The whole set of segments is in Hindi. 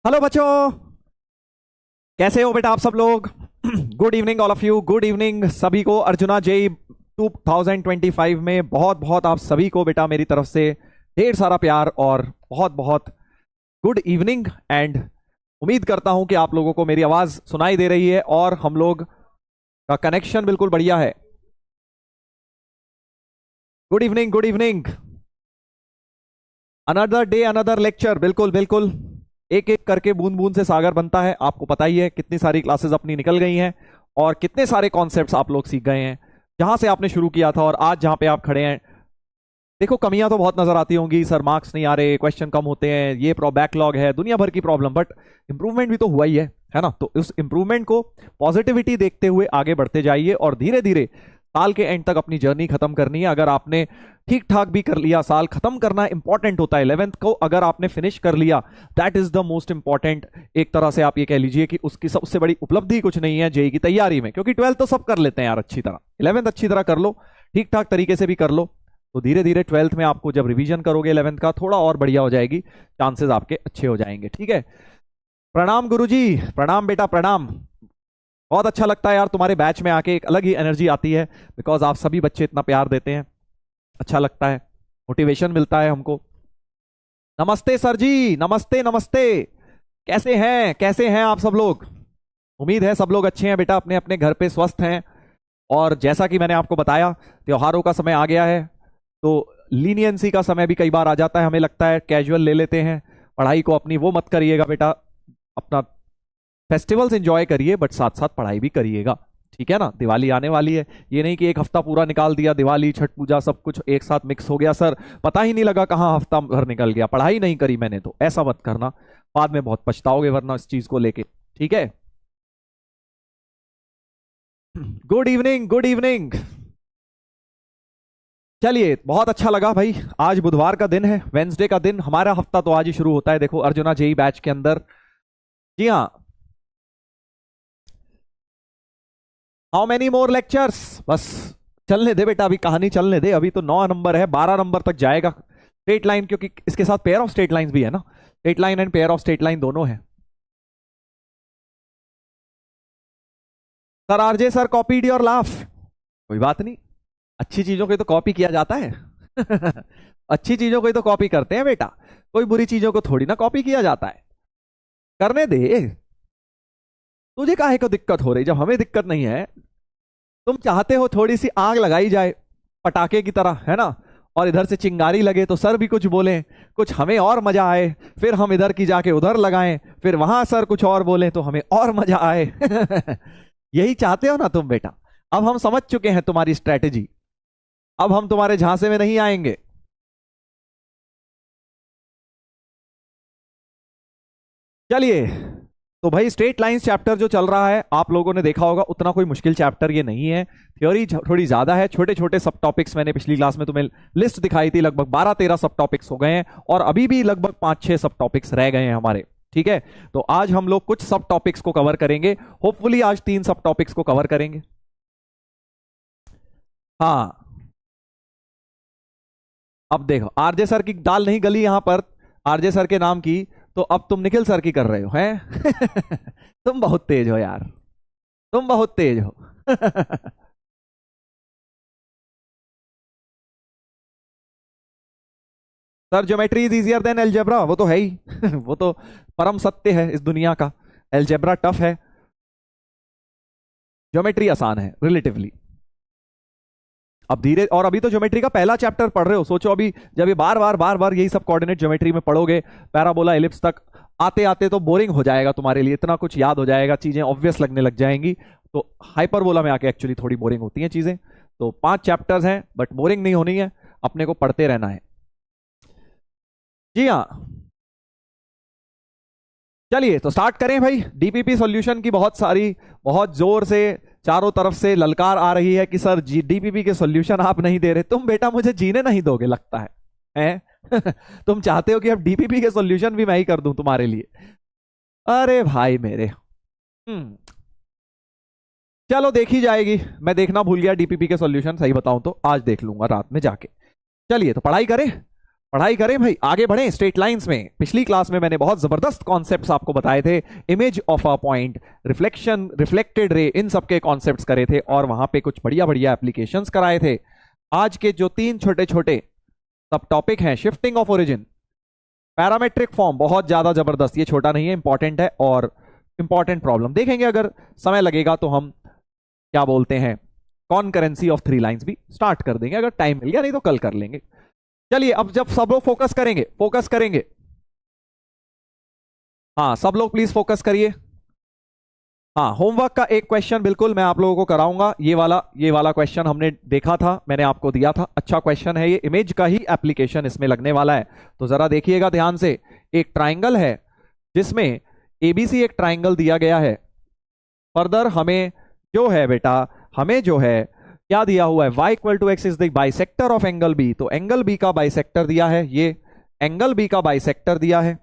हेलो बच्चों, कैसे हो बेटा आप सब लोग। Good evening all of you, good evening सभी को। अर्जुना जेई 2025 में बहुत बहुत आप सभी को बेटा मेरी तरफ से ढेर सारा प्यार और बहुत बहुत गुड इवनिंग। एंड उम्मीद करता हूं कि आप लोगों को मेरी आवाज सुनाई दे रही है और हम लोग का कनेक्शन बिल्कुल बढ़िया है। Good evening, good evening. Another day another lecture, बिल्कुल बिल्कुल। एक एक करके बूंद बूंद से सागर बनता है। आपको पता ही है कितनी सारी क्लासेस अपनी निकल गई हैं और कितने सारे कॉन्सेप्ट्स आप लोग सीख गए हैं जहां से आपने शुरू किया था और आज जहां पे आप खड़े हैं। देखो, कमियां तो बहुत नजर आती होंगी, सर मार्क्स नहीं आ रहे, क्वेश्चन कम होते हैं, ये बैकलॉग है, दुनिया भर की प्रॉब्लम, बट इंप्रूवमेंट भी तो हुआ ही है ना। तो उस इंप्रूवमेंट को पॉजिटिविटी देखते हुए आगे बढ़ते जाइए और धीरे धीरे साल के एंड तक अपनी जर्नी खत्म करनी है। अगर आपने ठीक ठाक भी कर लिया, साल खत्म करना इंपॉर्टेंट होता है। 11th को अगर आपने फिनिश कर लिया, that is the most important. एक तरह से आप ये कह लीजिए कि उसकी सबसे बड़ी उपलब्धि कुछ नहीं है जेई की तैयारी में, क्योंकि 12th तो सब कर लेते हैं यार अच्छी तरह। 11th अच्छी तरह कर लो, ठीक ठाक तरीके से भी कर लो, तो धीरे धीरे 12th में आपको जब रिवीजन करोगे 11th का, थोड़ा और बढ़िया हो जाएगी, चांसेस आपके अच्छे हो जाएंगे। ठीक है, प्रणाम गुरुजी, प्रणाम बेटा, प्रणाम। बहुत अच्छा लगता है यार तुम्हारे बैच में आके, एक अलग ही एनर्जी आती है, बिकॉज आप सभी बच्चे इतना प्यार देते हैं, अच्छा लगता है, मोटिवेशन मिलता है हमको। नमस्ते सर जी, नमस्ते नमस्ते। कैसे हैं आप सब लोग। उम्मीद है सब लोग अच्छे हैं बेटा, अपने अपने घर पे स्वस्थ हैं। और जैसा कि मैंने आपको बताया, त्योहारों का समय आ गया है, तो लीनियंसी का समय भी कई बार आ जाता है, हमें लगता है कैजुअल ले लेते हैं। पढ़ाई को अपनी वो मत करिएगा बेटा, अपना फेस्टिवल्स एंजॉय करिए बट साथ साथ पढ़ाई भी करिएगा, ठीक है ना। दिवाली आने वाली है, ये नहीं कि एक हफ्ता पूरा निकाल दिया, दिवाली छठ पूजा सब कुछ एक साथ मिक्स हो गया, सर पता ही नहीं लगा कहाँ हफ्ता भर निकल गया, पढ़ाई नहीं करी मैंने, तो ऐसा मत करना, बाद में बहुत पछताओगे वरना इस चीज को लेके, ठीक है। Good evening, good evening. चलिए, बहुत अच्छा लगा भाई। आज बुधवार का दिन है, वेंसडे का दिन, हमारा हफ्ता तो आज ही शुरू होता है। देखो अर्जुना जेई बैच के अंदर, जी हाँ, हाउ मेनी मोर लेक्चर्स, बस चलने दे बेटा, अभी कहानी चलने दे। अभी तो 9 नंबर है, 12 नंबर तक जाएगा स्ट्रेट लाइन, क्योंकि इसके साथ पेयर ऑफ स्ट्रेट लाइंस भी है ना, straight line and pair of straight line दोनों है। Sir RJ sir copied your laugh, कोई बात नहीं, अच्छी चीजों को ही तो कॉपी किया जाता है। अच्छी चीजों को ही तो कॉपी करते हैं बेटा, कोई बुरी चीजों को थोड़ी ना कॉपी किया जाता है। करने दे, तुझे काहे को दिक्कत हो रही जब हमें दिक्कत नहीं है। तुम चाहते हो थोड़ी सी आग लगाई जाए पटाखे की तरह, है ना, और इधर से चिंगारी लगे तो सर भी कुछ बोलें, कुछ हमें और मजा आए, फिर हम इधर की जाके उधर लगाएं, फिर वहां सर कुछ और बोलें तो हमें और मजा आए। यही चाहते हो ना तुम बेटा। अब हम समझ चुके हैं तुम्हारी स्ट्रेटेजी, अब हम तुम्हारे झांसे में नहीं आएंगे। चलिए, तो भाई स्ट्रेट लाइंस चैप्टर जो चल रहा है, आप लोगों ने देखा होगा, उतना कोई मुश्किल चैप्टर ये नहीं है, थ्योरी थोड़ी ज्यादा है, छोटे छोटे सब टॉपिक्स, मैंने पिछली क्लास में तुम्हें लिस्ट दिखाई थी, लगभग 12-13 सब टॉपिक्स हो गए हैं और अभी भी लगभग 5-6 सब टॉपिक्स रह गए हैं हमारे, ठीक है। तो आज हम लोग कुछ सब टॉपिक्स को कवर करेंगे, होपफुली आज 3 सब टॉपिक्स को कवर करेंगे। हाँ, अब देखो, आरजे सर की दाल नहीं गली यहां पर, आरजे सर के नाम की, तो अब तुम निखिल सर की कर रहे हो हैं। तुम बहुत तेज हो यार, तुम बहुत तेज हो। Sir geometry is easier than algebra, वो तो है ही। वो तो परम सत्य है इस दुनिया का, एलजेब्रा टफ है, ज्योमेट्री आसान है रिलेटिवली। अब धीरे, और अभी तो ज्योमेट्री का पहला चैप्टर पढ़ रहे हो, सोचो अभी जब ये बार बार यही सब कोऑर्डिनेट ज्योमेट्री में पढ़ोगे, पैराबोला एलिप्स तक आते आते तो बोरिंग हो जाएगा तुम्हारे लिए, इतना कुछ याद हो जाएगा, चीजें ऑब्वियस लगने लग जाएंगी। तो हाइपरबोला में आके एक्चुअली थोड़ी बोरिंग होती हैं चीजें। तो 5 चैप्टर्स हैं बट बोरिंग नहीं होनी है, अपने को पढ़ते रहना है। जी हाँ, चलिए तो स्टार्ट करें भाई। डीपीपी सॉल्यूशन की बहुत सारी, बहुत जोर से चारों तरफ से ललकार आ रही है कि सर जी डीपीपी के सॉल्यूशन आप नहीं दे रहे, तुम बेटा मुझे जीने नहीं दोगे लगता है? तुम चाहते हो कि अब डीपीपी के सॉल्यूशन भी मैं ही कर दूं तुम्हारे लिए। अरे भाई मेरे, चलो देखी जाएगी, मैं देखना भूल गया डीपीपी के सॉल्यूशन, सही बताऊं तो आज देख लूंगा रात में जाके। चलिए तो पढ़ाई करें, पढ़ाई करें भाई, आगे बढ़ें स्ट्रेट लाइंस में। पिछली क्लास में मैंने बहुत जबरदस्त कॉन्सेप्ट्स आपको बताए थे, image of a point, reflection, reflected ray, इन सब के कॉन्सेप्ट्स करे थे और वहां पे कुछ बढ़िया बढ़िया एप्लीकेशंस कराए थे। आज के जो 3 छोटे छोटे सब टॉपिक हैं, shifting of origin, parametric form, बहुत ज्यादा जबरदस्त, ये छोटा नहीं है, इंपॉर्टेंट है और इंपॉर्टेंट प्रॉब्लम देखेंगे। अगर समय लगेगा तो हम क्या बोलते हैं कॉनकरेंसी ऑफ 3 लाइंस भी स्टार्ट कर देंगे, अगर टाइम मिल गया, नहीं तो कल कर लेंगे। चलिए अब जब सब लोग फोकस करेंगे, फोकस करेंगे, हाँ सब लोग प्लीज फोकस करिए। हाँ, होमवर्क का एक क्वेश्चन बिल्कुल मैं आप लोगों को कराऊंगा, ये वाला क्वेश्चन हमने देखा था, मैंने आपको दिया था, अच्छा क्वेश्चन है ये, इमेज का ही एप्लीकेशन इसमें लगने वाला है। तो जरा देखिएगा ध्यान से, एक ट्राइंगल है जिसमें एबीसी एक ट्राइंगल दिया गया है। फर्दर हमें जो है बेटा, हमें जो है क्या दिया हुआ है, y equal to x is the bisector of angle B. तो एंगल बी का बाइसेक्टर दिया है, ये एंगल बी का बाइसेक्टर दिया है,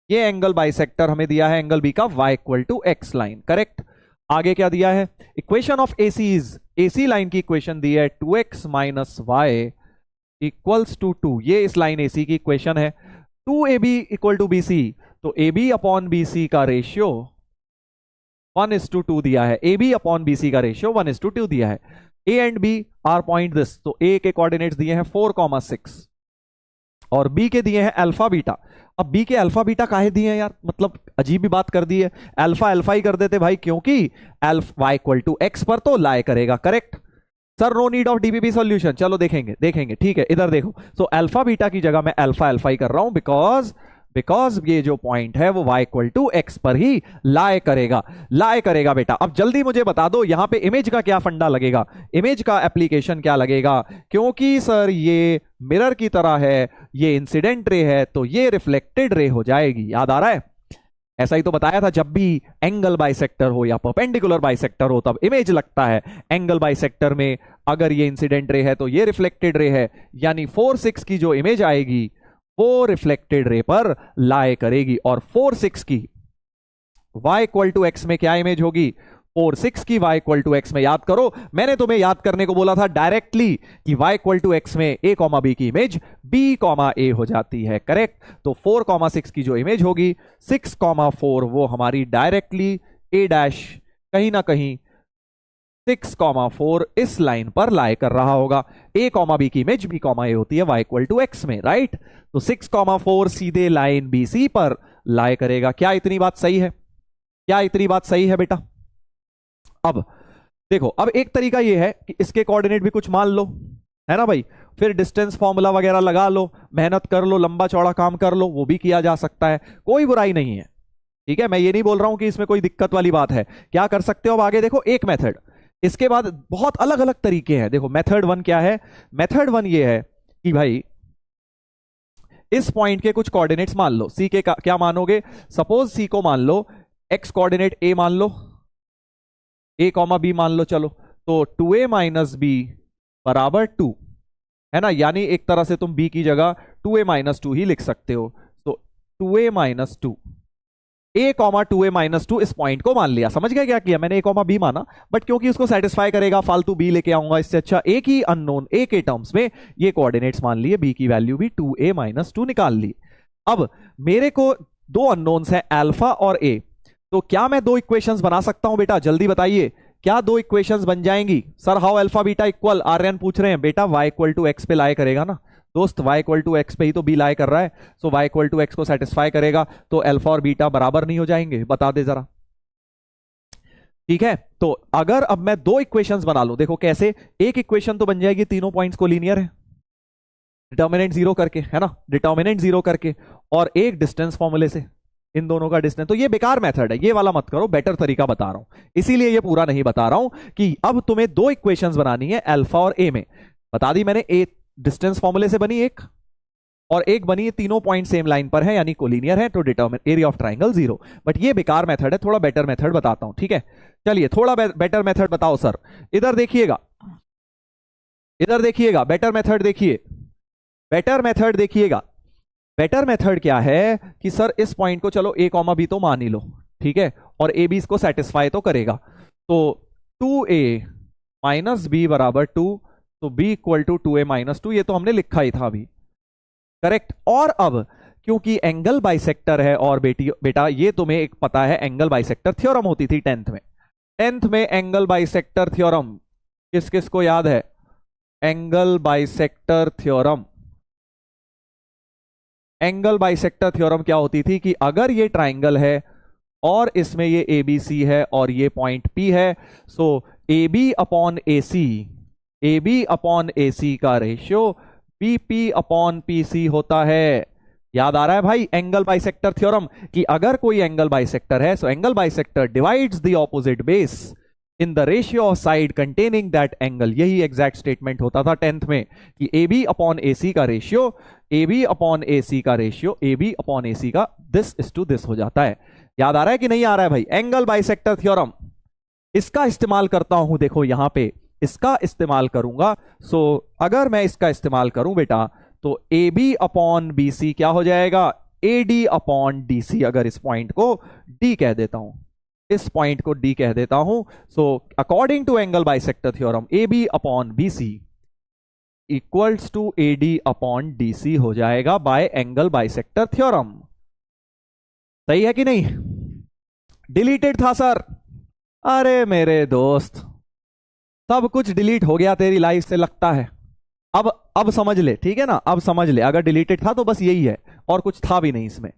ये एंगल बाइसेक्टर हमें दिया है एंगल बी का y equal to x line, correct. आगे क्या दिया है, equation of AC is, AC line की इक्वेशन दी है 2x minus Y equals to 2, ये इस लाइन एसी की इक्वेशन है। 2ab इक्वल टू bc, तो ab अपॉन bc का रेशियो 1:2 दिया है, ab अपॉन bc का रेशियो 1:2 दिया है। a and b are point this, तो a के कोऑर्डिनेट्स दिए हैं 4,6 और b के दिए हैं अल्फा बीटा। अब b के अल्फा बीटा काहे दिए हैं यार, मतलब अजीब भी बात कर दी है, अल्फा अल्फा ही कर देते भाई, क्योंकि alpha y equal to x पर तो लाई करेगा, correct. Sir no need of DPP solution, चलो देखेंगे देखेंगे, ठीक है, इधर देखो। सो अल्फा बीटा की जगह मैं अल्फा अल्फा ही कर रहा हूं, बिकॉज ये जो पॉइंट है वो y इक्वल टू एक्स पर ही लाई करेगा बेटा। अब जल्दी मुझे बता दो यहां पे इमेज का क्या फंडा लगेगा, इमेज का एप्लीकेशन क्या लगेगा, क्योंकि सर ये मिरर की तरह है, ये इंसिडेंट रे है, तो ये रिफ्लेक्टेड रे हो जाएगी, याद आ रहा है? ऐसा ही तो बताया था, जब भी एंगल बाइसेक्टर हो या परपेंडिकुलर बाइसेक्टर हो तब इमेज लगता है। एंगल बाइसेक्टर में अगर ये इंसिडेंट रे है तो ये रिफ्लेक्टेड रे है, यानी 4,6 की जो इमेज आएगी वो रिफ्लेक्टेड रे पर लाई करेगी। और 4,6 की y इक्वल टू एक्स में क्या इमेज होगी, 4,6 की y इक्वल टू एक्स में, याद करो मैंने तुम्हें याद करने को बोला था डायरेक्टली कि y इक्वल टू एक्स में a कॉमा b की इमेज b कॉमा a हो जाती है, करेक्ट। तो 4,6 की जो इमेज होगी 6,4 वो हमारी डायरेक्टली a डैश कहीं ना कहीं 6,4 इस लाइन पर लाई कर रहा होगा। a कॉमा b की इमेज b कॉमा a होती है y इक्वल टू एक्स में, राइट। तो 6,4 सीधे लाइन bc पर लाई करेगा। क्या इतनी बात सही है, क्या इतनी बात सही है बेटा? अब देखो, अब एक तरीका यह है कि इसके कोऑर्डिनेट भी कुछ मान लो, है ना भाई, फिर डिस्टेंस फॉर्मूला वगैरह लगा लो, मेहनत कर लो, लंबा चौड़ा काम कर लो, वो भी किया जा सकता है, कोई बुराई नहीं है, ठीक है। मैं ये नहीं बोल रहा हूं कि इसमें कोई दिक्कत वाली बात है, क्या कर सकते हो। अब आगे देखो एक मेथड, इसके बाद बहुत अलग अलग तरीके हैं। देखो मेथड 1 क्या है, मेथड 1 ये है कि भाई इस पॉइंट के कुछ कोऑर्डिनेट्स मान लो, सी के क्या मानोगे, सपोज सी को मान लो एक्स कोऑर्डिनेट ए मान लो, ए कॉमा बी मान लो, चलो तो 2a माइनस बी बराबर 2, है ना, यानी एक तरह से तुम b की जगह 2a माइनस 2 ही लिख सकते हो। तो 2a minus 2, a comma 2a minus 2 इस पॉइंट को मान लिया, समझ गया क्या किया मैंने, a कॉमा b माना, बट क्योंकि उसको सेटिस्फाई करेगा फालतू b लेके आऊंगा, इससे अच्छा एक ही अननोन a के टर्म्स में ये कोऑर्डिनेट्स मान लिए, b की वैल्यू भी 2a माइनस 2 निकाल ली। अब मेरे को दो अननोन्स हैं अल्फा और a, तो क्या मैं दो इक्वेशंस बना सकता हूं बेटा, जल्दी बताइए क्या दो इक्वेशंस बन जाएंगी? Sir how alpha beta equal, Aryan पूछ रहे हैं, बेटा y इक्वल टू एक्स पे लाई करेगा ना दोस्त, y इक्वल टू एक्स पे ही तो b लाई कर रहा है, सो y इक्वल टू एक्स को सेटिस्फाई करेगा, तो अल्फा और बीटा बराबर नहीं हो जाएंगे, बता दे जरा, ठीक है। तो अगर अब मैं दो इक्वेशंस बना लूं, देखो कैसे, एक इक्वेशन तो बन जाएगी तीनों पॉइंट्स को लीनियर है, डिटर्मिनेंट 0 करके, है ना, डिटर्मिनेंट 0 करके, और एक डिस्टेंस फॉर्मूले से इन दोनों का डिस्टेंस। तो ये बेकार मेथड है, ये वाला मत करो, बेटर तरीका बता रहा हूं, इसीलिए ये पूरा नहीं बता रहा हूं कि अब तुम्हें दो इक्वेशंस बनानी है अल्फा और ए में, बता दी मैंने, ए डिस्टेंस फॉर्मूले से बनी एक, और एक बनी है तीनों पॉइंट सेम लाइन पर है यानी कोलिनियर है, तो determine area of triangle 0। But ये बेकार मेथड है, थोड़ा बेटर मेथड बताता हूं, ठीक है। चलिए थोड़ा बेटर मेथड बताओ सर, इधर देखिएगा, इधर देखिएगा, बेटर मेथड देखिए, बेटर मेथड देखिएगा। बेटर मेथड क्या है कि सर इस पॉइंट को चलो a कॉमा बी तो मान ही लो, ठीक है, और ए बी इसको सेटिस्फाई तो करेगा, तो 2a माइनस बी बराबर 2, तो b equal to 2a minus 2, ये तो हमने लिखा ही था अभी, करेक्ट। और अब क्योंकि एंगल बाइसेक्टर है, और बेटा ये तुम्हें एक पता है, एंगल बाइसेक्टर थ्योरम होती थी 10th में। 10th में एंगल बाइसेक्टर थ्योरम किस किस को याद है? Angle bisector theorem, angle bisector theorem क्या होती थी कि अगर ये ट्राइंगल है और इसमें ये ABC है और ये पॉइंट P है, सो AB upon AC, AB upon AC का रेशियो BP अपॉन PC होता है। याद आ रहा है भाई एंगल बाइसेक्टर थ्योरम कि अगर कोई एंगल बाइसेक्टर है, so angle bisector divides the opposite base in the ratio of side containing that angle. यही एग्जैक्ट स्टेटमेंट होता था 10th में कि AB अपॉन AC का रेशियो, AB अपॉन AC का रेशियो, AB अपॉन AC का दिस इज टू दिस हो जाता है। याद आ रहा है कि नहीं आ रहा है भाई? एंगल बाइसेक्टर थ्योरम, इसका इस्तेमाल करता हूं, देखो यहां पे इसका इस्तेमाल करूंगा। सो अगर मैं इसका इस्तेमाल करूं बेटा, तो AB अपॉन BC क्या हो जाएगा? AD upon DC। अगर इस पॉइंट को D कह देता हूं, इस पॉइंट को D कह देता हूं, so according to angle bisector theorem AB upon BC equals to AD upon DC हो जाएगा बाय एंगल बाइसेक्टर थ्योरम। सही है कि नहीं? डिलीटेड था सर? अरे मेरे दोस्त, सब कुछ डिलीट हो गया तेरी लाइफ से लगता है। अब समझ ले, ठीक है ना? अब समझ ले, अगर डिलीटेड था तो बस यही है, और कुछ था भी नहीं इसमें।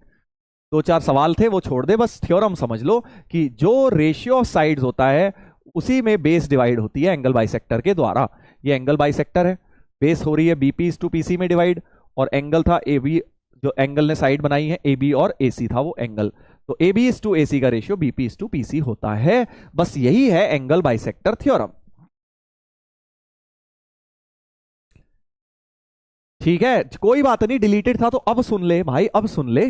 2-4 सवाल थे वो छोड़ दे, बस थ्योरम समझ लो कि जो रेशियो ऑफ साइड्स होता है उसी में बेस डिवाइड होती है एंगल बाइसेक्टर के द्वारा। ये एंगल बाइसेक्टर है, बेस हो रही है BP इज टू PC में डिवाइड, और एंगल था AB, जो एंगल ने साइड बनाई है AB और AC था वो एंगल, तो AB इज टू AC का ratio BP is to PC होता है। बस यही है एंगल बाइसेक्टर थ्योरम। ठीक है, कोई बात नहीं, डिलीटेड था तो अब सुन ले भाई, अब सुन ले,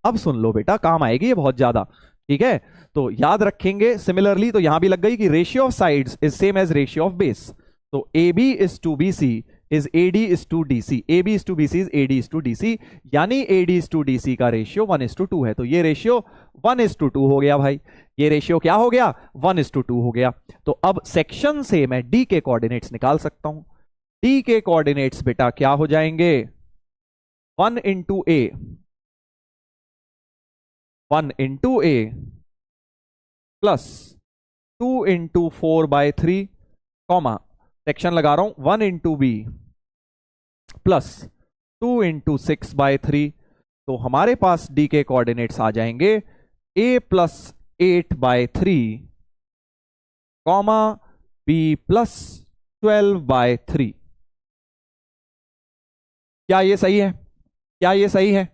अब सुन लो बेटा, काम आएगी ये बहुत ज्यादा। ठीक है, तो याद रखेंगे। सिमिलरली तो यहां भी लग गई कि ratio of sides is same as ratio of base, तो AB is to BC is AD is to DC, AB is to BC is AD is to DC, यानी AD इज टू DC का रेशियो 1:2 है। तो ये रेशियो 1:2 हो गया भाई, ये रेशियो क्या हो गया? 1:2 हो गया। तो अब सेक्शन से मैं D के कोऑर्डिनेट्स निकाल सकता हूं। D के कोऑर्डिनेट्स बेटा क्या हो जाएंगे? 1 into A, 1 into A plus 2 into 4/3 comma, section लगा रहा हूं, 1 इंटू B प्लस 2 इंटू 6/3। तो हमारे पास D के कोऑर्डिनेट्स आ जाएंगे A plus 8/3 comma B plus 12/3। क्या ये सही है? क्या ये सही है?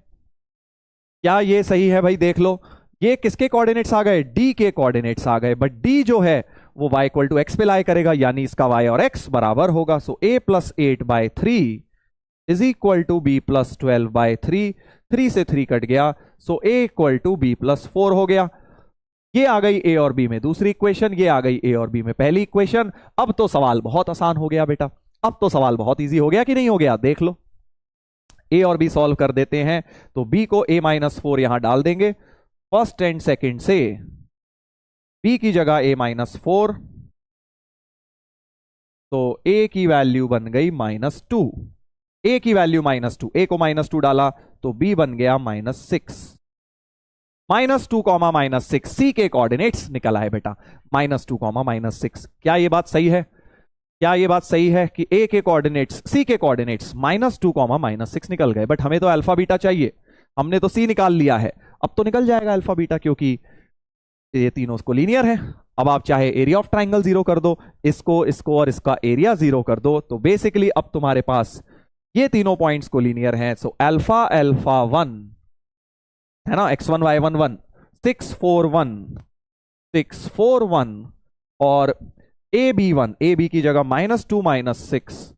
क्या ये सही है भाई? देख लो, ये किसके कोऑर्डिनेट्स आ गए? D के कोऑर्डिनेट्स आ गए, बट D जो है वो y इक्वल टू एक्स पे लाई करेगा, यानी इसका y और x बराबर होगा। So A plus 8/3 is equal to B plus 12/3, 3 से 3 कट गया, so A equal to B plus 4 हो गया। ये आ गई A और B में दूसरी इक्वेशन, ये आ गई A और B में पहली इक्वेशन। अब तो सवाल बहुत आसान हो गया बेटा, अब तो सवाल बहुत इजी हो गया कि नहीं हो गया? देख लो, A और B सॉल्व कर देते हैं, तो B को A-4 यहां डाल देंगे फर्स्ट एंड सेकंड से, B की जगह A-4, तो A की वैल्यू बन गई -2, A की वैल्यू -2, A को -2 डाला तो B बन गया -6, -2 -6, C के कोऑर्डिनेट्स निकल आए बेटा, -2 -6। क्या ये बात सही है? क्या ये बात सही है कि A के कोऑर्डिनेट्स, C के कोऑर्डिनेट्स -2 -6 निकल गए? बट हमें तो अल्फा बीटा चाहिए, हमने तो C निकाल लिया है, अब तो निकल जाएगा अल्फा बीटा, क्योंकि ये तीनों इसको लीनियर है। अब आप चाहे एरिया ऑफ ट्राइंगल 0 कर दो, इसको और इसका एरिया 0 कर दो, तो बेसिकली अब तुम्हारे पास ये तीनों पॉइंट्स को लीनियर हैं। सो अल्फा 1 है ना, x1 y1 1, 6 4 1, 6 4 1, और AB1, AB की जगह -2 -6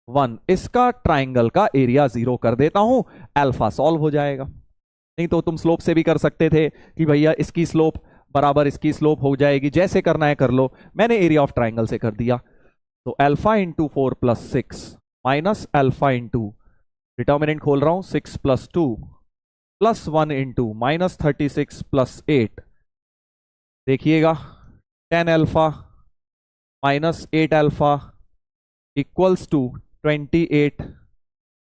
1, इसका ट्राइंगल का एरिया 0 कर देता हूं, अल्फा सॉल्व हो जाएगा। नहीं तो तुम स्लोप से भी कर सकते थे कि भैया इसकी स्लोप बराबर इसकी स्लोप हो जाएगी, जैसे करना है कर लो, मैंने एरिया ऑफ ट्राइंगल से कर दिया। तो alpha into 4 + 6 minus alpha into, determinant खोल रहा हूं, 6 + 2 + 1 इंटू -36 + 8, देखिएगा 10 अल्फा -8 अल्फा इक्वल्स टू 28।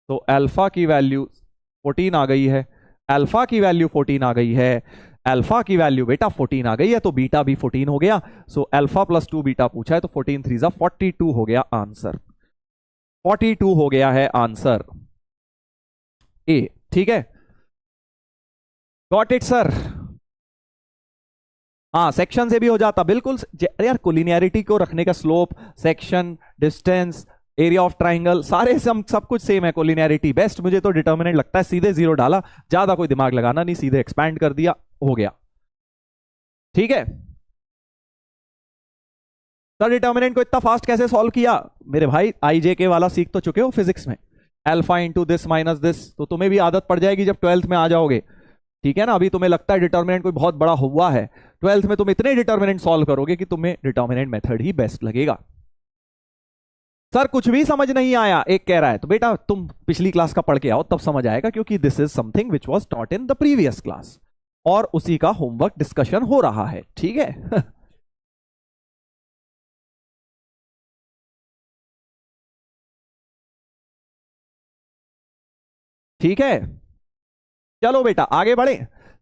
तो अल्फा की वैल्यू 14 आ गई है, अल्फा की वैल्यू 14 आ गई है, अल्फा की वैल्यू बेटा 14 आ गई है, तो बीटा भी 14 हो गया। सो अल्फा प्लस 2 बीटा पूछा है, तो 14 3 जा 42 हो गया आंसर। 42 हो गया है आंसर ए। ठीक है, गॉट इट सर। हाँ, सेक्शन से भी हो जाता बिल्कुल। यार कोलिनियरिटी को रखने का slope, section, distance, area of triangle, सारे सब कुछ सेम है। कोलिनियरिटी बेस्ट मुझे तो डिटर्मिनेंट लगता है, सीधे जीरो डाला, ज्यादा कोई दिमाग लगाना नहीं, सीधे एक्सपैंड कर दिया, हो गया। ठीक है सर, डिटर्मिनेंट को इतना फास्ट कैसे सॉल्व किया मेरे भाई? आई जे के वाला सीख तो चुके हो फिजिक्स में, alpha into this minus this, तो तुम्हें भी आदत पड़ जाएगी जब 12th में आ जाओगे। ठीक है ना, अभी तुम्हें लगता है डिटर्मिनेंट कोई बहुत बड़ा हुआ है, 12th में तुम इतने डिटर्मिनेंट सॉल्व करोगे कि तुम्हें डिटर्मिनेंट मेथड ही बेस्ट लगेगा। सर कुछ भी समझ नहीं आया एक कह रहा है, तो बेटा तुम पिछली क्लास का पढ़ के आओ, तब समझ आएगा, क्योंकि this is something which was taught in the previous class, और उसी का होमवर्क डिस्कशन हो रहा है। ठीक है ठीक है, चलो बेटा आगे बढ़े।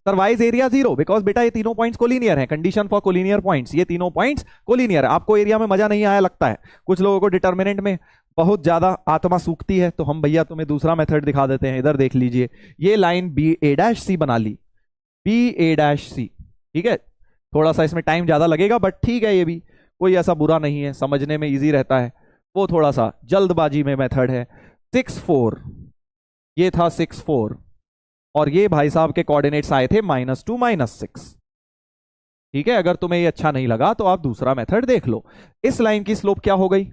सरवाइज एरिया जीरो, बिकॉज बेटा ये तीनों पॉइंट्स कोलिनियर हैं, कंडीशन फॉर कोलिनियर पॉइंट्स, ये तीनों पॉइंट्स कोलिनियर है। आपको एरिया में मजा नहीं आया लगता है, कुछ लोगों को डिटर्मिनेंट में बहुत ज्यादा आत्मा सूखती है, तो हम भैया तुम्हें दूसरा मेथड दिखा देते हैं। इधर देख लीजिए, ये लाइन बी ए डैश सी बना ली, बी ए डैश सी। ठीक है, थोड़ा सा इसमें टाइम ज्यादा लगेगा, बट ठीक है, ये भी कोई ऐसा बुरा नहीं है, समझने में इजी रहता है। वो थोड़ा सा जल्दबाजी में मेथड है। 6 4, ये था 6 4, और ये भाई साहब के कोऑर्डिनेट्स आए थे -2 -6। ठीक है, अगर तुम्हें ये अच्छा नहीं लगा तो आप दूसरा मेथड देख लो। इस लाइन की स्लोप क्या हो गई?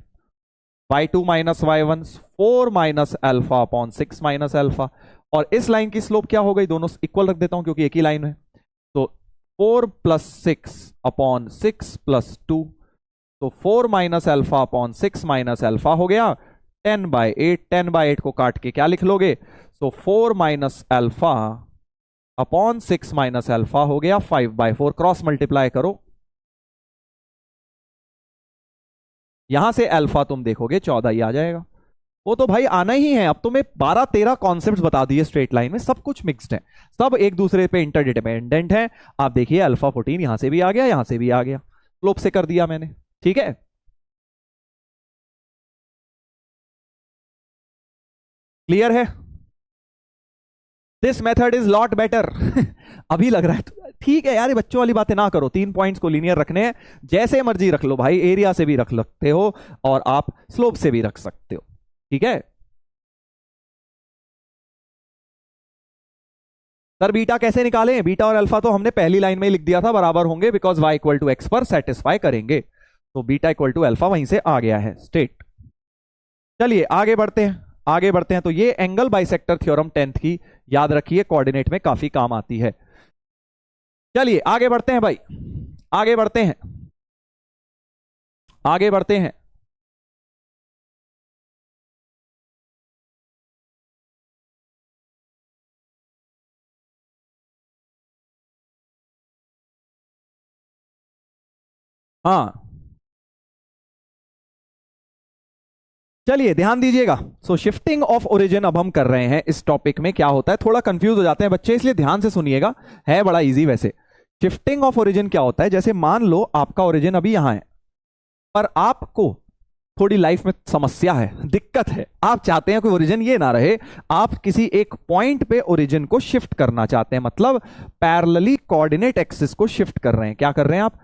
y2 minus y1, 4 minus alpha upon 6 minus alpha. और इस लाइन की स्लोप क्या हो गई? दोनों इक्वल रख देता हूं क्योंकि एक ही लाइन है, तो 4 प्लस 6 अपॉन 6 प्लस 2, तो 4 minus alpha upon 6 minus alpha हो गया 10/8। 10/8 को काट के क्या लिख लोगे? तो 4 minus alpha upon 6 minus alpha हो गया 5/4। क्रॉस मल्टीप्लाई करो, यहां से अल्फा तुम देखोगे 14 ही आ जाएगा। वो तो भाई आना ही है। अब तुम्हें 12-13 कॉन्सेप्ट्स बता दिए स्ट्रेट लाइन में, सब कुछ मिक्स्ड है, सब एक दूसरे पे इंटरडिपेंडेंट है। आप देखिए अल्फा 14 यहां से भी आ गया, यहां से भी आ गया, स्लोप से कर दिया मैंने। ठीक है, क्लियर है? This method is lot better अभी लग रहा है तो ठीक है यार, ये बच्चों वाली बातें ना करो। 3 पॉइंट्स को लीनियर रखने हैं, जैसे मर्जी रख लो भाई, एरिया से भी रख सकते हो और आप स्लोप से भी रख सकते हो। ठीक है सर, बीटा कैसे निकालें? बीटा और अल्फा तो हमने पहली लाइन में ही लिख दिया था, बराबर होंगे, because y equal to x पर सेटिस्फाई करेंगे, तो बीटा इक्वल टू अल्फा वहीं से आ गया है स्टेट। चलिए आगे बढ़ते हैं, आगे बढ़ते हैं। तो ये एंगल बाइसेक्टर थ्योरम 10th की, याद रखिए कोऑर्डिनेट में काफी काम आती है। चलिए आगे बढ़ते हैं भाई, आगे बढ़ते हैं, आगे बढ़ते हैं। हाँ चलिए ध्यान दीजिएगा। सो शिफ्टिंग ऑफ ओरिजिन अब हम कर रहे हैं। इस टॉपिक में क्या होता है, थोड़ा कंफ्यूज हो जाते हैं बच्चे, इसलिए ध्यान से सुनिएगा, है बड़ा इजी वैसे। शिफ्टिंग ऑफ ओरिजिन क्या होता है? जैसे मान लो आपका ओरिजिन अभी यहां है, पर आपको थोड़ी लाइफ में समस्या है, दिक्कत है, आप चाहते हैं कि ओरिजिन ये ना रहे, आप किसी एक पॉइंट पे ओरिजिन को शिफ्ट करना चाहते हैं, मतलब पैरेलली कोऑर्डिनेट एक्सिस को शिफ्ट कर रहे हैं। क्या कर रहे हैं आप?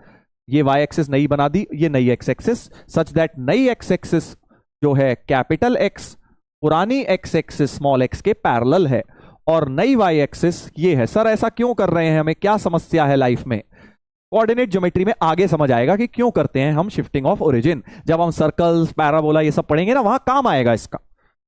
ये वाई एक्सिस नई बना दी, ये नई एक्स एक्सिस, सच दैट नई एक्स एक्सिस जो है कैपिटल एक्स पुरानी एक्स एक्सिस स्मॉल एक्स के पैरेलल है, और नई वाई एक्सिस ये है। सर ऐसा क्यों कर रहे हैं, हमें क्या समस्या है लाइफ में? कोऑर्डिनेट ज्योमेट्री में आगे समझ आएगा कि क्यों करते हैं हम शिफ्टिंग ऑफ ओरिजिन। जब हम सर्कल्स पैराबोला ये सब पढ़ेंगे ना, वहां काम आएगा इसका।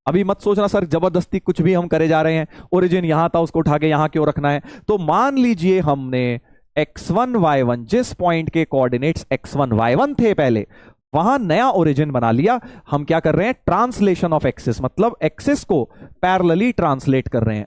अभी मत सोचना सर जबरदस्ती कुछ भी हम करे जा रहे हैं, ओरिजिन यहां था उसको उठा के यहां क्यों रखना है। तो मान लीजिए हमने x1 y1 जिस पॉइंट के कोऑर्डिनेट्स x1 y1 थे पहले, वहां नया ओरिजिन बना लिया। हम क्या कर रहे हैं? ट्रांसलेशन ऑफ एक्सिस, मतलब एक्सिस को पैरेलली ट्रांसलेट कर रहे हैं,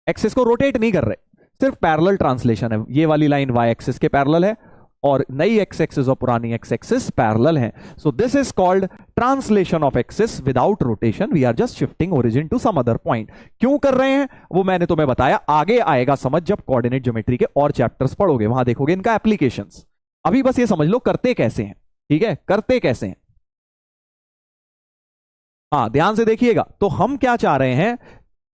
एक्सिस को रोटेट नहीं कर रहे, सिर्फ पैरेलल ट्रांसलेशन है। ये वाली लाइन वाई एक्सिस के पैरेलल है और नई एक्स एक्सिस और पुरानी एक्स एक्सिस पैरेलल हैं. So this is called translation of axis without rotation. We are just shifting origin to some other point. क्यों कर रहे हैं वो मैंने तुम्हें बताया, आगे आएगा समझ जब कोऑर्डिनेट ज्योमेट्री के और चैप्टर्स पढ़ोगे, वहां देखोगे इनका एप्लीकेशंस. अभी बस ये समझ लो करते कैसे हैं. ठीक है, करते कैसे हैं. हाँ, ध्यान से देखिएगा. तो हम क्या चाह रहे हैं,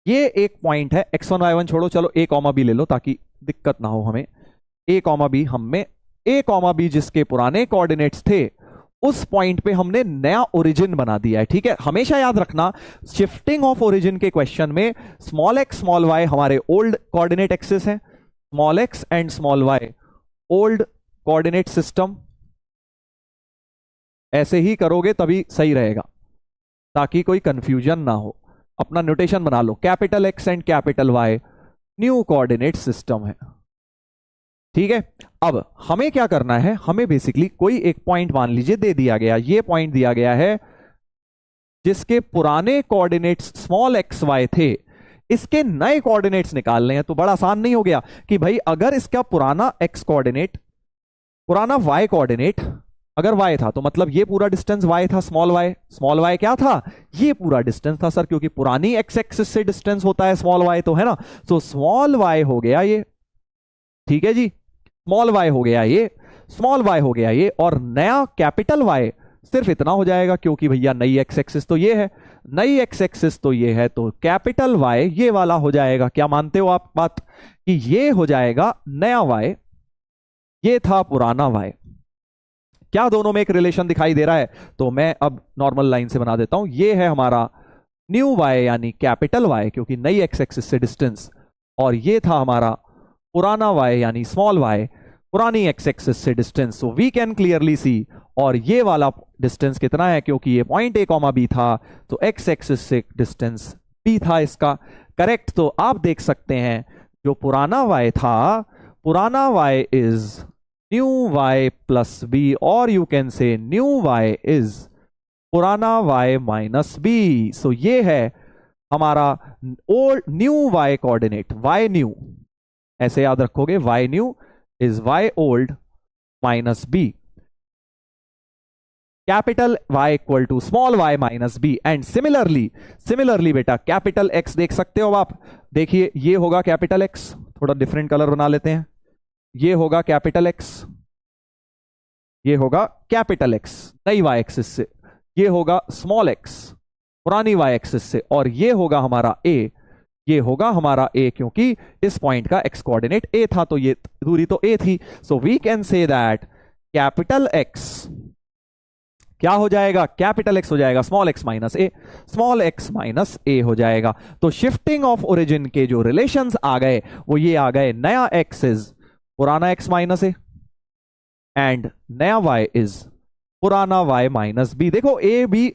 ये एक पॉइंट है x1 y1 छोड़ो, चलो a कॉमा बी ले लो ताकि दिक्कत ना हो हमें. a कॉमा बी, हमें a कॉमा बी जिसके पुराने कोऑर्डिनेट्स थे उस पॉइंट पे हमने नया ओरिजिन बना दिया है. ठीक है, हमेशा याद रखना शिफ्टिंग ऑफ ओरिजिन के क्वेश्चन में स्मॉल एक्स स्मॉल वाई हमारे ओल्ड कोऑर्डिनेट एक्सिस है, small x and small y old coordinate system. ऐसे ही करोगे तभी सही रहेगा ताकि कोई कंफ्यूजन ना हो. अपना नोटेशन बना लो, capital x and capital Y new coordinate system है. ठीक है, अब हमें क्या करना है, हमें बेसिकली कोई एक पॉइंट मान लीजिए दे दिया गया, ये पॉइंट दिया गया है जिसके पुराने कोऑर्डिनेट्स स्मॉल एक्स वाई थे, इसके नए कोऑर्डिनेट्स निकालने हैं. तो बड़ा आसान नहीं हो गया कि भाई अगर इसका पुराना एक्स कोऑर्डिनेट, पुराना वाई कोऑर्डिनेट अगर y था तो मतलब ये पूरा डिस्टेंस y था, स्मॉल y क्या था, ये पूरा डिस्टेंस था सर, क्योंकि पुरानी x एक्सिस से डिस्टेंस होता है स्मॉल y, तो है ना. तो स्मॉल y हो गया ये. ठीक है जी, स्मॉल y हो गया ये, स्मॉल y हो गया ये, और नया कैपिटल Y सिर्फ इतना हो जाएगा क्योंकि भैया नई x एक्सिस तो ये है, नई x एक्सिस तो ये है, तो कैपिटल Y ये वाला हो जाएगा. क्या मानते हो आप बात कि ये हो जाएगा नया y, ये था पुराना y. क्या दोनों में एक रिलेशन दिखाई दे रहा है? तो मैं अब नॉर्मल लाइन से बना देता हूं. ये है हमारा न्यू y यानी कैपिटल Y क्योंकि नई एक्स एक्सिस से डिस्टेंस, और ये था हमारा पुराना y यानी स्मॉल y पुरानी एक्स एक्सिस से distance. So we can clearly see, और ये वाला डिस्टेंस कितना है, क्योंकि ये पॉइंट a कॉमा b था तो एक्स एक्सिस से डिस्टेंस b था इसका. करेक्ट. तो आप देख सकते हैं जो पुराना y था, पुराना y is new y plus b, और you can say new y is पुराना y माइनस बी. सो ये है हमारा old new y coordinate, y new, ऐसे याद रखोगे, y new is y old minus b. Capital Y equal to small y minus b. And similarly बेटा कैपिटल X देख सकते हो आप. देखिए ये होगा कैपिटल X, थोड़ा डिफरेंट कलर बना लेते हैं. ये होगा कैपिटल X, ये होगा कैपिटल X नई y एक्सिस से, ये होगा स्मॉल x पुरानी y एक्सिस से, और ये होगा हमारा a, ये होगा हमारा a क्योंकि इस पॉइंट का x कोऑर्डिनेट a था तो ये दूरी तो a थी. So we can say that capital X क्या हो जाएगा, कैपिटल X हो जाएगा small x minus a, small x minus a हो जाएगा. तो शिफ्टिंग ऑफ ओरिजिन के जो रिलेशंस आ गए वो ये आ गए, नया x इज पुराना x माइनस a एंड नया y इज पुराना y माइनस b. देखो a b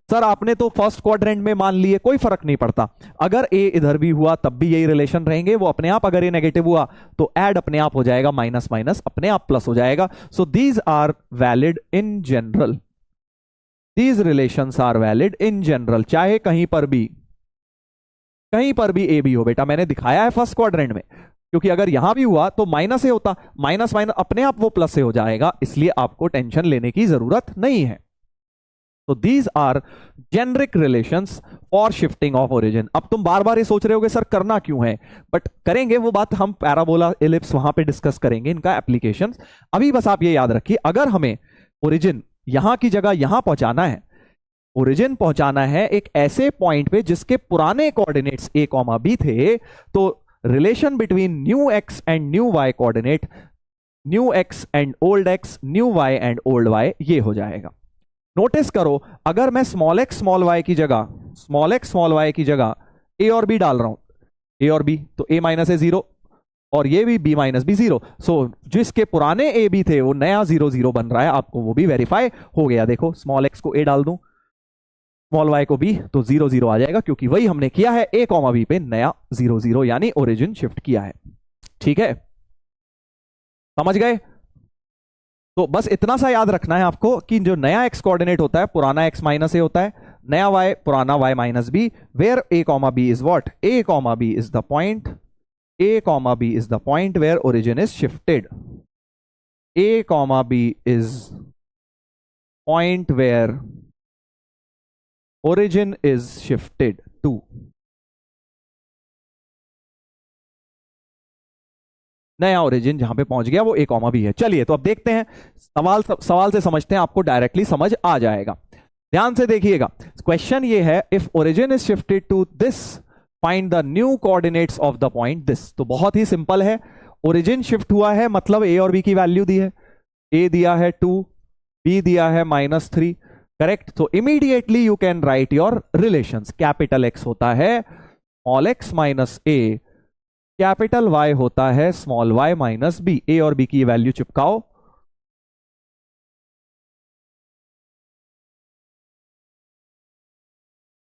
सर आपने तो फर्स्ट क्वाड्रेंट में मान लिए, कोई फर्क नहीं पड़ता. अगर a इधर भी हुआ तब भी यही रिलेशन रहेंगे वो अपने आप. अगर a नेगेटिव हुआ तो ऐड अपने आप हो जाएगा, माइनस माइनस अपने आप प्लस हो जाएगा. So these are valid in general, these relations are valid in general, चाहे कहीं पर भी a b हो. बेटा मैंने दिखाया है फर्स्ट क्वाड्रेंट में, क्योंकि अगर यहां भी हुआ तो माइनस ए होता, माइनस माइनस अपने आप वो प्लस से हो जाएगा, इसलिए आपको टेंशन लेने की जरूरत नहीं है. तो these are generic relations for shifting of origin. अब तुम बार बार ये सोच रहे होगे सर करना क्यों है, बट करेंगे वो बात हम पैराबोला एलिप्स वहां पे डिस्कस करेंगे इनका एप्लीकेशंस. अभी बस आप ये याद रखिए, अगर हमें ओरिजिन यहां की जगह यहां पहुंचाना है, ओरिजिन पहुंचाना है एक ऐसे पॉइंट पे जिसके पुराने कोऑर्डिनेट्स a कॉमा b थे, तो relation between new x and new y coordinate, new x and old x, new y and old y, ये हो जाएगा. नोटिस करो अगर मैं स्मॉल x स्मॉल y की जगह, स्मॉल x स्मॉल y की जगह a और b डाल रहा हूं, a और b, तो a माइनस ए 0 और ये भी b माइनस बी 0. सो जिसके पुराने a b थे वो नया 0 0 बन रहा है, आपको वो भी वेरीफाई हो गया. देखो स्मॉल x को a डाल दूं, स्मॉल y को b, तो 0 0 आ जाएगा क्योंकि वही हमने किया है, a कॉमा b पे नया 0 0 यानी ओरिजिन शिफ्ट किया है. ठीक है, समझ गए? तो बस इतना सा याद रखना है आपको कि जो नया x कोऑर्डिनेट होता है पुराना x माइनस a होता है, नया y पुराना y minus b, where a comma b is what, a comma b is the point, a comma b is the point where origin is shifted. A comma B is point where origin is shifted to. नया ओरिजिन जहां पे पहुंच गया वो ए कॉमा बी है। चलिए तो अब देखते हैं, सवाल से समझते हैं, आपको डायरेक्टली समझ आ जाएगा। ध्यान से देखिएगा, क्वेश्चन ये है, if origin is shifted to this find the new coordinates of the point this. तो बहुत ही सिंपल है, ओरिजिन शिफ्ट हुआ है मतलब ए और बी की वैल्यू दी है, ए दिया है 2, बी दिया है -3, करेक्ट। तो immediately you can write your relations. Capital x होता है स्मॉल एक्स माइनस ए, कैपिटल वाई होता है स्मॉल वाई माइनस बी। ए और बी की वैल्यू चिपकाओ,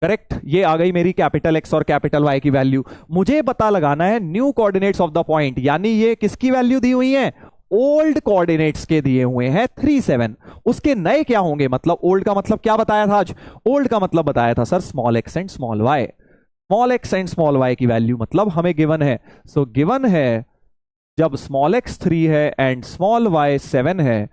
करेक्ट। ये आ गई मेरी कैपिटल एक्स और कैपिटल वाई की वैल्यू। मुझे पता लगाना है new coordinates of the point, यानी ये किसकी वैल्यू दी हुई है, ओल्ड कोऑर्डिनेट्स के दिए हुए हैं 3 7। उसके नए क्या होंगे, मतलब ओल्ड का मतलब क्या बताया था आज, ओल्ड का मतलब बताया था sir small x and small y. Small x and small y की वैल्यू मतलब हमें गिवन है, सो गिवन है जब स्मॉल एक्स 3 है एंड स्मॉल वाई 7 है,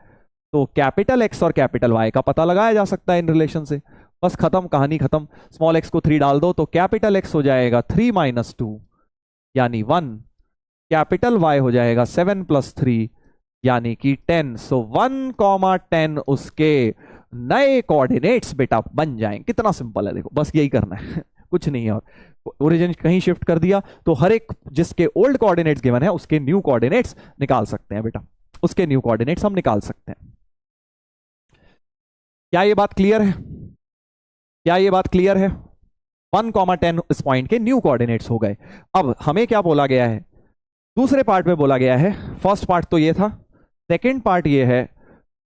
तो कैपिटल एक्स और कैपिटल वाई का पता लगाया जा सकता है इन रिलेशन से। बस खत्म, कहानी खत्म। स्मॉल एक्स को 3 डाल दो तो कैपिटल एक्स हो जाएगा 3 - 2 यानी 1, कैपिटल वाई हो जाएगा 7 + 3 यानी कि 10। सो 1, 10 उसके नए कोऑर्डिनेट्स बेटा बन जाएंगे। कितना सिंपल है, देखो बस यही करना है कुछ नहीं है। और ओरिजिन कहीं शिफ्ट कर दिया तो हर एक जिसके ओल्ड कोऑर्डिनेट्स गिवन है उसके न्यू कोऑर्डिनेट्स निकाल सकते हैं बेटा, उसके न्यू कोऑर्डिनेट्स हम निकाल सकते हैं। क्या ये बात क्लियर है, क्या ये बात क्लियर है? 1, 10 इस पॉइंट के न्यू कोऑर्डिनेट्स हो गए। अब हमें क्या बोला गया है, दूसरे पार्ट में बोला गया है, फर्स्ट पार्ट तो ये था, सेकेंड पार्ट ये है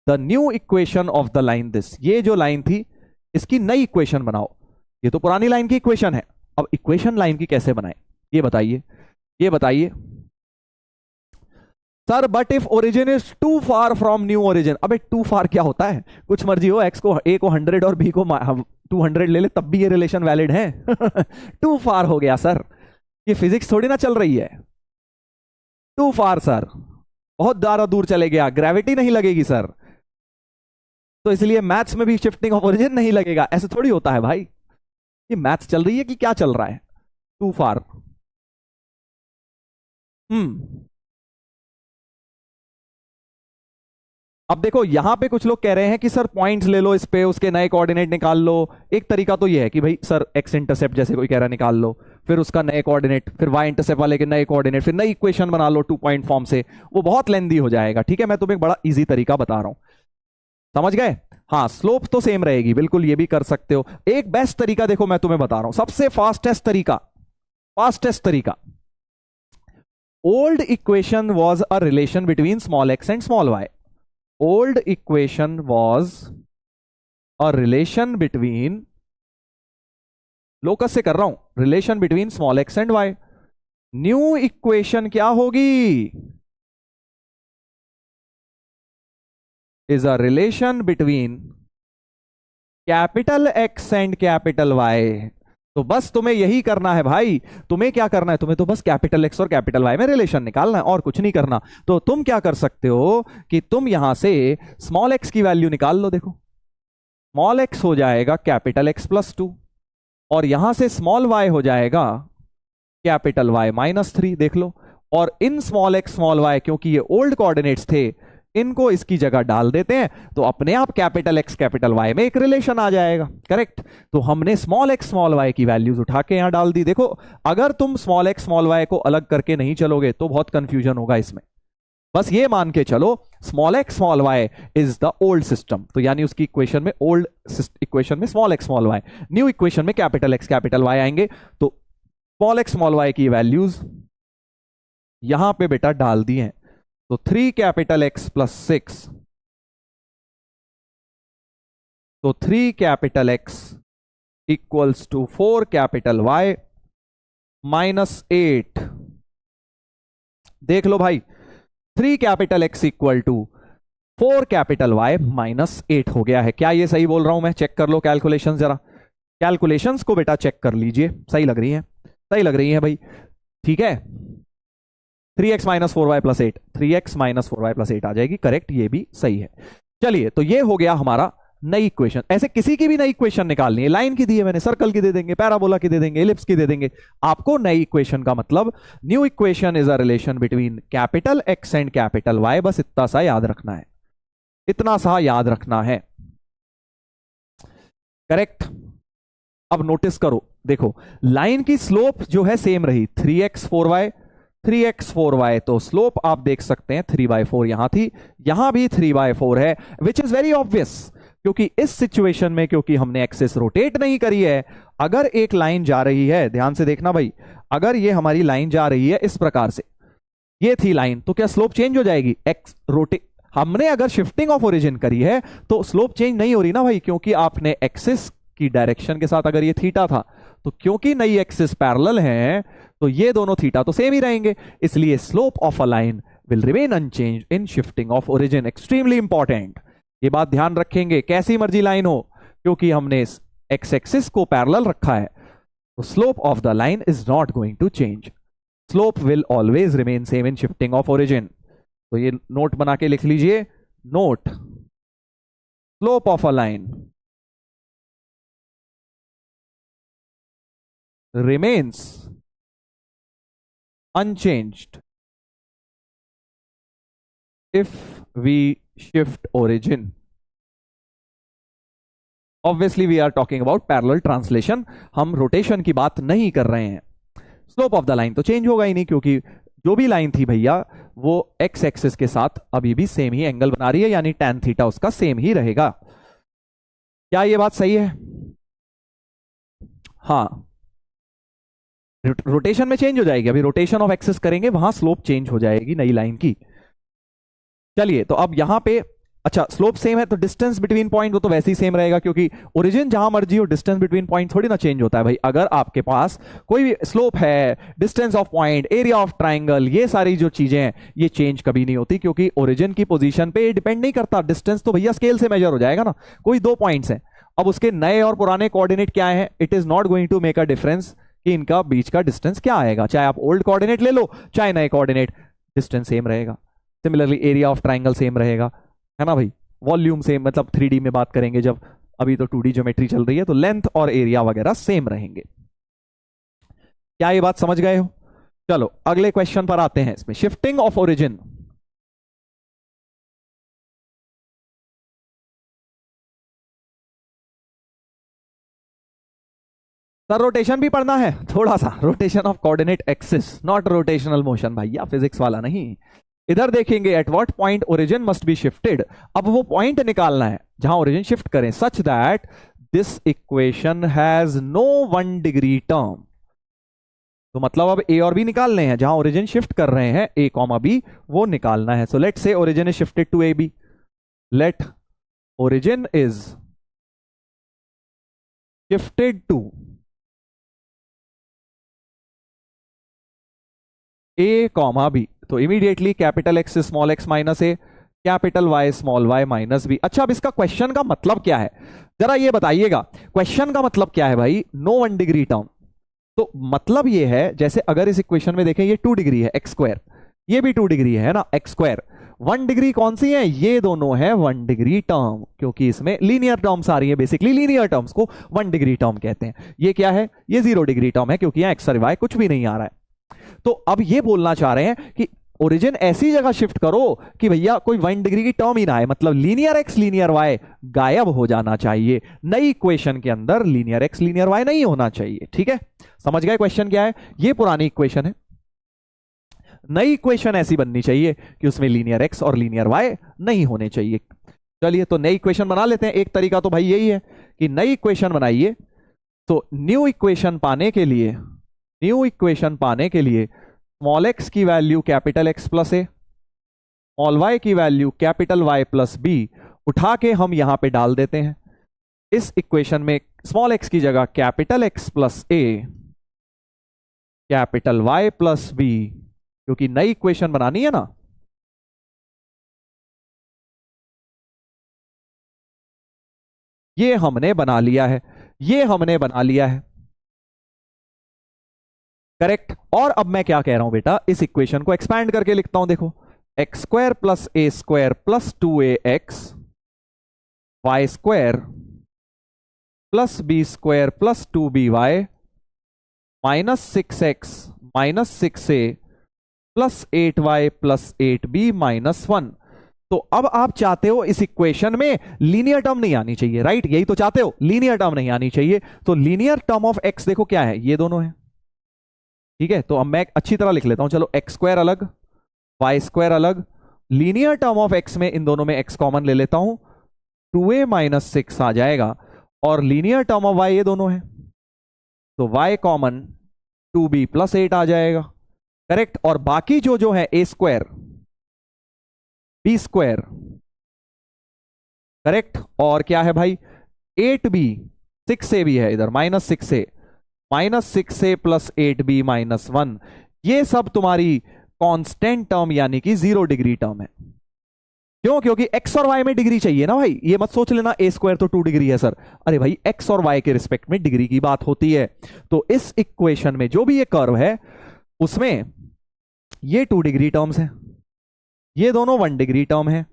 the new equation of the line this. ये जो लाइन थी इसकी नई इक्वेशन बनाओ। ये तो पुरानी लाइन की इक्वेशन है, अब इक्वेशन लाइन की कैसे बनाए ये बताइए, ये बताइए sir. But if origin is too far from new origin. अबे टू फार क्या होता है, कुछ मर्जी हो, एक्स को ए को 100 और बी को 200 ले ले तब भी ये रिलेशन वैलिड है टू फार हो गया सर, ये फिजिक्स थोड़ी ना चल रही है। टू फार सर, बहुत ज्यादा दूर चले गया, ग्रेविटी नहीं लगेगी सर, तो इसलिए मैथ्स में भी शिफ्टिंग ऑफ ओरिजिन नहीं लगेगा। ऐसे थोड़ी होता है भाई, ये मैथ्स चल रही है कि क्या चल रहा है, टू फार। अब देखो यहां पे कुछ लोग कह रहे हैं कि सर पॉइंट्स ले लो इस पे, उसके नए कोऑर्डिनेट निकाल लो। एक तरीका तो ये है कि भाई सर एक्स इंटरसेप्ट जैसे कोई कह रहा है निकाल लो, फिर उसका नए कोऑर्डिनेट, फिर वाई इंटरसेप्ट वाले के नए कोऑर्डिनेट, फिर नई इक्वेशन बना लो 2 पॉइंट फॉर्म से। वो बहुत लेंदी हो जाएगा, ठीक है। मैं तुम्हें एक बड़ा इजी तरीका बता रहा हूं, समझ गए? हाँ, स्लोप तो सेम रहेगी बिल्कुल, ये भी कर सकते हो। एक बेस्ट तरीका देखो मैं तुम्हें बता रहा हूं, सबसे फास्टेस्ट तरीका, फास्टेस्ट तरीका। Old equation was a relation between small x and small y. Old equation was a relation between, locus से कर रहा हूं, relation between small x and y. New equation क्या होगी, is a relation between capital x and capital y. तो बस तुम्हें यही करना है भाई, तुम्हें क्या करना है, तुम्हें तो बस कैपिटल एक्स और कैपिटल वाई में रिलेशन निकालना है और कुछ नहीं करना। तो तुम क्या कर सकते हो कि तुम यहां से स्मॉल एक्स की वैल्यू निकाल लो। देखो स्मॉल एक्स हो जाएगा कैपिटल एक्स +2 और यहां से स्मॉल वाई हो जाएगा कैपिटल वाई -3। देख लो, और इन स्मॉल एक्स स्मॉल वाई क्योंकि ये ओल्ड कोऑर्डिनेट्स थे, इनको इसकी जगह डाल देते हैं तो अपने आप कैपिटल एक्स कैपिटल वाई में एक रिलेशन आ जाएगा, करेक्ट। तो हमने स्मॉल एक्स स्मॉल वाई की वैल्यूज उठा के यहां डाल दी। देखो अगर तुम स्मॉल एक्स स्मॉल वाई को अलग करके नहीं चलोगे तो बहुत कंफ्यूजन होगा इसमें। बस ये मान के चलो small x small y is the old system, तो यानी उसकी इक्वेशन में, ओल्ड इक्वेशन में small x small y, new equation में कैपिटल एक्स कैपिटल वाई आएंगे। तो स्मॉल एक्स स्मॉल वाई की वैल्यूज यहां पे बेटा डाल दी हैं। तो 3 कैपिटल एक्स +6, तो 3 capital x equals to 4 capital y -8। देख लो भाई, 3 capital x equal to 4 capital y -8 हो गया है। क्या ये सही बोल रहा हूं मैं? चेक कर लो कैलकुलेशन, जरा कैलकुलेशंस को बेटा चेक कर लीजिए, सही लग रही है, सही लग रही है भाई, ठीक है। 3x-4y+8, 3x-4y+8 आ जाएगी, करेक्ट, ये भी सही है। चलिए, तो ये हो गया हमारा नई इक्वेशन। ऐसे किसी की भी नई इक्वेशन निकालनी है, लाइन की दी है मैंने, सर्कल की दे देंगे, पैराबोला की दे देंगे, एलिप्स की दे देंगे। आपको नई इक्वेशन का मतलब new equation is a relation between capital x and capital y, बस इतना सा याद रखना है, इतना सा याद रखना है, करेक्ट। अब नोटिस करो, देखो लाइन की स्लोप जो है सेम रही, 3x4y, 3x4y, तो स्लोप आप देख सकते हैं 3/4 यहां थी, यहां भी 3/4 है, विच इज वेरी ऑब्वियस, क्योंकि इस सिचुएशन में, क्योंकि हमने एक्सिस रोटेट नहीं करी है, अगर एक लाइन जा रही है, ध्यान से देखना भाई, अगर ये हमारी लाइन जा रही है इस प्रकार से, ये थी लाइन, तो क्या स्लोप चेंज हो जाएगी? एक्स रोटेट, हमने अगर शिफ्टिंग ऑफ ओरिजिन करी है तो स्लोप चेंज नहीं हो रही ना भाई, क्योंकि आपने एक्सिस की डायरेक्शन के साथ, अगर ये थीटा था, तो क्योंकि नई एक्सिस पैरेलल है, तो ये दोनों थीटा तो सेम ही रहेंगे, इसलिए slope of a line will remain unchanged in shifting of origin. Extremely important, ये बात ध्यान रखेंगे, कैसी मर्जी लाइन हो, क्योंकि हमने एक्स एक्सिस को पैरेलल रखा है, तो slope of the line is not going to change, slope will always remain same in shifting of origin. तो ये नोट बना के लिख लीजिए, note, slope of a line remains unchanged if we shift origin. Obviously we are talking about parallel translation, हम रोटेशन की बात नहीं कर रहे हैं। स्लोप ऑफ द लाइन तो चेंज होगा ही नहीं, क्योंकि जो भी लाइन थी भैया वो एक्स एक्सिस के साथ अभी भी सेम ही एंगल बना रही है, यानी tan थीटा उसका सेम ही रहेगा। क्या ये बात सही है? हाँ, रोटेशन में चेंज हो जाएगी, अभी रोटेशन ऑफ एक्सिस करेंगे वहां स्लोप चेंज हो जाएगी नई लाइन की। चलिए, तो अब यहां पे, अच्छा स्लोप सेम है तो डिस्टेंस बिटवीन पॉइंट वो तो वैसे ही सेम रहेगा, क्योंकि ओरिजिन जहां मर्जी हो, डिस्टेंस बिटवीन पॉइंट थोड़ी ना चेंज होता है भाई। अगर आपके पास कोई भी स्लोप है, distance of point, area of triangle, ये सारी जो चीजें हैं ये चेंज कभी नहीं होती, क्योंकि ओरिजिन की पोजीशन पे डिपेंड नहीं करता। डिस्टेंस तो भैया स्केल से मेजर हो जाएगा ना, कोई दो पॉइंट्स हैं, अब उसके नए और पुराने कोऑर्डिनेट क्या है, it is not going to make a difference कि इनका बीच का डिस्टेंस क्या आएगा, चाहे आप ओल्ड कोऑर्डिनेट ले लो चाहे नए कोऑर्डिनेट, डिस्टेंस सेम रहेगा। Similarly area of triangle same रहेगा, है ना भाई, वॉल्यूम सेम, मतलब 3D में बात करेंगे जब, अभी तो 2D ज्योमेट्री चल रही है, तो लेंथ और एरिया वगैरह सेम रहेंगे। क्या ये बात समझ गए हो? चलो अगले क्वेश्चन पर आते हैं, इसमें shifting of origin. Sir rotation भी पढ़ना है थोड़ा सा, rotation of coordinate axis, not rotational motion भैया, फिजिक्स वाला नहीं। इधर देखेंगे, at what point origin must be shifted, अब वो पॉइंट निकालना है जहां ओरिजिन शिफ्ट करें, such that this equation has no 1 degree term. तो मतलब अब ए और बी निकालने हैं, जहां ओरिजिन शिफ्ट कर रहे हैं ए कॉमा बी, वो निकालना है। So let say origin is shifted to a b, let origin is shifted to a comma b, तो immediately capital x small x minus ए, capital y small Y minus b. अच्छा, अब इसका क्वेश्चन का मतलब क्या है, जरा ये बताइएगा, क्वेश्चन का मतलब क्या है भाई, नो 1 डिग्री टर्म। तो मतलब ये है, जैसे अगर इस इक्वेशन में देखें, ये 2 डिग्री है एक्स स्क्वायर, ये भी 2 डिग्री है ना एक्स स्क्वायर, 1 डिग्री कौन सी है, ये दोनों है 1 डिग्री टर्म, क्योंकि इसमें लीनियर टर्म्स आ रही है, बेसिकली लीनियर टर्म्स को 1 डिग्री टर्म कहते हैं। ये क्या है, ये 0 डिग्री टर्म है, क्योंकि यहां एक्स और वाई कुछ भी नहीं आ रहा है। तो अब ये बोलना चाह रहे हैं कि ओरिजिन ऐसी जगह शिफ्ट करो कि भैया कोई 1 डिग्री की टर्म ही ना आए, मतलब लीनियर एक्स लीनियर वाई गायब हो जाना चाहिए, नई इक्वेशन के अंदर लीनियर एक्स लीनियर वाई नहीं होना चाहिए। ठीक है, समझ गए क्वेश्चन क्या है? ये पुरानी इक्वेशन है, नई इक्वेशन ऐसी बननी चाहिए कि उसमें लीनियर एक्स और लीनियर वाई नहीं होने चाहिए। चलिए, तो नई इक्वेशन बना लेते हैं। एक तरीका तो भाई यही है कि नई इक्वेशन बनाइए, तो न्यू इक्वेशन पाने के लिए, न्यू इक्वेशन पाने के लिए स्मॉल एक्स की value capital x plus A, small y की value capital y plus B उठा के हम यहां पे डाल देते हैं। इस इक्वेशन में स्मॉल एक्स की जगह कैपिटल एक्स प्लस ए, कैपिटल वाई प्लस बी, क्योंकि नई इक्वेशन बनानी है ना। ये हमने बना लिया है, ये हमने बना लिया है, करेक्ट। और अब मैं क्या कह रहा हूं बेटा, इस इक्वेशन को एक्सपैंड करके लिखता हूं। देखो, x square plus a square plus 2ax y square plus b square plus 2by -6x -6a plus 8y plus 8b -1। तो अब आप चाहते हो इस इक्वेशन में लीनियर टर्म नहीं आनी चाहिए, राइट? यही तो चाहते हो, लीनियर टर्म नहीं आनी चाहिए। तो लीनियर टर्म ऑफ एक्स देखो क्या है, ये दोनों है, ठीक है? तो अब मैं अच्छी तरह लिख लेता हूं, चलो एक्स स्क्वायर अलग वाई स्क्वायर अलग, लीनियर टर्म ऑफ एक्स में इन दोनों में एक्स कॉमन ले लेता हूं, 2a - 6 आ जाएगा, और लीनियर टर्म ऑफ वाई ये दोनों है, तो y कॉमन 2b + 8 आ जाएगा, करेक्ट। और बाकी जो है a square B square, correct, और क्या है भाई 8b 6a भी है इधर, -6a -6a प्लस 8b -1, ये सब तुम्हारी कांस्टेंट टर्म यानी कि 0 डिग्री टर्म है। क्यों? क्योंकि x और y में डिग्री चाहिए ना भाई। ये मत सोच लेना a स्क्वायर तो 2 डिग्री है सर, अरे भाई x और y के रिस्पेक्ट में डिग्री की बात होती है। तो इस इक्वेशन में जो भी ये कर्व है उसमें ये 2 डिग्री टर्म्स हैं, ये दोनों 1 डिग्री टर्म है,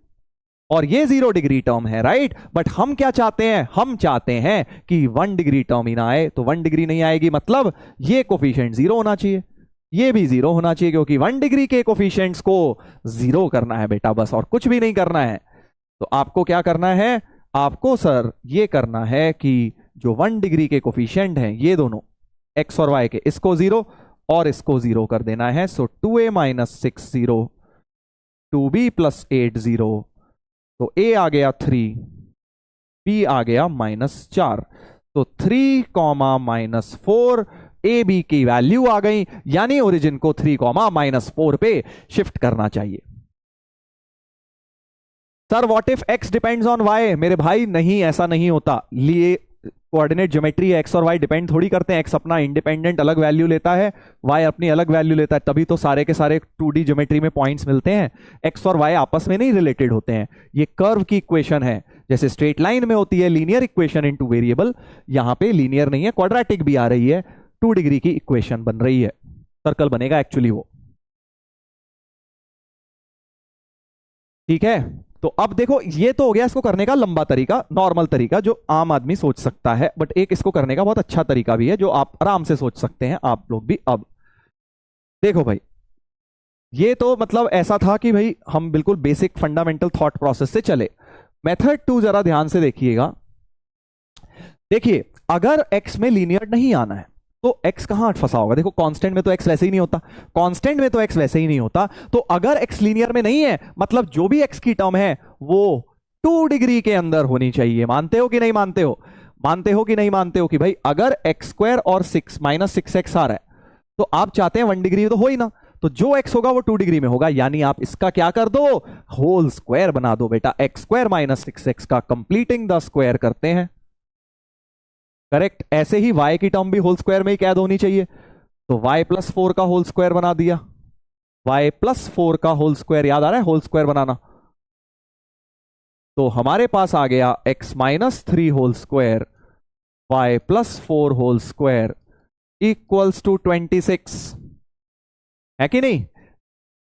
और ये 0 डिग्री टर्म है, राइट? बट हम क्या चाहते हैं, हम चाहते हैं कि 1 डिग्री टर्म ही ना आए। तो 1 डिग्री नहीं आएगी मतलब ये कोफिशिएंट 0 होना चाहिए, ये भी 0 होना चाहिए, क्योंकि 1 डिग्री के कोफिशिएंट्स को 0 करना है बेटा, बस, और कुछ भी नहीं करना है। तो आपको क्या करना है, आपको सर ये करना है कि जो 1 डिग्री के कोफिशिएंट हैं ये दोनों x और y के, इसको 0 और इसको 0 कर देना है। सो 2a - 6 0, 2b + 8 0, तो a आ गया 3, b आ गया -4, तो 3, -4 ए बी की वैल्यू आ गई, यानी ओरिजिन को 3, -4 पे शिफ्ट करना चाहिए। Sir what if x depends on y? मेरे भाई नहीं, ऐसा नहीं होता। लिए कोऑर्डिनेट ज्योमेट्री है, x और y डिपेंड थोड़ी करते हैं। x अपना इंडिपेंडेंट अलग वैल्यू लेता है, y अपनी अलग वैल्यू लेता है, तभी तो सारे के सारे 2D ज्योमेट्री में पॉइंट्स मिलते हैं। x और y आपस में नहीं रिलेटेड होते हैं। ये कर्व की इक्वेशन है, जैसे स्ट्रेट लाइन में होती है लीनियर इक्वेशन इनटू वेरिएबल, यहां पे लीनियर नहीं है, क्वाड्रेटिक भी आ रही है, 2 डिग्री की इक्वेशन बन रही है, सर्कल बनेगा एक्चुअली वो, ठीक है? तो अब देखो, ये तो हो गया इसको करने का लंबा तरीका, नॉर्मल तरीका जो आम आदमी सोच सकता है, बट एक इसको करने का बहुत अच्छा तरीका भी है जो आप आराम से सोच सकते हैं आप लोग भी। अब देखो भाई, ये तो मतलब ऐसा था कि भाई हम बिल्कुल बेसिक फंडामेंटल थॉट प्रोसेस से चले। मेथड 2 जरा ध्यान से देखिएगा। देखिए, अगर x में लीनियर नहीं आना है तो x कहां फंसा होगा? देखो, कांस्टेंट में तो x वैसे ही नहीं होता, कांस्टेंट में तो x वैसे ही नहीं होता, तो अगर x लीनियर में नहीं है मतलब जो भी x की टर्म है वो 2 डिग्री के अंदर होनी चाहिए। मानते हो कि नहीं मानते हो? मानते हो कि नहीं मानते हो कि भाई अगर x स्क्वायर और 6 -6x आ रहा है तो आप चाहते हैं 1 डिग्री तो हो ही ना, तो जो x होगा वो 2 डिग्री में होगा, यानी आप इसका क्या कर दो, होल स्क्वायर बना दो बेटा। x स्क्वायर -6x का कंप्लीटिंग द स्क्वायर करते हैं, करेक्ट। ऐसे ही y की टर्म भी होल स्क्वायर में ही कैद होनी चाहिए, तो y + 4 का होल स्क्वायर बना दिया, y + 4 का होल स्क्वायर, याद आ रहा है होल स्क्वायर बनाना? तो हमारे पास आ गया x - 3 whole square y + 4 whole square equals to 26, है कि नहीं?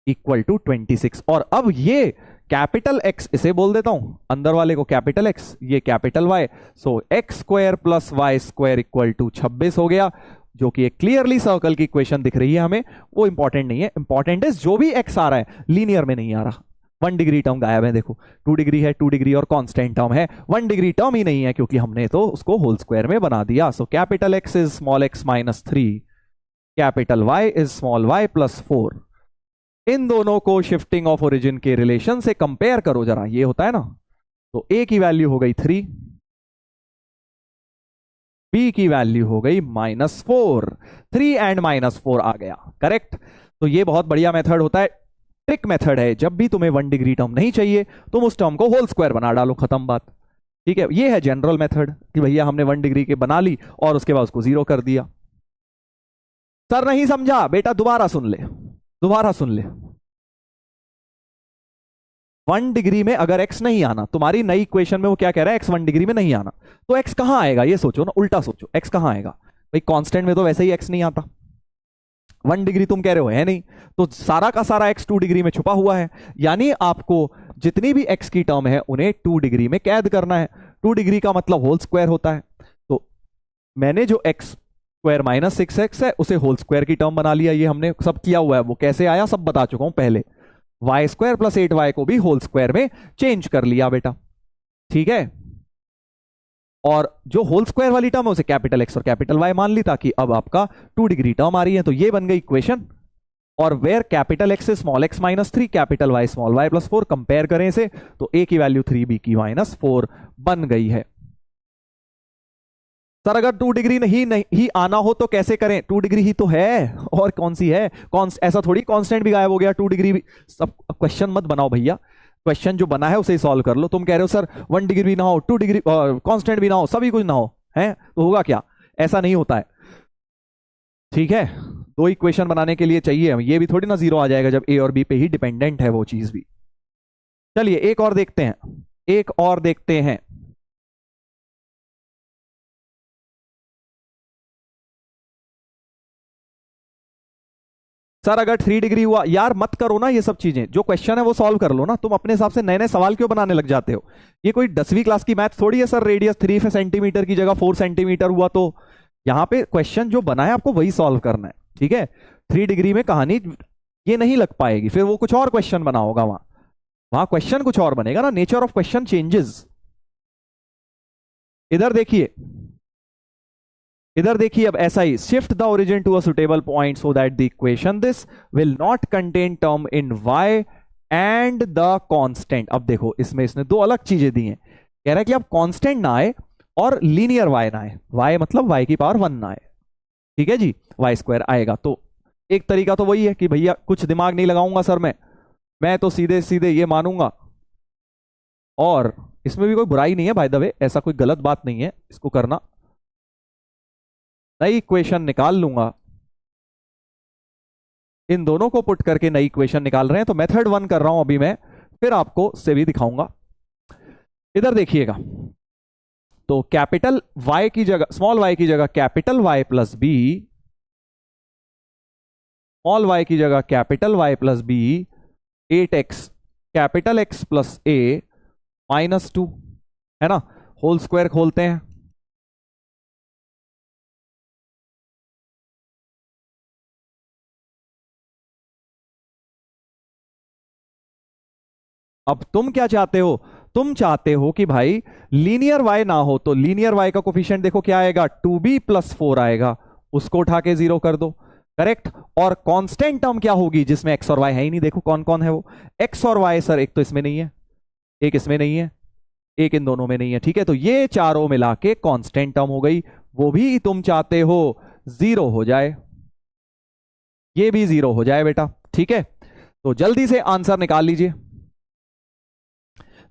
Equal to 26। और अब ये कैपिटल X इसे बोल देता हूं, अंदर वाले को कैपिटल X, ये capital Y, so x square plus y square equal to 26 हो गया, जो कि एक क्लियरली सर्कल की इक्वेशन दिख रही है हमें। वो इंपॉर्टेंट नहीं है, इंपॉर्टेंट है जो भी x आ रहा है लीनियर में नहीं आ रहा। 1 डिग्री टर्म गायब है, देखो 2 डिग्री है, 2 डिग्री और कांस्टेंट टर्म है, 1 डिग्री टर्म ही नहीं है क्योंकि हमने तो उसको होल स्क्वायर में बना दिया। So capital X is small x -3, capital Y is small y + 4। इन दोनों को शिफ्टिंग ऑफ ओरिजिन के रिलेशन से कंपेयर करो जरा, ये होता है ना, तो a की वैल्यू हो गई 3, b की वैल्यू हो गई -4, 3 एंड -4 आ गया, करेक्ट। तो ये बहुत बढ़िया मेथड होता है, ट्रिक मेथड है। जब भी तुम्हें 1 डिग्री टर्म नहीं चाहिए तुम उस टर्म को होल स्क्वायर बना डालो, खत्म बात, ठीक है। ये है जनरल मेथड कि भैया हमने 1 डिग्री के बना ली और उसके बाद उसको 0 कर दिया। सर नहीं समझा बेटा, दोबारा सुन ले, दोबारा सुन ले। 1 डिग्री में अगर x नहीं आना, तुम्हारी नई इक्वेशन में वो क्या कह रहा है, x 1 डिग्री में नहीं आना, तो x कहां आएगा? ये सोचो ना, उल्टा सोचो, x कहां आएगा भाई? कांस्टेंट में तो वैसे ही x नहीं आता, 1 डिग्री तुम कह रहे हो है नहीं, तो सारा का सारा x 2 डिग्री में छुपा हुआ है, यानी आपको जितनी भी x की टर्म है उन्हें 2 डिग्री में कैद करना है। 2 डिग्री का मतलब होल स्क्वायर होता है, तो मैंने जो x स्क्वायर माइनस 6x है उसे होल स्क्वायर की टर्म बना लिया। ये हमने सब किया हुआ है, वो कैसे आया सब बता चुका हूं पहले। वाई स्क्वायर प्लस 8y को भी होल स्क्वायर में चेंज कर लिया बेटा, ठीक है। और जो होल स्क्वायर वाली टर्म है उसे कैपिटल एक्स और कैपिटल वाई मान ली, ताकि अब आपका 2 डिग्री टर्म आ रही है, तो ये बन गई इक्वेशन। और where capital x small x minus 3, capital y small y plus 4, compare करें इसे तो a की वैल्यू 3, b की -4 बन गई है। सर अगर 2 डिग्री नहीं आना हो तो कैसे करें? 2 डिग्री ही तो है, और कौन सी है? ऐसा थोड़ी कांस्टेंट भी गायब हो गया, 2 डिग्री भी। सब क्वेश्चन मत बनाओ भैया, क्वेश्चन जो बना है उसे ही सॉल्व कर लो। तुम कह रहे हो सर 1 डिग्री भी ना हो, 2 डिग्री कांस्टेंट भी ना हो, सभी कुछ ना हो, है तो होगा क्या? ऐसा नहीं होता है, ठीक है। 2 इक्वेशन बनाने के लिए चाहिए, ये भी थोड़ी ना जीरो आ जाएगा जब ए और बी पे ही डिपेंडेंट है वो चीज भी। चलिए एक और देखते हैं, एक और देखते हैं। सर अगर 3 डिग्री हुआ, यार मत करो ना ये सब चीजें, जो क्वेश्चन है वो सॉल्व कर लो ना, तुम अपने हिसाब से नए नए सवाल क्यों बनाने लग जाते हो? ये कोई 10वीं क्लास की मैथ थोड़ी है सर, रेडियस 3 सेंटीमीटर की जगह 4 सेंटीमीटर हुआ तो यहां पे क्वेश्चन जो बना है आपको वही सॉल्व करना है, ठीक है। 3 डिग्री में कहानी ये नहीं लग पाएगी, फिर वो कुछ और क्वेश्चन बना होगा वहां, वहां क्वेश्चन कुछ और बनेगा ना, नेचर ऑफ क्वेश्चन चेंजेस। इधर देखिए, इधर देखिए, अब ऐसा ही, shift the origin to a suitable point so that the equation this will not contain term in y and the constant. अब देखो इसमें इसने दो अलग चीजें दी हैं, कह रहा है कि अब कांस्टेंट ना आए और लीनियर y ना आए, y मतलब y की पावर 1 ना आए, ठीक है जी, वाई स्क्वायर आएगा। तो एक तरीका तो वही है कि भैया कुछ दिमाग नहीं लगाऊंगा सर, मैं तो सीधे सीधे ये मानूंगा, और इसमें भी कोई बुराई नहीं है बाय द वे, ऐसा कोई गलत बात नहीं है इसको करना। नई इक्वेशन निकाल लूंगा, इन दोनों को पुट करके नई इक्वेशन निकाल रहे हैं, तो मेथड 1 कर रहा हूं अभी मैं, फिर आपको से भी दिखाऊंगा। इधर देखिएगा, तो कैपिटल y की जगह स्मॉल y की जगह capital y plus B, small y की जगह capital y plus B, 8x capital x plus a -2, है ना, होल स्क्वायर खोलते हैं। अब तुम क्या चाहते हो? तुम चाहते हो कि भाई लीनियर y ना हो, तो लीनियर y का कोफिशिएंट देखो क्या आएगा, 2b प्लस 4 आएगा, उसको उठा के 0 कर दो, करेक्ट। और कांस्टेंट टर्म क्या होगी जिसमें x और y है ही नहीं, देखो कौन कौन है वो, x और y सर एक तो इसमें नहीं है, एक इसमें नहीं है, एक इन दोनों में नहीं है, ठीक है। तो ये चारों मिला के कांस्टेंट टर्म हो गई, वो भी तुम चाहते हो 0 हो जाए, ये भी 0 हो जाए बेटा, ठीक है। तो जल्दी से आंसर निकाल लीजिए,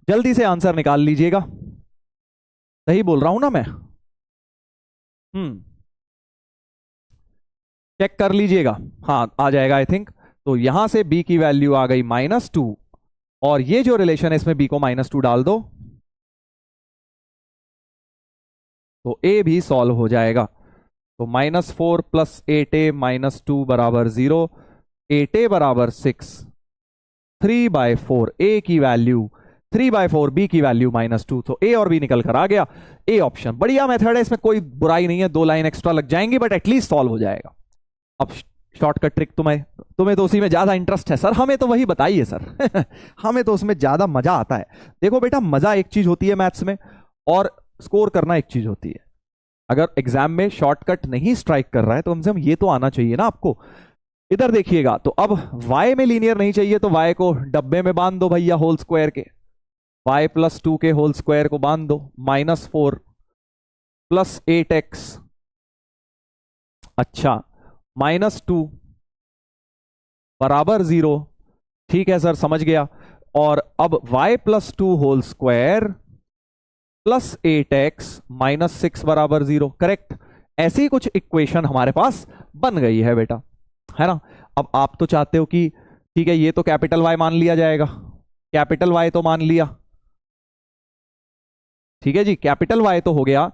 जल्दी से आंसर निकाल लीजिएगा, सही बोल रहा हूं ना मैं? चेक कर लीजिएगा, हाँ आ जाएगा आई थिंक। तो यहां से b की वैल्यू आ गई -2, और ये जो रिलेशन है इसमें b को -2 डाल दो, तो a भी सॉल्व हो जाएगा। तो -4 प्लस 8a -2 बराबर 0, 8a बराबर 6, 3/4 a की वैल्यू 3/4, b की वैल्यू -2, तो a और b निकल कर आ गया। a ऑप्शन बढ़िया मेथड है, इसमें कोई बुराई नहीं है, 2 लाइन एक्स्ट्रा लग जाएंगी बट एटलीस्ट सॉल्व हो जाएगा। अब शॉर्टकट ट्रिक तुम्हें तो उसी में ज्यादा इंटरेस्ट है सर, हमें तो वही बताइए सर हमें तो उसमें ज्यादा मजा आता है। देखो बेटा, मजा एक चीज होती है मैथ्स में, और स्कोर करना एक चीज होती है। अगर एग्जाम में शॉर्टकट नहीं स्ट्राइक कर रहा है तो कम से कम ये तो आना चाहिए ना आपको। इधर देखिएगा, तो अब y में लीनियर नहीं चाहिए तो y को डब्बे में बांध दो भैया, होल स्क्वायर के, y प्लस 2 के होल स्क्वायर को बांध दो, -4 प्लस 8x, अच्छा -2 बराबर 0, ठीक है सर समझ गया। और अब y plus 2 whole square plus 8x -6 बराबर 0, करेक्ट। ऐसी कुछ इक्वेशन हमारे पास बन गई है बेटा, है ना। अब आप तो चाहते हो कि ठीक है ये तो कैपिटल Y मान लिया जाएगा, कैपिटल Y तो मान लिया, ठीक है जी, कैपिटल Y तो हो गया,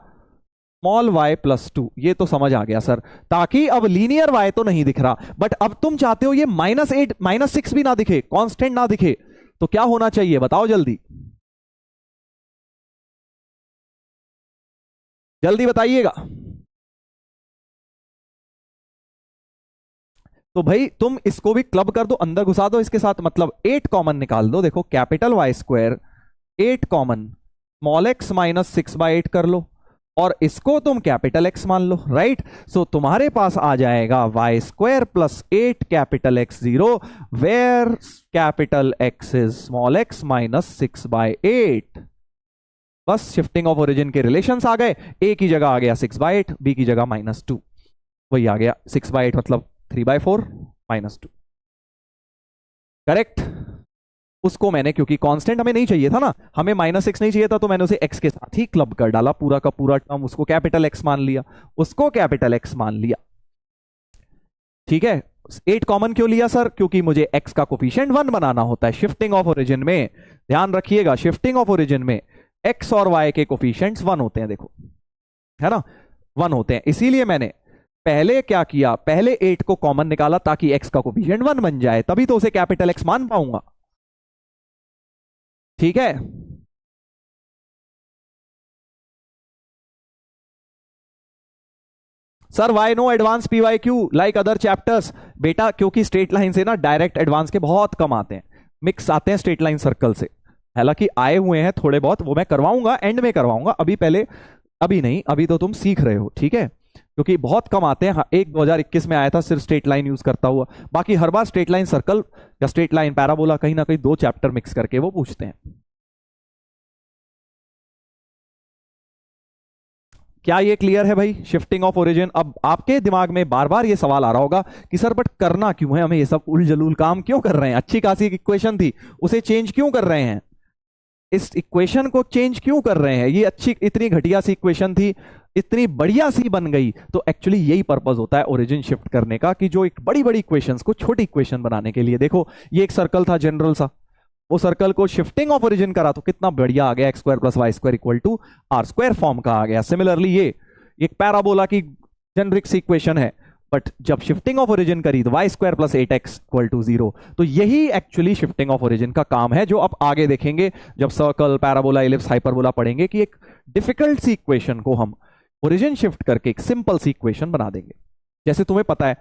स्मॉल y प्लस 2, ये तो समझ आ गया सर, ताकि अब लीनियर y तो नहीं दिख रहा, बट अब तुम चाहते हो ये -8 -6 भी ना दिखे, कांस्टेंट ना दिखे, तो क्या होना चाहिए बताओ जल्दी, जल्दी बताइएगा। तो भाई तुम इसको भी क्लब कर दो, अंदर घुसा दो इसके साथ, मतलब 8 कॉमन निकाल दो। देखो capital y square 8 common, small x -6/8 कर लो, और इसको तुम कैपिटल एक्स मान लो, राइट। सो तुम्हारे पास आ जाएगा y square plus 8 capital x 0, where capital x is small x -6/8। बस शिफ्टिंग ऑफ ओरिजिन के रिलेशंस आ गए, ए की जगह आ गया 6/8, बी की जगह -2, वही आ गया 6/8 मतलब 3/4 -2, करेक्ट। उसको मैंने, क्योंकि कांस्टेंट हमें नहीं चाहिए था ना, हमें -6 नहीं चाहिए था, तो मैंने उसे x के साथ ही क्लब कर डाला, पूरा का पूरा टर्म उसको कैपिटल x मान लिया, उसको कैपिटल x मान लिया, ठीक है। 8 कॉमन क्यों लिया सर? क्योंकि मुझे x का कोफिशिएंट 1 बनाना होता है। शिफ्टिंग ऑफ ओरिजिन में ध्यान रखिएगा, शिफ्टिंग ऑफ ओरिजिन में x और y के कोफिशिएंट्स 1 होते हैं, देखो है ना, 1 होते हैं। इसीलिए मैंने पहले क्या किया, पहले 8 को कॉमन निकाला ताकि x का कोफिशिएंट 1 बन जाए, तभी तो उसे कैपिटल x मान पाऊंगा, ठीक है। Sir why no advance P Y Q like other chapters, बेटा क्योंकि स्ट्रेट लाइन से ना डायरेक्ट एडवांस के बहुत कम आते हैं, मिक्स आते हैं स्ट्रेट लाइन सर्कल से, हालांकि आए हुए हैं थोड़े बहुत, वो मैं करवाऊंगा, एंड में करवाऊंगा, अभी पहले, अभी नहीं, अभी तो तुम सीख रहे हो, ठीक है, क्योंकि बहुत कम आते हैं। एक 2021 में आया था सिर्फ स्ट्रेट लाइन यूज करता हुआ, बाकी हर बार स्ट्रेट लाइन सर्कल या स्ट्रेट लाइन पैराबोला कहीं ना कहीं 2 चैप्टर मिक्स करके वो पूछते हैं। क्या ये क्लियर है भाई, शिफ्टिंग ऑफ ओरिजिन? अब आपके दिमाग में बार बार ये सवाल आ रहा होगा कि सर बट करना क्यों है, हमें ये सब उल जलूल काम क्यों कर रहे हैं, अच्छी खासी इक्वेशन थी उसे चेंज क्यों कर रहे हैं, इस इक्वेशन को चेंज क्यों कर रहे हैं, ये अच्छी इतनी घटिया सी इक्वेशन थी, इतनी बढ़िया सी बन गई। तो एक्चुअली यही पर्पस होता है ओरिजिन शिफ्ट करने का, कि जो एक बड़ी बड़ी इक्वेशंस को छोटी इक्वेशन बनाने के लिए, देखो ये एक सर्कल था जनरल सा, वो सर्कल को शिफ्टिंग ऑफ ओरिजिन करा तो कितना बढ़िया आ गया, x² + y² = r² फॉर्म का आ गया। सिमिलरली ये एक पैराबोला की जेनरिक सी इक्वेशन है, बट जब शिफ्टिंग ऑफ ओरिजिन करी तो y² + 8x = 0, तो यही एक्चुअली शिफ्टिंग ऑफ ओरिजिन का काम है, जो आप आगे देखेंगे जब सर्कल, पैराबोला, इलिप्स, हाइपरबोला पढ़ेंगे, कि एक डिफिकल्ट सी इक्वेशन को हम ओरिजिन शिफ्ट करके एक सिंपल सी इक्वेशन बना देंगे। जैसे तुम्हें पता है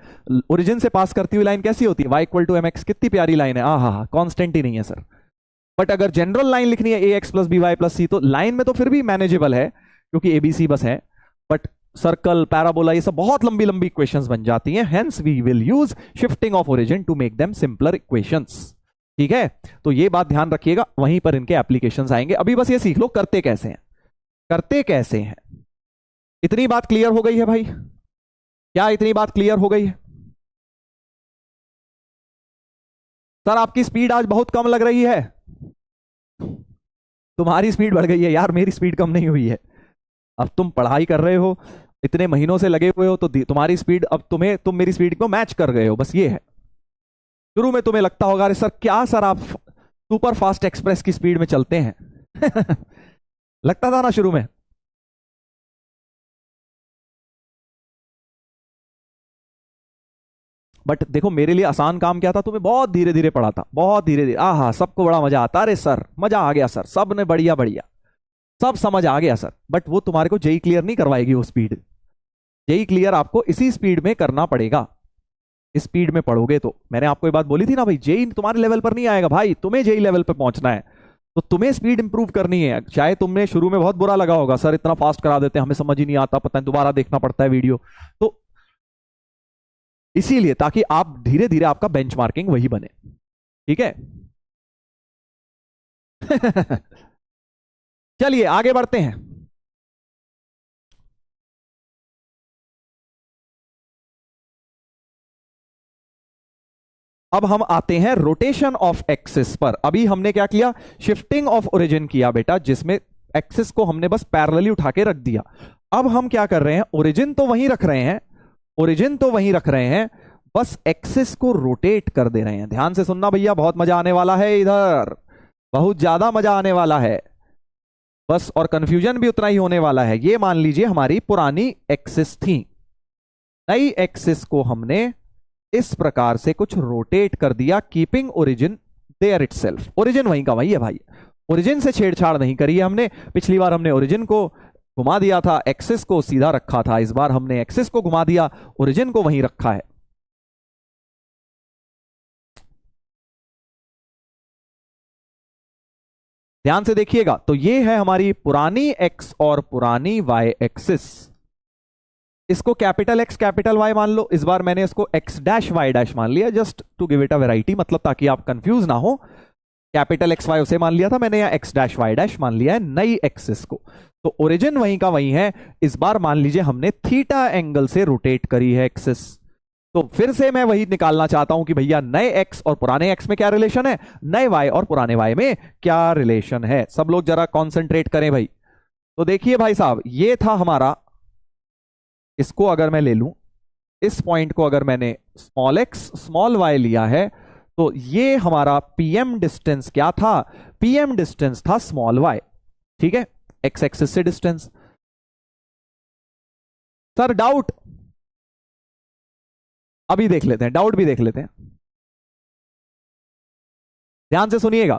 ओरिजिन से पास करती हुई लाइन कैसी होती है, y = mx, कितनी प्यारी लाइन है, हाँ, कांस्टेंट ही नहीं है सर। बट अगर जनरल लाइन लिखनी है ax + by + c, तो लाइन में तो फिर भी मैनेजेबल है क्योंकि abc बस है, बट सर्कल, पैराबोला, ये सब बहुत लंबी लंबी इक्वेशंस बन जाती हैं, hence we will use shifting of origin to make them simpler equations, ठीक है। तो ये बात ध्यान रखिएगा, वहीं पर इनके एप्लीकेशंस आएंगे। अभी बस ये सीख लो करते कैसे हैं, करते कैसे हैं। इतनी बात क्लियर हो गई है भाई, क्या इतनी बात क्लियर हो गई है? सर आपकी स्पीड आज बहुत कम लग रही है, तुम्हारी स्पीड बढ़ गई है यार, मेरी स्पीड कम नहीं हुई है। अब तुम पढ़ाई कर रहे हो, इतने महीनों से लगे हुए हो, तो तुम्हारी स्पीड, अब तुम मेरी स्पीड को मैच कर गए हो, बस ये है। शुरू में तुम्हें लगता होगा अरे सर क्या सर आप सुपर फास्ट एक्सप्रेस की स्पीड में चलते हैं लगता था ना शुरू में। बट देखो मेरे लिए आसान काम क्या था, तुम्हें बहुत धीरे धीरे पढ़ा था, बहुत धीरे धीरे, आहा सबको बड़ा मजा आता, अरे सर मजा आ गया सर, सब ने बढ़िया बढ़िया, सब समझ आ गया सर। बट वो तुम्हारे को जेई क्लियर नहीं करवाएगी वो स्पीड, जेई क्लियर आपको इसी स्पीड में करना पड़ेगा, इस स्पीड में पढ़ोगे तो। मैंने आपको ये बात बोली थी ना भाई, जेई तुम्हारे लेवल पर नहीं आएगा भाई, तुम्हें जेई लेवल पर पहुंचना है, तो तुम्हें स्पीड इंप्रूव करनी है। चाहे तुमने शुरू में बहुत बुरा लगा होगा, सर इतना फास्ट करा देते हैं, हमें समझ ही नहीं आता, पता है दोबारा देखना पड़ता है वीडियो, तो इसीलिए ताकि आप धीरे धीरे आपका बेंचमार्किंग वही बने, ठीक है चलिए आगे बढ़ते हैं। अब हम आते हैं रोटेशन ऑफ एक्सिस पर। अभी हमने क्या किया, शिफ्टिंग ऑफ ओरिजिन किया बेटा, जिसमें एक्सिस को हमने बस पैरेलली उठा के रख दिया। अब हम क्या कर रहे हैं, ओरिजिन तो वहीं रख रहे हैं, ओरिजिन तो वहीं रख रहे हैं, बस एक्सिस को रोटेट कर दे रहे हैं। ध्यान से सुनना भैया, बहुत मजा आने वाला है इधर, बहुत ज्यादा मजा आने वाला है, बस, और कंफ्यूजन भी उतना ही होने वाला है। ये मान लीजिए हमारी पुरानी एक्सिस थी, नई एक्सिस को हमने इस प्रकार से कुछ रोटेट कर दिया, keeping origin there itself. Origin वहीं का वहीं है भाई, ओरिजिन से छेड़छाड़ नहीं करी है हमने। पिछली बार हमने ओरिजिन को घुमा दिया था, एक्सिस को सीधा रखा था। इस बार हमने एक्सिस को घुमा दिया, ओरिजिन को वहीं रखा है। ध्यान से देखिएगा, तो ये है हमारी पुरानी एक्स और पुरानी वाई एक्सिस। इसको कैपिटल एक्स कैपिटल वाई मान लो, इस बार मैंने इसको एक्स डैश वाई डैश मान लिया, just to give it a variety, मतलब ताकि आप कंफ्यूज ना हो। कैपिटल एक्स वाई उसे मान लिया था मैंने, या एक्स डैश वाई डैश मान लिया है नई एक्सिस को। तो ओरिजिन वहीं का वहीं है। इस बार मान लीजिए हमने थीटा एंगल से रोटेट करी है एक्सिस। तो फिर से मैं वही निकालना चाहता हूं कि भैया नए एक्स और पुराने एक्स में क्या रिलेशन है, नए वाई और पुराने वाई में क्या रिलेशन है। सब लोग जरा कॉन्सेंट्रेट करें भाई। तो देखिए भाई साहब, ये था हमारा, इसको अगर मैं ले लूं, इस पॉइंट को अगर मैंने स्मॉल एक्स स्मॉल वाई लिया है, तो ये हमारा पीएम डिस्टेंस क्या था, पीएम डिस्टेंस था स्मॉल वाई। ठीक है, एक्स एक्सिस से डिस्टेंस। सर डाउट अभी देख लेते हैं, डाउट भी देख लेते हैं, ध्यान से सुनिएगा।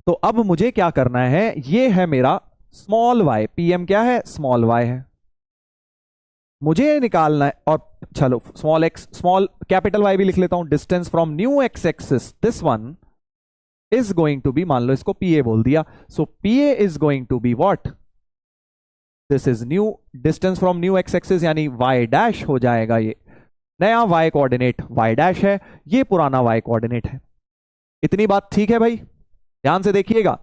तो अब मुझे क्या करना है, ये है मेरा स्मॉल वाई, पीएम क्या है, स्मॉल वाई है, मुझे निकालना है। और चलो small x small capital y भी लिख लेता हूं। Distance from new x axis, this one is going to be, मान लो इसको पीए बोल दिया, so PA is going to be what, this is new distance from new x axis, यानी वाई डैश हो जाएगा। ये नया वाई कोऑर्डिनेट वाई डैश है, ये पुराना वाई कोऑर्डिनेट है। इतनी बात ठीक है भाई, ध्यान से देखिएगा,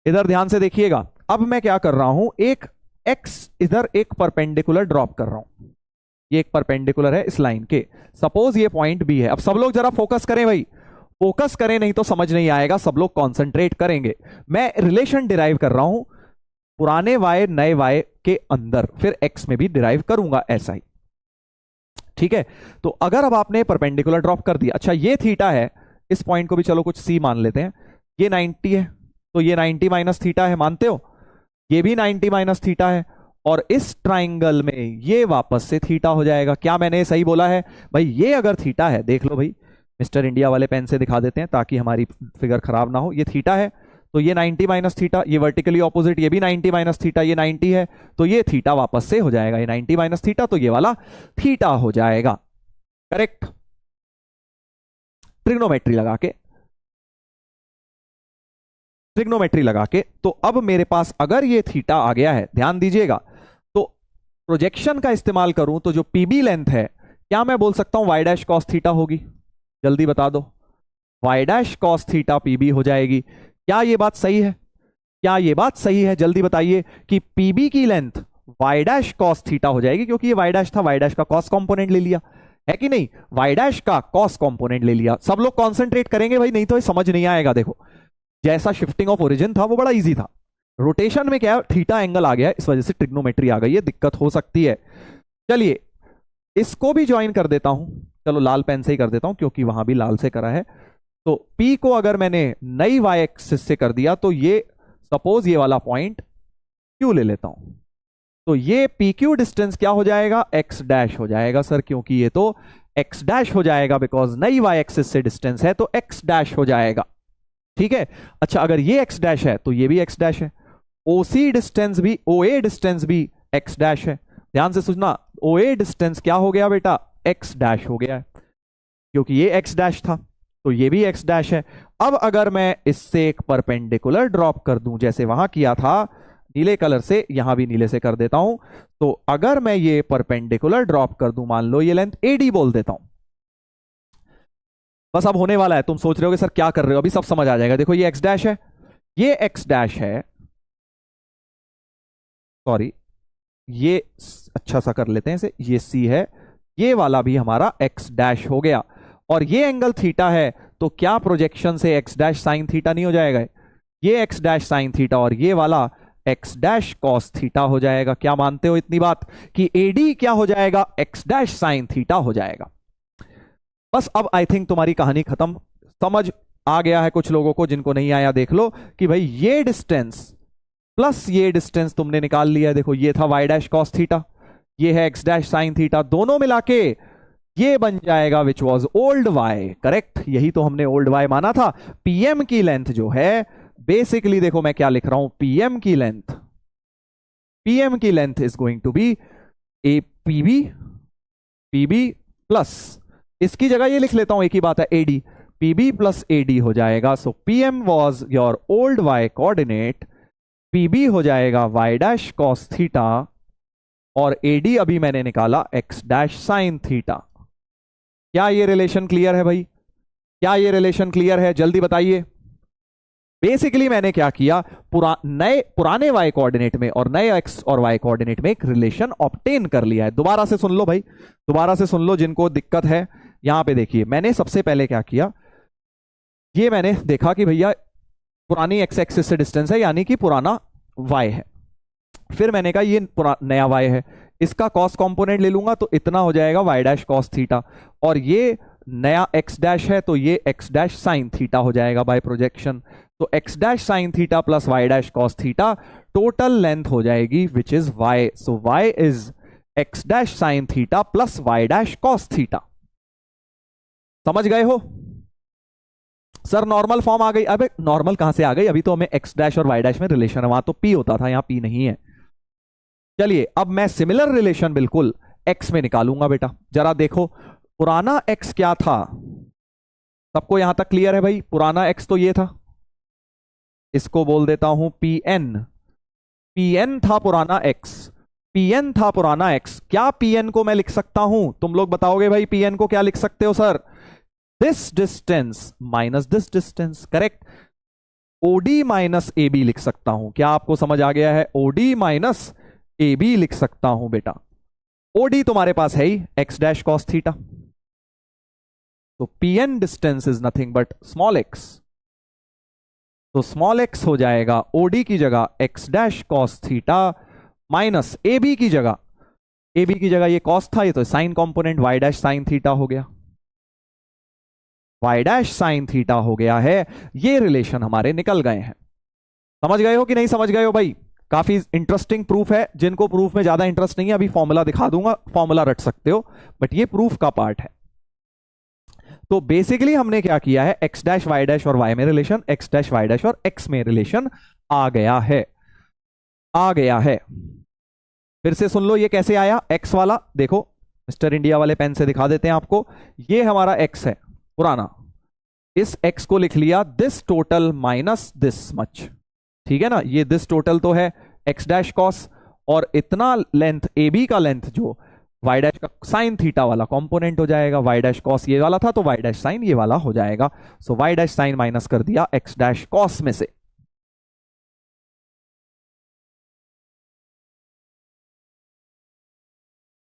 इधर ध्यान से देखिएगा। अब मैं क्या कर रहा हूं, एक एक्स इधर एक परपेंडिकुलर ड्रॉप कर रहा हूं, ये एक परपेंडिकुलर है इस लाइन के, सपोज ये पॉइंट बी है। अब सब लोग जरा फोकस करें भाई, फोकस करें नहीं तो समझ नहीं आएगा, सब लोग कॉन्सेंट्रेट करेंगे। मैं रिलेशन डिराइव कर रहा हूं पुराने वाई नए वाई के अंदर, फिर एक्स में भी डिराइव करूंगा ऐसा ही। ठीक है, तो अगर अब आपने परपेंडिकुलर ड्रॉप कर दिया, अच्छा ये थीटा है, इस पॉइंट को भी चलो कुछ सी मान लेते हैं, ये 90 है, तो ये 90 माइनस थीटा है, मानते हो, ये भी 90 माइनस थीटा है, और इस ट्राइंगल में ये वापस से थीटा हो जाएगा। क्या मैंने सही बोला है भाई, ये अगर थीटा है, देख लो भाई, मिस्टर इंडिया वाले पेन से दिखा देते हैं ताकि हमारी फिगर खराब ना हो। ये थीटा है, तो ये 90 माइनस थीटा, ये वर्टिकली ऑपोजिट, ये भी 90 माइनस थीटा, ये 90 है, तो ये थीटा वापस से हो जाएगा, ये 90 माइनस थीटा, तो ये वाला थीटा हो जाएगा। करेक्ट, ट्रिग्नोमेट्री लगा के, ट्रिग्नोमेट्री लगा के, तो अब मेरे पास अगर ये थीटा आ गया है, ध्यान दीजिएगा, तो प्रोजेक्शन का इस्तेमाल करूं तो जो पीबी लेंथ है, क्या मैं बोल सकता हूं वाई डैश कॉस थीटा होगी, जल्दी बता दो, Y dash cos theta PB हो जाएगी। क्या ये बात सही है, क्या ये बात सही है, जल्दी बताइए कि पीबी की length Y dash cos theta हो जाएगी, क्योंकि ये वाई डैश था, वाई डैश का कॉस कंपोनेंट ले लिया है कि नहीं, वाई डैश का कॉस कंपोनेंट ले लिया। सब लोग कॉन्सेंट्रेट करेंगे भाई, नहीं तो ये समझ नहीं आएगा। देखो जैसा शिफ्टिंग ऑफ ओरिजिन था वो बड़ा इजी था, रोटेशन में क्या है, थीटा एंगल आ गया है, इस वजह से ट्रिग्नोमेट्री आ गई है, दिक्कत हो सकती है। चलिए इसको भी ज्वाइन कर देता हूं, चलो लाल पेन से ही कर देता हूं क्योंकि वहां भी लाल से करा है। तो P को अगर मैंने नई वाई एक्सिस से कर दिया, तो ये सपोज ये वाला पॉइंट Q ले लेता हूं, तो ये PQ डिस्टेंस क्या हो जाएगा, x डैश हो जाएगा सर, क्योंकि ये तो x डैश हो जाएगा, बिकॉज नई वाई एक्सिस से डिस्टेंस है तो x डैश हो जाएगा। ठीक है, अच्छा अगर ये x डैश है तो ये भी x डैश है, OC डिस्टेंस भी, OA डिस्टेंस भी x डैश है। ध्यान से सुनना, OA डिस्टेंस क्या हो गया बेटा, x डैश हो गया है, क्योंकि ये x डैश था, तो ये भी x डैश है। अब अगर मैं इससे एक परपेंडिकुलर ड्रॉप कर दूं, जैसे वहां किया था नीले कलर से, यहां भी नीले से कर देता हूं, तो अगर मैं ये परपेंडिकुलर ड्रॉप कर दूं, मान लो ये लेंथ AD बोल देता हूं, बस अब होने वाला है। तुम सोच रहे हो सर क्या कर रहे हो, अभी सब समझ आ जाएगा। देखो ये x डैश है, ये x डैश है, सॉरी ये अच्छा सा कर लेते हैं इसे, ये C है, ये वाला भी हमारा x डैश हो गया, और ये एंगल थीटा है, तो क्या प्रोजेक्शन से x डैश साइन थीटा नहीं हो जाएगा, ये x डैश साइन थीटा और ये वाला x डैश कॉस थीटा हो जाएगा। क्या मानते हो इतनी बात कि AD क्या हो जाएगा, x डैश साइन थीटा हो जाएगा। बस अब आई थिंक तुम्हारी कहानी खत्म, समझ आ गया है कुछ लोगों को, जिनको नहीं आया देख लो कि भाई ये डिस्टेंस प्लस ये डिस्टेंस तुमने निकाल लिया है, देखो ये था y डैश कॉस थीटा, ये है x डैश साइन थीटा, दोनों मिला के ये बन जाएगा which was old y, correct, यही तो हमने ओल्ड y माना था। पीएम की लेंथ जो है बेसिकली, देखो मैं क्या लिख रहा हूं, पीएम की length is going to be a PB plus, इसकी जगह ये लिख लेता हूं, एक ही बात है, एडी, पीबी प्लस एडी हो जाएगा। So PM was your old y coordinate, PB हो जाएगा y डैश कॉस थीटा, और एडी अभी मैंने निकाला x डैश साइन थीटा। क्या ये रिलेशन क्लियर है भाई? क्या ये रिलेशन क्लियर है? जल्दी बताइए। बेसिकली मैंने क्या किया, पुराने y कोऑर्डिनेट में और नए x और y कोऑर्डिनेट में एक रिलेशन ऑब्टेन कर लिया है। दोबारा से सुन लो भाई, दोबारा से सुन लो जिनको दिक्कत है। यहां पे देखिए, मैंने सबसे पहले क्या किया, ये मैंने देखा कि भैया पुरानी x एक्सिस से डिस्टेंस है, यानी कि पुराना y है। फिर मैंने कहा ये नया y है, इसका कॉस कंपोनेंट ले लूंगा तो इतना हो जाएगा y डैश कॉस थीटा, और ये नया x डैश है तो ये x डैश साइन थीटा हो जाएगा बाय प्रोजेक्शन। तो x dash sine theta plus y dash cos theta, total length हो जाएगी which is y। So y is x dash sine theta plus y dash cos theta. समझ गए हो? सर नॉर्मल फॉर्म आ गई। अबे नॉर्मल कहां से आ गई? अभी तो हमें x डैश और y डैश में रिलेशन है, वहां तो p होता था, यहां p नहीं है। चलिए अब मैं सिमिलर रिलेशन बिल्कुल x में निकालूंगा बेटा। जरा देखो पुराना x क्या था, सबको यहां तक क्लियर है भाई? पुराना x तो ये था, इसको बोल देता हूं pn। pn था पुराना x, pn था पुराना x। क्या pn को मैं लिख सकता हूं? तुम लोग बताओगे भाई pn को क्या लिख सकते हो sir? This distance minus this distance, correct. OD minus AB लिख सकता हूं। क्या आपको समझ आ गया है? OD माइनस AB लिख सकता हूं बेटा। OD तुम्हारे पास है ही x डैश कॉस थीटा, तो PN distance is nothing but small x। तो स्मॉल x हो जाएगा OD की जगह x dash cos theta minus AB की जगह ये कॉस था, ये तो sign component y dash sine theta हो गया, y डैश साइन थीटा हो गया है। ये रिलेशन हमारे निकल गए हैं। समझ गए हो कि नहीं समझ गए हो भाई? काफी इंटरेस्टिंग प्रूफ है। जिनको प्रूफ में ज्यादा इंटरेस्ट नहीं है, अभी फॉर्मूला दिखा दूंगा, फॉर्मूला रट सकते हो, बट ये प्रूफ का पार्ट है। तो बेसिकली हमने क्या किया है, x डैश y डैश और y में relation, x dash y dash और x में रिलेशन आ गया है। फिर से सुन लो ये कैसे आया। x वाला देखो, मिस्टर इंडिया वाले पेन से दिखा देते हैं आपको। ये हमारा x है पुराना, इस x को लिख लिया this total minus this much, ठीक है ना। ये दिस टोटल तो है x डैश कॉस, और इतना लेंथ AB का लेंथ जो y डैश का साइन थीटा वाला कंपोनेंट हो जाएगा। y डैश कॉस ये वाला था तो y डैश साइन ये वाला हो जाएगा। सो y डैश साइन माइनस कर दिया x डैश कॉस में से।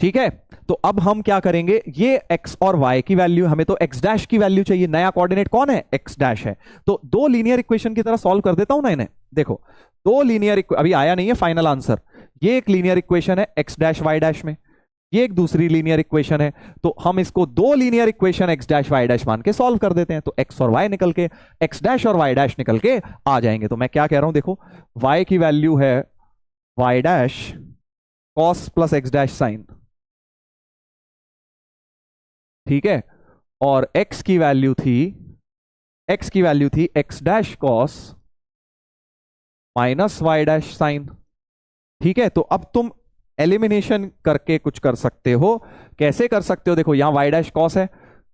ठीक है, तो अब हम क्या करेंगे, ये x और y की वैल्यू, हमें तो x डैश की वैल्यू चाहिए। नया कोऑर्डिनेट कौन है? x डैश है। तो दो लीनियर इक्वेशन की तरह सॉल्व कर देता हूं ना इन्हें। देखो दो लीनियर, अभी आया नहीं है फाइनल आंसर। ये एक लीनियर इक्वेशन है x डैश y डैश में, ये एक दूसरी लीनियर इक्वेशन है। तो हम इसको दो linear equation x dash y dash मान के सॉल्व कर देते हैं। तो x और y निकल के, x डैश और y डैश निकल के आ जाएंगे। तो मैं क्या कह रहा हूं, देखो y की वैल्यू है y dash cos plus x dash sign, ठीक है, और x की वैल्यू थी x dash cos minus y dash sign, ठीक है। तो अब तुम एलिमिनेशन करके कुछ कर सकते हो। कैसे कर सकते हो? देखो यहां y डैश कॉस है,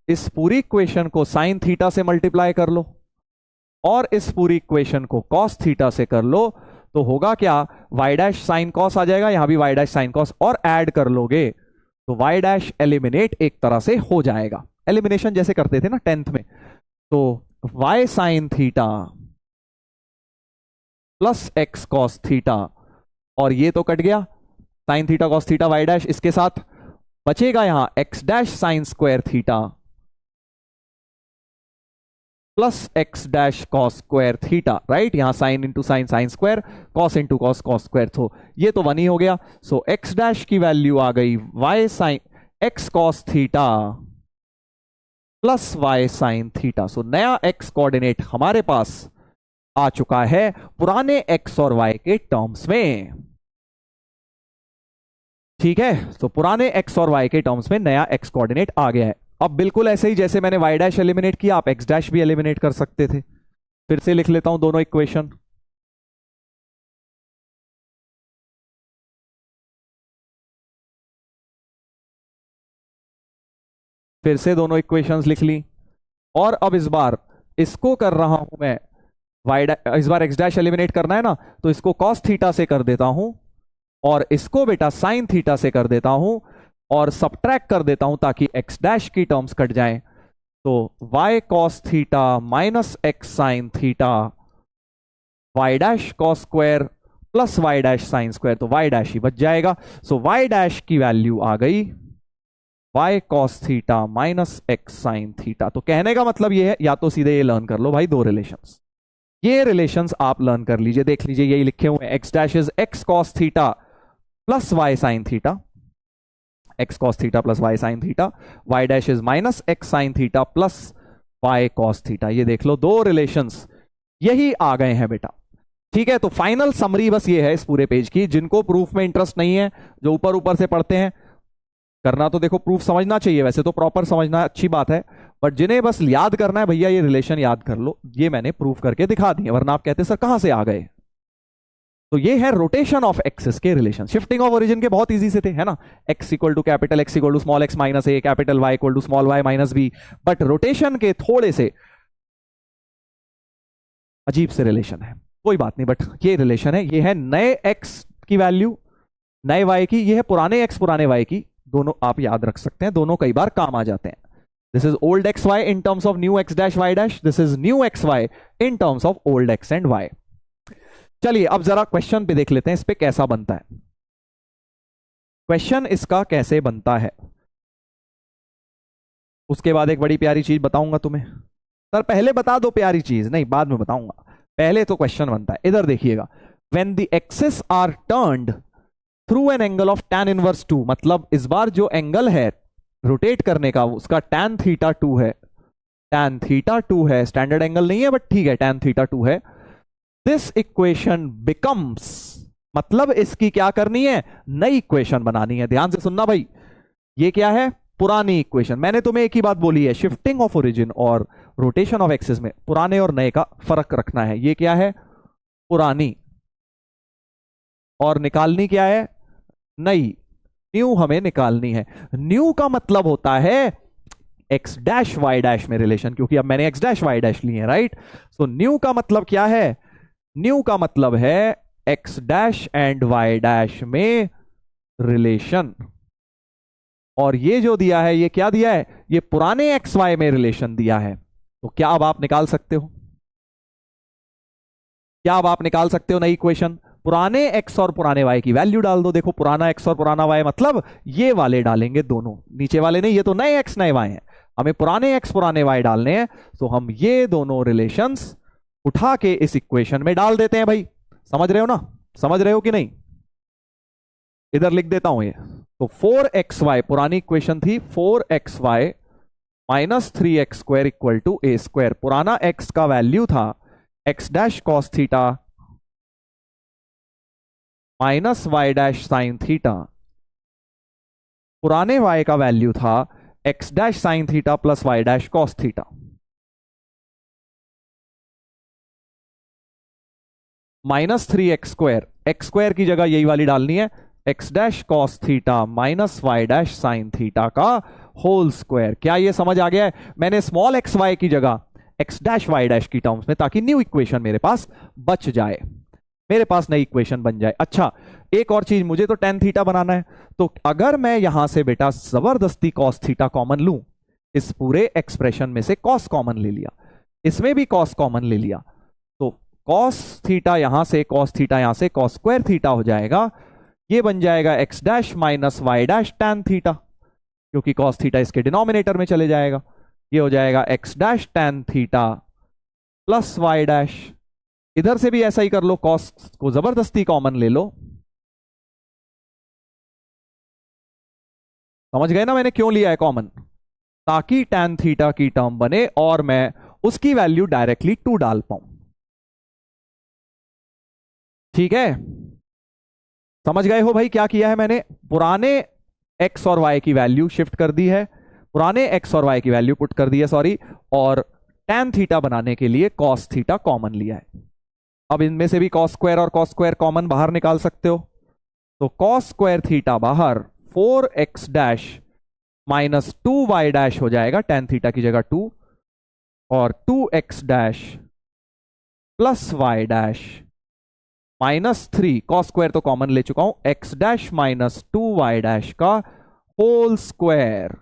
इस पूरी इक्वेशन को साइन थीटा से मल्टीप्लाई कर लो, और इस पूरी इक्वेशन को कॉस थीटा से कर लो, तो होगा क्या, y डैश साइन कॉस आ जाएगा, यहां भी y डैश साइन कॉस, और ऐड कर लोगे तो y डैश एलिमिनेट एक तरह से हो जाएगा। एलिमिनेशन जैसे करते थे ना 10th में। तो y sine theta plus x cos theta, और ये तो कट गया sine theta cos theta y dash, इसके साथ बचेगा यहां x dash sine square theta plus x dash cos square theta, right. यहां sine into sine sine square, cos into cos cos square, तो ये तो 1 ही हो गया। सो x डैश की वैल्यू आ गई y sine x cos theta plus y sine theta. सो नया x कोऑर्डिनेट हमारे पास आ चुका है पुराने एक्स और वाई के टर्म्स में। ठीक है, तो पुराने एक्स और वाई के टर्म्स में नया एक्स कोऑर्डिनेट आ गया है। अब बिल्कुल ऐसे ही जैसे मैंने वाई डैश एलिमिनेट किया, आप एक्स डैश भी एलिमिनेट कर सकते थे। फिर से लिख लेता हूं दोनों इक्वेशन। फिर से दोनों इक्वेशंस लिख ली, और अब इस बार इसको कर रहा हूं मैं वाई, इस बार एक्स डैश एलिमिनेट करना है ना, तो इसको कॉस थीटा से कर देता हूं, और इसको बेटा साइन थीटा से कर देता हूं, और सब्ट्रैक्ट कर देता हूं ताकि एक्स डैश की टर्म्स कट जाएं। तो y cos theta minus X sine theta, y dash cos square plus y dash sine square, तो y डैश ही बच जाएगा। सो y डैश की वैल्यू आ गई y cos theta minus X sine theta. तो कहने का मतलब ये है, या तो सीधे ये लर्न कर लो भाई दो रिलेशंस, ये रिलेशंस आप लर्न कर लीजिए, देख लीजिए यही लिखे हुए हैं, X dash is X cos theta plus Y sine theta, X cos theta plus Y sine theta, Y dash is minus X sine theta plus Y cos theta. ये देख लो दो रिलेशंस यही आ गए हैं बेटा। ठीक है, तो फाइनल समरी बस ये है इस पूरे पेज की। जिनको प्रूफ में इंटरेस्ट नहीं है, जो ऊपर ऊपर से पढ़ते हैं, करना तो देखो प्रूफ समझना चाहिए, वैसे तो प्रॉपर समझना अच्छी बात है, बट जिन्हें बस याद करना है भैया ये रिलेशन याद कर लो, ये मैंने प्रूफ करके दिखा दिए, वरना आप कहते सर कहां से आ गए। तो ये है रोटेशन ऑफ एक्सिस के रिलेशन। शिफ्टिंग ऑफ ओरिजिन के बहुत इजी से थे, है ना, X equal to capital x equal to small x minus A, capital Y equal to small Y minus B. But rotation के थोड़े से अजीब से रिलेशन है, कोई बात नहीं, बट ये रिलेशन है, ये है नए एक्स की वैल्यू नए वाई की, ये है पुराने एक्स पुराने वाई की, दोनों आप याद रख सकते हैं, दोनों कई बार काम आ जाते हैं। This is old X Y in terms of new X dash Y dash, this is new X Y in terms of old X and Y. चलिए अब जरा क्वेश्चन पे देख लेते हैं, इस पे कैसा बनता है क्वेश्चन, इसका कैसे बनता है। उसके बाद एक बड़ी प्यारी चीज बताऊंगा तुम्हें। सर पहले बता दो प्यारी चीज, नहीं बाद में बताऊंगा, पहले तो क्वेश्चन बनता है। इधर देखिएगा, when the axis are turned through an angle of tan inverse 2, मतलब इस बार जो एंगल है रोटेट करने का उसका tan थीटा 2 है, tan थीटा 2 है, स्टैंडर्ड एंगल नहीं है बट ठीक है tan थीटा 2 है। दिस इक्वेशन बिकम्स, मतलब इसकी क्या करनी है, नई इक्वेशन बनानी है। ध्यान से सुनना भाई, ये क्या है, पुरानी इक्वेशन। मैंने तुम्हें एक ही बात बोली है, शिफ्टिंग ऑफ ओरिजिन और रोटेशन ऑफ एक्सिस में पुराने और नए का फर्क रखना है। ये क्या है, पुरानी, और निकालनी क्या है, नई, न्यू हमें निकालनी है। न्यू का मतलब होता है एक्स डैश वाई डैश में रिलेशन, क्योंकि अब मैंने एक्स डैश वाई डैश लिए हैं, राइट। सो न्यू का मतलब क्या है, न्यू का मतलब है X dash and Y dash में रिलेशन। और ये जो दिया है, ये क्या दिया है, ये पुराने एक्स वाई में रिलेशन दिया है। तो क्या अब आप निकाल सकते हो, क्या अब आप निकाल सकते हो नई इक्वेशन। पुराने एक्स और पुराने वाई की वैल्यू डाल दो। देखो पुराना एक्स और पुराना वाई मतलब ये वाले डालेंगे दोनों, नीचे वाले नहीं, ये तो नए एक्स नए वाई हैं, हमें पुराने एक्स पुराने वाई डालने हैं। तो हम ये दोनों रिलेशंस उठा के इस इक्वेशन में डाल देते हैं भाई। समझ रहे हो ना, समझ रहे हो कि नहीं। इधर लिख देता हूं ये, तो 4xy पुरानी इक्वेशन थी, 4xy minus 3x square equal to A square. पुराना x का वैल्यू था x dash cos theta minus Y dash sine theta, पुराने y का वैल्यू था x dash sine theta plus Y dash cos theta. Minus 3x square, X square की जगह यही वाली डालनी है, X dash cos theta minus Y dash sine theta का होल स्क्वायर। क्या ये समझ आ गया है, मैंने स्मॉल एक्स वाई की जगह एक्स डैश वाई डैश की टर्म्स में, ताकि न्यू इक्वेशन मेरे पास बच जाए, मेरे पास नई इक्वेशन बन जाए। अच्छा एक और चीज, मुझे तो tan थीटा बनाना है, तो अगर मैं यहां से बेटा जबरदस्ती cos थीटा कॉमन लूं, इस पूरे एक्सप्रेशन में से cos कॉमन ले लिया, इसमें भी cos कॉमन ले लिया, तो cos थीटा यहां से cos थीटा यहां से cos स्क्वायर थीटा हो जाएगा। ये बन जाएगा x dash minus Y dash tan theta, क्योंकि cos थीटा इसके डिनोमिनेटर में चले जाएगा। ये हो जाएगा x dash tan theta plus Y dash. इधर से भी ऐसा ही कर लो, cos को जबरदस्ती कॉमन ले लो। समझ गए ना मैंने क्यों लिया है कॉमन, ताकि tan थीटा की टर्म बने और मैं उसकी वैल्यू डायरेक्टली 2 डाल पाऊं। ठीक है, समझ गए हो भाई क्या किया है मैंने? पुराने एक्स और वाई की वैल्यू शिफ्ट कर दी है, पुराने एक्स और वाई की वैल्यू पुट कर दी है, सॉरी, और tan थीटा बनाने के लिए cos थीटा कॉमन लिया है। अब इनमें से भी cos स्क्वायर और cos स्क्वायर कॉमन बाहर निकाल सकते हो, तो cos स्क्वायर थीटा बाहर 4x dash minus 2y dash हो जाएगा, tan थीटा की जगह 2, और 2x dash plus Y dash -3, cos square तो कॉमन ले चुका हूं, x dash minus 2y dash का होल स्क्वायर।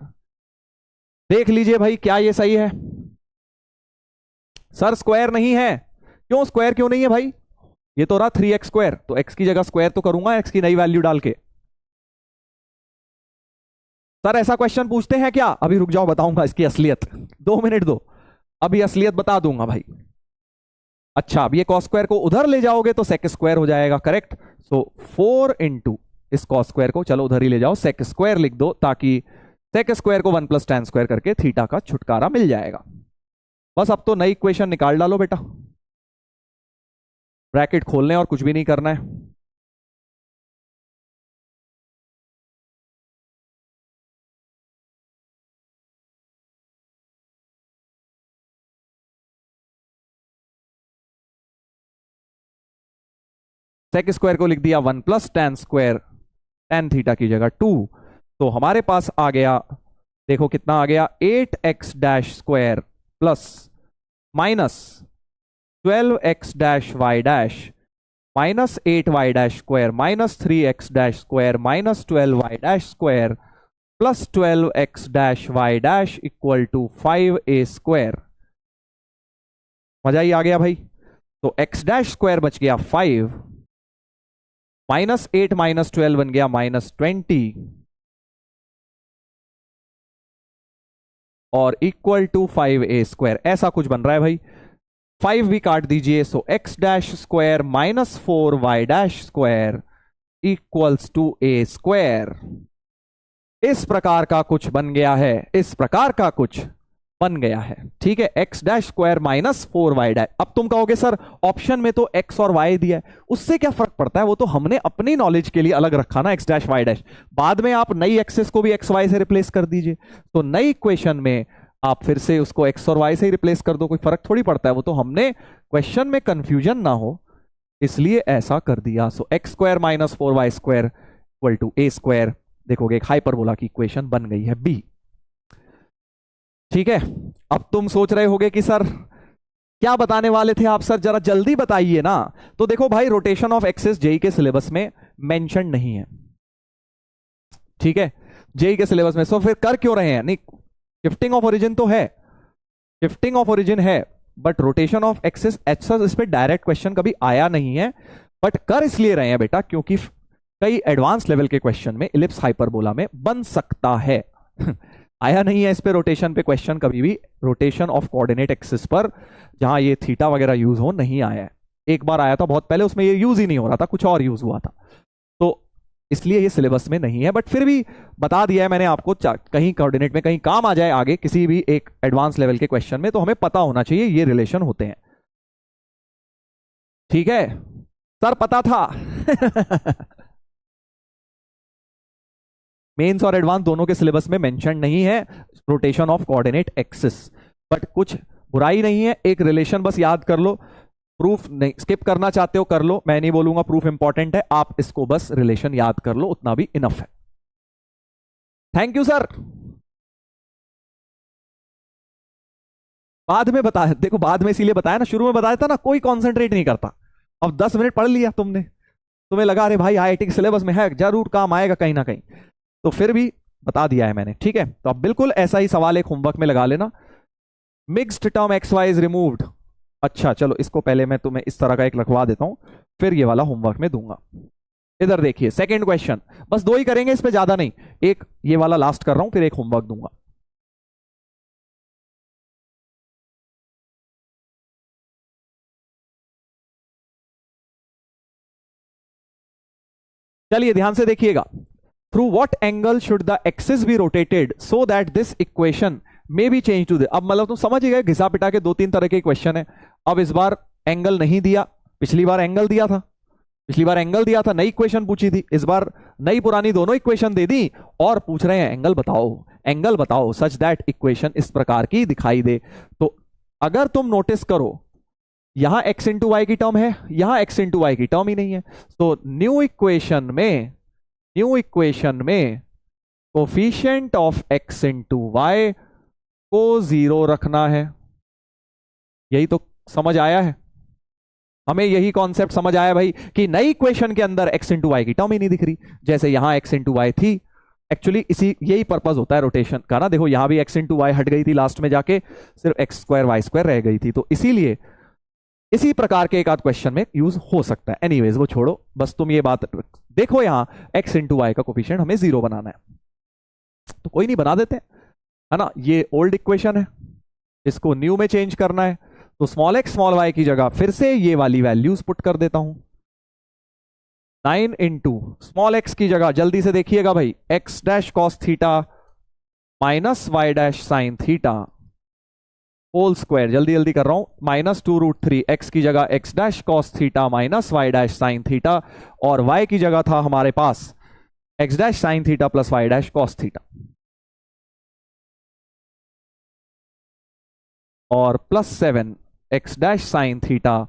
देख लीजिए भाई क्या ये सही है? सर स्क्वायर नहीं है, क्यों स्क्वायर क्यों नहीं है भाई? ये तो रहा 3x स्क्वायर, तो x की जगह स्क्वायर तो करूंगा x की नई वैल्यू डाल के। सर ऐसा क्वेश्चन पूछते हैं क्या? अभी रुक जाओ, बताऊंगा इसकी असलियत, 2 मिनट दो, अभी असलियत बता दूंगा भाई। अच्छा, अब ये cos स्क्वायर को उधर ले जाओगे तो sec स्क्वायर हो जाएगा, करेक्ट। सो 4 इंटू इस cos स्क्वायर को चलो उधर ही ले जाओ, sec स्क्वायर लिख दो, ताकि sec स्क्वायर को 1 प्लस tan स्क्वायर करके थीटा का छुटकारा मिल जाएगा। बस अब तो नई इक्वेशन निकाल डालो बेटा, ब्रैकेट खोलने और कुछ भी नहीं करना है। sec स्क्वायर को लिख दिया 1 plus tan square, tan theta की जगह 2, तो हमारे पास आ गया, देखो कितना आ गया, 8x dash square plus minus 12x dash Y dash minus 8y dash square minus 3x dash square minus 12y dash square plus 12x dash Y dash equal to 5a square. मजा ही आ गया भाई। तो x डैश स्क्वायर बच गया 5, -8 माइनस 12 बन गया -20, और इक्वल टू 5a स्क्वायर, ऐसा कुछ बन रहा है भाई। 5 भी काट दीजिए, so x dash square minus 4y dash square equals to a square. इस प्रकार का कुछ बन गया है, इस प्रकार का कुछ बन गया है, ठीक है। x dash square minus 4y dash. अब तुम कहोगे सर ऑप्शन में तो x और y दिया है, उससे क्या फर्क पड़ता है? वो तो हमने अपनी नॉलेज के लिए अलग रखा ना, x डैश y डैश। बाद में आप नई एक्सेस को भी x y से रिप्लेस कर दीजिए, तो नई इक्वेशन में आप फिर से उसको x और y से ही रिप्लेस कर दो, कोई फर्क थोड़ी पड़ता है। वो तो हमने क्वेश्चन में कंफ्यूजन ना हो इसलिए ऐसा कर दिया। So x square minus 4y square equal to a square. देखोगे एक हाइपरबोला की इक्वेशन बन गई है b, ठीक है। अब तुम सोच रहे होगे कि सर क्या बताने वाले थे आप, सर जरा जल्दी बताइए ना। तो देखो भाई, रोटेशन ऑफ एक्सिस जेई के सिलेबस में मेंशन नहीं है, ठीक है, जेई के सिलेबस में। सो फिर कर क्यों रहे हैं? नहीं, शिफ्टिंग ऑफ ओरिजिन तो है, शिफ्टिंग ऑफ ओरिजिन है, but rotation of axis axes इस पे डायरेक्ट क्वेश्चन कभी आया नहीं है। बट कर इसलिए रहे हैं बेटा क्योंकि कई एडवांस लेवल के क्वेश्चन में इलिप्स हाइपरबोला में बन सकता है। आया नहीं है इस पे रोटेशन पे क्वेश्चन कभी भी, रोटेशन ऑफ कोऑर्डिनेट एक्सिस पर जहां ये थीटा वगैरह यूज हो नहीं आया है। एक बार आया था बहुत पहले, उसमें ये यूज ही नहीं हो रहा था, कुछ और यूज हुआ था, तो इसलिए ये सिलेबस में नहीं है। बट फिर भी बता दिया है मैंने आपको, कहीं कोऑर्डिनेट में कहीं काम आ जाए आगे किसी भी एक एडवांस लेवल के क्वेश्चन में, तो हमें पता होना चाहिए ये रिलेशन होते हैं, ठीक है। सर पता था। मेंस और एडवांस दोनों के सिलेबस में मेंशन नहीं है rotation of coordinate axis, but कुछ बुराई नहीं है, एक रिलेशन बस याद कर लो। प्रूफ नहीं स्किप करना चाहते हो कर लो, मैं नहीं बोलूंगा प्रूफ इंपॉर्टेंट है, आप इसको बस रिलेशन याद कर लो, उतना भी इनफ है। Thank you sir. बाद में बताया, देखो बाद में इसीलिए बताया ना, शुरू में बताया था ना, कोई कॉन्सेंट्रेट नहीं करता। अब 10 मिनट पढ़ लिया तुमने, तुम्हें लगा अरे भाई आईआईटी के सिलेबस में है, जरूर काम आएगा कहीं ना कहीं, तो फिर भी बता दिया है मैंने, ठीक है। तो अब बिल्कुल ऐसा ही सवाल एक होमवर्क में लगा लेना। Mixed term X Y is removed. अच्छा चलो इसको पहले मैं तुम्हें इस तरह का एक लिखवा देता हूं, फिर ये वाला होमवर्क में दूंगा। इधर देखिए सेकंड क्वेश्चन, बस 2 ही करेंगे, इस पे ज्यादा नहीं, एक ये वाला लास्ट कर रहा हूं, फिर एक होमवर्क दूंगा। चलिए ध्यान से देखिएगा। Through what angle should the axis be rotated so that this equation may be change to the. अब मतलब तुम समझ ही गए, घिसा पिटा के 2-3 तरह के क्वेश्चन है। अब इस बार एंगल नहीं दिया, पिछली बार एंगल दिया था, पिछली बार एंगल दिया था, नई इक्वेशन पूछी थी, इस बार नई पुरानी दोनों इक्वेशन दे दी और पूछ रहे हैं एंगल बताओ, एंगल बताओ सच दैट इक्वेशन इस प्रकार की दिखाई दे। तो अगर तुम नोटिस करो यहां x इंटू वाई की टर्म है, यहां x इंटू वाई की टर्म ही नहीं है, तो न्यू इक्वेशन में coefficient of x into Y को 0 रखना है। यही तो समझ आया है हमें, यही कॉन्सेप्ट समझ आया भाई कि नई इक्वेशन के अंदर x इंटू वाई की टर्म ही नहीं दिख रही। जैसे यहां x इंटू वाई थी, एक्चुअली इसी यही पर्पस होता है रोटेशन का ना, देखो यहां भी x इंटू वाई हट गई थी, लास्ट में जाके सिर्फ x स्क्वायर वाई स्क्वायर रह गई थी, तो इसीलिए इसी प्रकार के एक आध क्वेश्चन में यूज हो सकता है। एनीवेज वो छोड़ो, बस तुम ये बात देखो, यहां x इंटू वाई का कोफिशिएंट हमें 0 बनाना है, तो कोई नहीं बना देते है ना। ये ओल्ड इक्वेशन है, इसको न्यू में चेंज करना है, तो स्मॉल x स्मॉल y की जगह फिर से ये वाली वैल्यूज पुट कर देता हूं। 9 इंटू स्मॉल x की जगह जल्दी से देखिएगा भाई, x dash cos theta minus Y dash sine theta whole square, जल्दी जल्दी कर रहा हूं, -2√3 x की जगह x dash cos theta minus Y dash sine theta, और y की जगह था हमारे पास x dash sine theta plus Y dash cos theta, और +7 x dash sine theta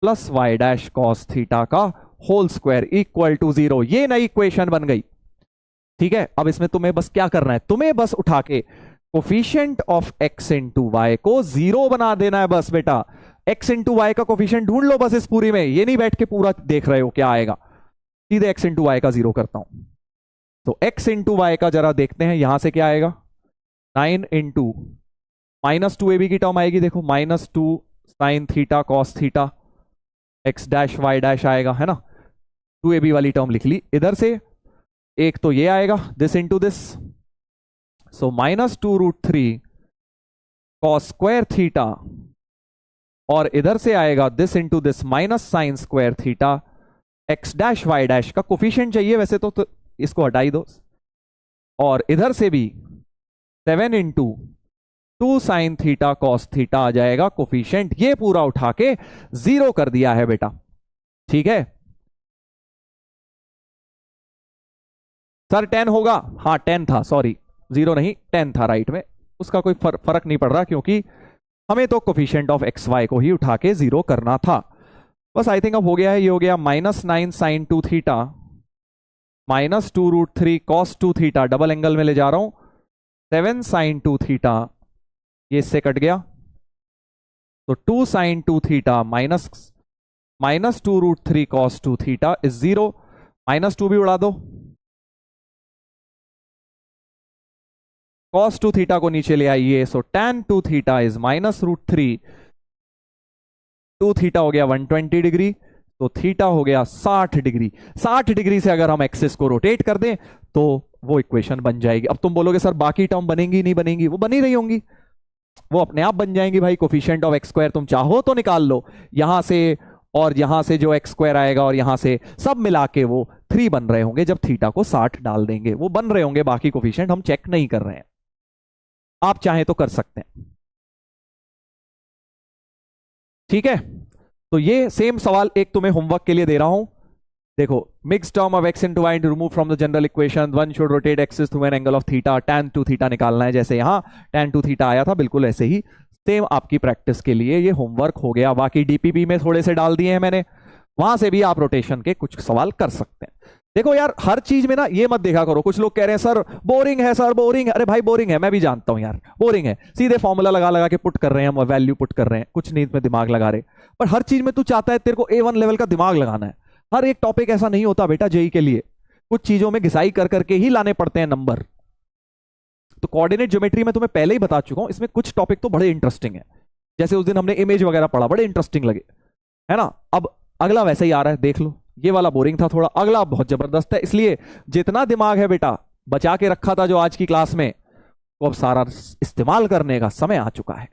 plus Y dash cos theta का होल स्क्वायर इक्वल टू 0। ये नई इक्वेशन बन गई। ठीक है, अब इसमें तुम्हें बस क्या करना है, तुम्हें बस उठा के coefficient of x into Y को 0 बना देना है बस बेटा। x इंटू वाई का कोफिशिएंट ढूंढ लो बस इस पूरी में, ये नहीं बैठ के पूरा देख रहे हो क्या आएगा, सीधे x इंटू वाई का 0 करता हूं। तो x इंटू वाई का जरा देखते हैं, यहां से क्या आएगा, 9 इंटू -2ab की टर्म आएगी, देखो -2 sine theta cos theta x dash Y dash आएगा, है ना, 2ab वाली टर्म लिख ली। इधर से एक तो ये आएगा, this into this, so -2√3 cos square theta, और इधर से आएगा this into this minus sine square theta. x dash Y dash का कोफिशिएंट चाहिए वैसे तो इसको हटा ही दो, और इधर से भी 7 into 2 sine theta cos theta आ जाएगा कोफिशिएंट, ये पूरा उठा के 0 कर दिया है बेटा। ठीक है सर 10 होगा, हाँ 10 था, सॉरी 0 नहीं 10 था राइट में, उसका कोई फर्क नहीं पड़ रहा क्योंकि हमें तो कोफिशिएंट ऑफ एक्स वाई को ही उठा के 0 करना था। बस आई थिंक अब हो गया है, ये हो गया -9 sine 2 theta -2√3 cos 2 theta, double angle में ले जा रहा हूं, 7 साइन 2 थीटा, ये इससे कट गया, तो 2 sine 2 theta -2√3 cos 2 theta is 0, -2 भी उड़ा दो, cos 2 थीटा को नीचे ले आइए, सो tan 2 थीटा इज -√3, 2 थीटा हो गया 120 डिग्री, तो थीटा हो गया 60 डिग्री। 60 डिग्री से अगर हम एक्सिस को रोटेट कर दें तो वो इक्वेशन बन जाएगी। अब तुम बोलोगे सर बाकी टर्म बनेंगी नहीं बनेंगी, वो बनी रही होंगी, वो अपने आप बन जाएंगी भाई। कोफिशिएंट ऑफ एक्स स्क्वायर तुम चाहो तो निकाल लो यहां से, और यहां से जो एक्स स्क्वायर आएगा और यहां से सब मिला के वो 3 बन रहे होंगे, जब थीटा को 60 डाल देंगे वो बन रहे होंगे। बाकी कोफिशिएंट हम चेक नहीं कर रहे हैं, आप चाहें तो कर सकते हैं। ठीक है, तो ये सेम सवाल एक तुम्हें होमवर्क के लिए दे रहा हूं, देखो mix term of X into Y to remove from the general equation, one should rotate axis through an angle of theta, tan 2 theta निकालना है। जैसे यहां tan 2 थीटा आया था, बिल्कुल ऐसे ही सेम आपकी प्रैक्टिस के लिए ये होमवर्क हो गया। बाकी डीपीपी में थोड़े से डाल दिए हैं मैंने, वहां से भी आप रोटेशन के कुछ सवाल कर सकते हैं। देखो यार हर चीज में ना ये मत देखा करो, कुछ लोग कह रहे हैं सर बोरिंग है, सर बोरिंग है। अरे भाई बोरिंग है, मैं भी जानता हूं यार बोरिंग है, सीधे फॉर्मूला लगा लगा के पुट कर रहे हैं हम, वैल्यू पुट कर रहे हैं, कुछ नहीं इसमें दिमाग लगा रहे। पर हर चीज में तू चाहता है तेरे को A1 लेवल का दिमाग लगाना है, हर एक टॉपिक ऐसा नहीं होता बेटा जेई के लिए, कुछ चीजों में घिसाई कर करके ही लाने पड़ते हैं नंबर। तो कोऑर्डिनेट ज्योमेट्री में तुम्हें पहले ही बता चुका हूं, इसमें कुछ टॉपिक तो बड़े इंटरेस्टिंग है, जैसे उस दिन हमने इमेज वगैरह पढ़ा, बड़े इंटरेस्टिंग लगे, है ना। अब अगला वैसे ही आ रहा है, देख लो, ये वाला बोरिंग था थोड़ा, अगला बहुत जबरदस्त है। इसलिए जितना दिमाग है बेटा बचा के रखा था जो आज की क्लास में, तो अब सारा इस्तेमाल करने का समय आ चुका है।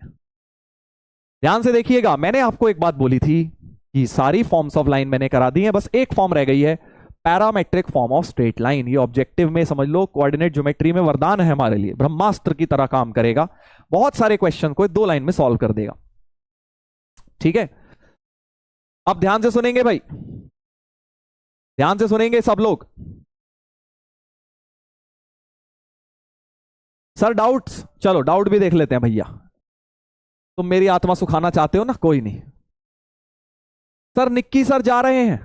ध्यान से देखिएगा, मैंने आपको एक बात बोली थी कि सारी फॉर्म्स ऑफ लाइन मैंने करा दी है, बस एक फॉर्म रह गई है, parametric form of straight line. ये ऑब्जेक्टिव में समझ लो, कोऑर्डिनेट ज्योमेट्री में वरदान है हमारे लिए, ब्रह्मास्त्र की तरह काम करेगा, बहुत सारे क्वेश्चन को 2 लाइन में सॉल्व कर देगा। ठीक है, अब ध्यान से सुनेंगे भाई, ध्यान से सुनेंगे सब लोग। सर डाउट्स, चलो डाउट भी देख लेते हैं भैया। तुम मेरी आत्मा सुखाना चाहते हो ना, कोई नहीं। सर निक्की सर जा रहे हैं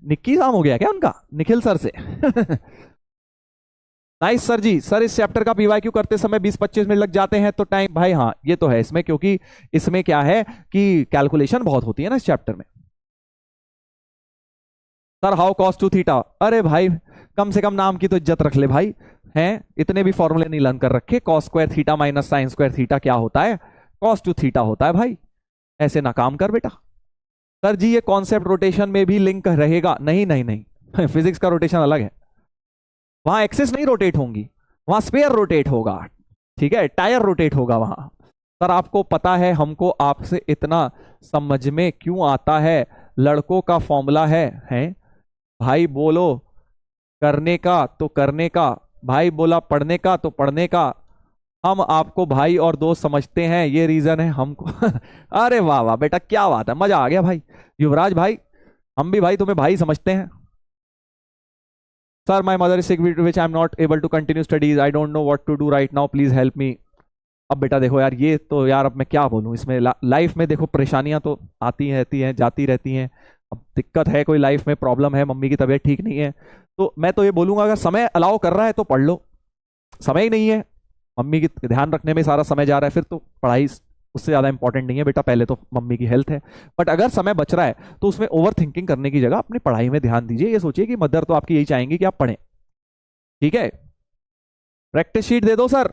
निक्की नाम हो गया क्या उनका, निखिल सर से नाइस सर जी। सर इस चैप्टर का पीवाईक्यू करते समय 20-25 मिनट लग जाते हैं तो टाइम, भाई हाँ ये तो है इसमें, क्योंकि इसमें क्या है कि कैलकुलेशन बहुत होती है ना इस चैप्टर में। Sir how cos two theta, अरे भाई कम से कम नाम की तो इज्जत रख ले भाई, हैं इतने भी फॉर्मूले नहीं लर्न कर रखे। Cos square theta minus sine square theta क्या होता है, कॉस टू थीटा होता है भाई, ऐसे ना काम कर बेटा। सर जी ये कॉन्सेप्ट रोटेशन में भी लिंक रहेगा, नहीं नहीं नहीं फिजिक्स का रोटेशन अलग है, वहां एक्सिस नहीं रोटेट होंगी, वहां स्फीयर रोटेट होगा, ठीक है, टायर रोटेट होगा वहां। सर आपको पता है हमको आपसे इतना समझ में क्यों आता है, लड़कों का फॉर्मूला है भाई, बोलो करने का तो करने का, भाई बोला पढ़ने का तो पढ़ने का, हम आपको भाई और दोस्त समझते हैं, ये रीजन है हमको अरे वाह वाह बेटा क्या बात है, मजा आ गया भाई। युवराज भाई हम भी भाई तुम्हें भाई समझते हैं। Sir my mother is sick which I am not able to continue studies, I don't know what to do right now, please help me. अब बेटा देखो यार, ये तो यार अब मैं क्या बोलूं इसमें, लाइफ में देखो परेशानियां तो आती रहती हैं जाती रहती हैं। अब दिक्कत है, कोई लाइफ में प्रॉब्लम है, मम्मी की तबीयत ठीक नहीं है, तो मैं तो ये बोलूंगा अगर समय अलाउ कर रहा है तो पढ़ लो, समय ही नहीं है, मम्मी की ध्यान रखने में सारा समय जा रहा है, फिर तो पढ़ाई उससे ज्यादा इंपॉर्टेंट नहीं है बेटा, पहले तो मम्मी की हेल्थ है। बट अगर समय बच रहा है तो उसमें ओवर थिंकिंग करने की जगह अपनी पढ़ाई में ध्यान दीजिए। ये सोचिए कि मदर तो आपकी यही चाहेंगी कि आप पढ़ें, ठीक है। प्रैक्टिस शीट दे दो सर,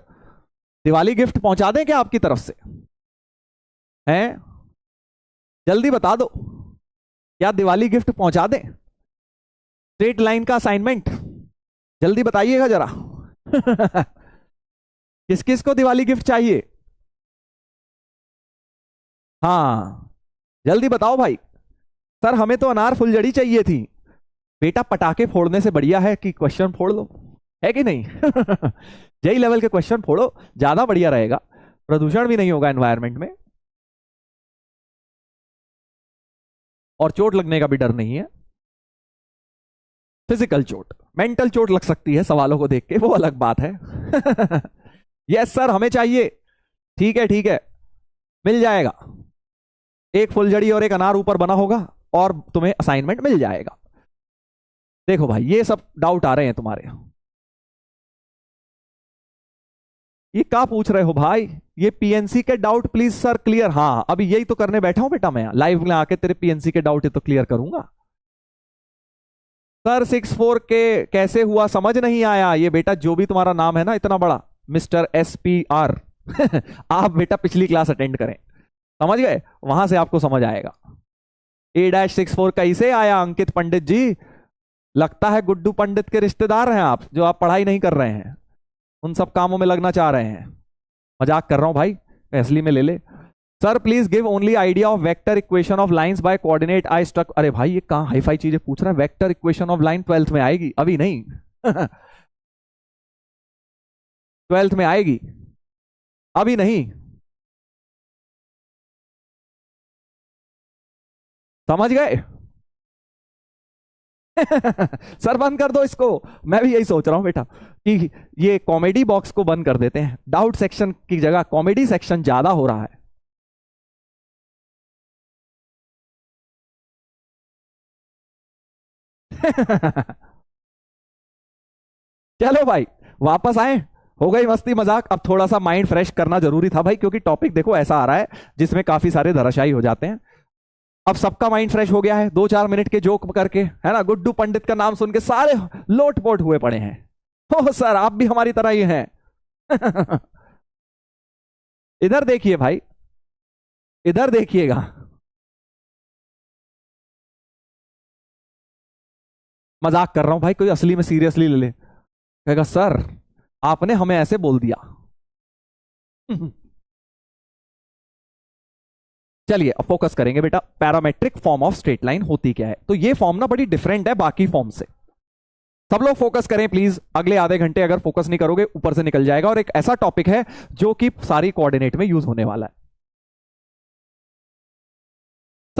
दिवाली गिफ्ट पहुंचा दें क्या आपकी तरफ से, हैं जल्दी बता दो, क्या दिवाली गिफ्ट पहुंचा दें, स्ट्रेट लाइन का असाइनमेंट, जल्दी बताइएगा जरा किस किस को दिवाली गिफ्ट चाहिए, हाँ जल्दी बताओ भाई। सर हमें तो अनार फुलझड़ी चाहिए थी, बेटा पटाखे फोड़ने से बढ़िया है कि क्वेश्चन फोड़ लो, है कि नहीं जेई लेवल के क्वेश्चन फोड़ो, ज्यादा बढ़िया रहेगा, प्रदूषण भी नहीं होगा एनवायरनमेंट में, और चोट लगने का भी डर नहीं है। फिजिकल चोट, मेंटल चोट लग सकती है सवालों को देख के, वो अलग बात है यस सर हमें चाहिए, ठीक है मिल जाएगा, एक फुलझड़ी और एक अनार ऊपर बना होगा और तुम्हें असाइनमेंट मिल जाएगा। देखो भाई ये सब डाउट आ रहे हैं तुम्हारे, ये क्या पूछ रहे हो भाई, ये पीएनसी के डाउट प्लीज सर क्लियर, हाँ अभी यही तो करने बैठा हूं बेटा, मैं लाइव में आके तेरे पीएनसी के डाउट तो क्लियर करूंगा। सर 64 के कैसे हुआ समझ नहीं आया, ये बेटा जो भी तुम्हारा नाम है ना इतना बड़ा मिस्टर SPR आप बेटा पिछली क्लास अटेंड करें, समझ गए, वहां से आपको समझ आएगा। A-64 कैसे आया अंकित पंडित जी, लगता है गुड्डू पंडित के रिश्तेदार हैं आप, जो आप पढ़ाई नहीं कर रहे हैं, उन सब कामों में लगना चाह रहे हैं। मजाक कर रहा हूं भाई, असली में ले ले। Sir please give only idea of vector equation of lines by coordinate I struck, अरे भाई ये कहां हाई फाई चीजें पूछ रहा है, vector equation of line 12th में आएगी, अभी नहीं 12th में आएगी, अभी नहीं, समझ गए सर बंद कर दो इसको, मैं भी यही सोच रहा हूं बेटा कि ये कॉमेडी बॉक्स को बंद कर देते हैं, डाउट सेक्शन की जगह कॉमेडी सेक्शन ज्यादा हो रहा है चलो भाई वापस आए, हो गई मस्ती मजाक, अब थोड़ा सा माइंड फ्रेश करना जरूरी था भाई, क्योंकि टॉपिक देखो ऐसा आ रहा है जिसमें काफी सारे धराशायी हो जाते हैं। अब सबका माइंड फ्रेश हो गया है, 2-4 मिनट के जोक करके, है ना, गुड्डू पंडित का नाम सुन के सारे लोटपोट हुए पड़े हैं, ओ सर आप भी हमारी तरह ही हैं इधर देखिए भाई, इधर देखिएगा, मजाक कर रहा हूं भाई, कोई असली में सीरियसली ले ले, कहेगा सर आपने हमें ऐसे बोल दिया चलिए अब फोकस करेंगे बेटा, parametric form of straight line होती क्या है। तो ये फॉर्म ना बड़ी डिफरेंट है बाकी फॉर्म से, सब लोग फोकस करें प्लीज, अगले आधे घंटे अगर फोकस नहीं करोगे ऊपर से निकल जाएगा, और एक ऐसा टॉपिक है जो कि सारी कोऑर्डिनेट में यूज होने वाला है।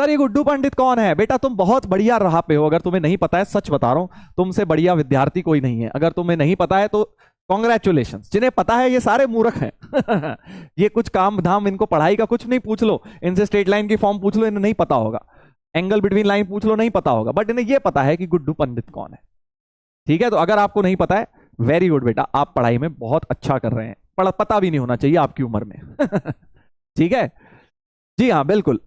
सर ये गुड्डू पंडित कौन है? बेटा तुम बहुत बढ़िया राह पे हो। अगर तुम्हें नहीं पता है, सच बता रहा हूं, तुमसे बढ़िया विद्यार्थी कोई नहीं है। अगर तुम्हें नहीं पता है तो कॉन्ग्रेचुलेशन। जिन्हें पता है ये सारे मूर्ख हैं। ये कुछ काम धाम, इनको पढ़ाई का कुछ नहीं। पूछ लो इनसे, स्ट्रेट लाइन की फॉर्म पूछ लो, इन्हें नहीं पता होगा। एंगल बिटवीन लाइन पूछ लो, नहीं पता होगा। बट इन्हें ये पता है कि गुड्डू पंडित कौन है। ठीक है, तो अगर आपको नहीं पता है, वेरी गुड बेटा, आप पढ़ाई में बहुत अच्छा कर रहे हैं। पता भी नहीं होना चाहिए आपकी उम्र में। ठीक है जी, हाँ बिल्कुल।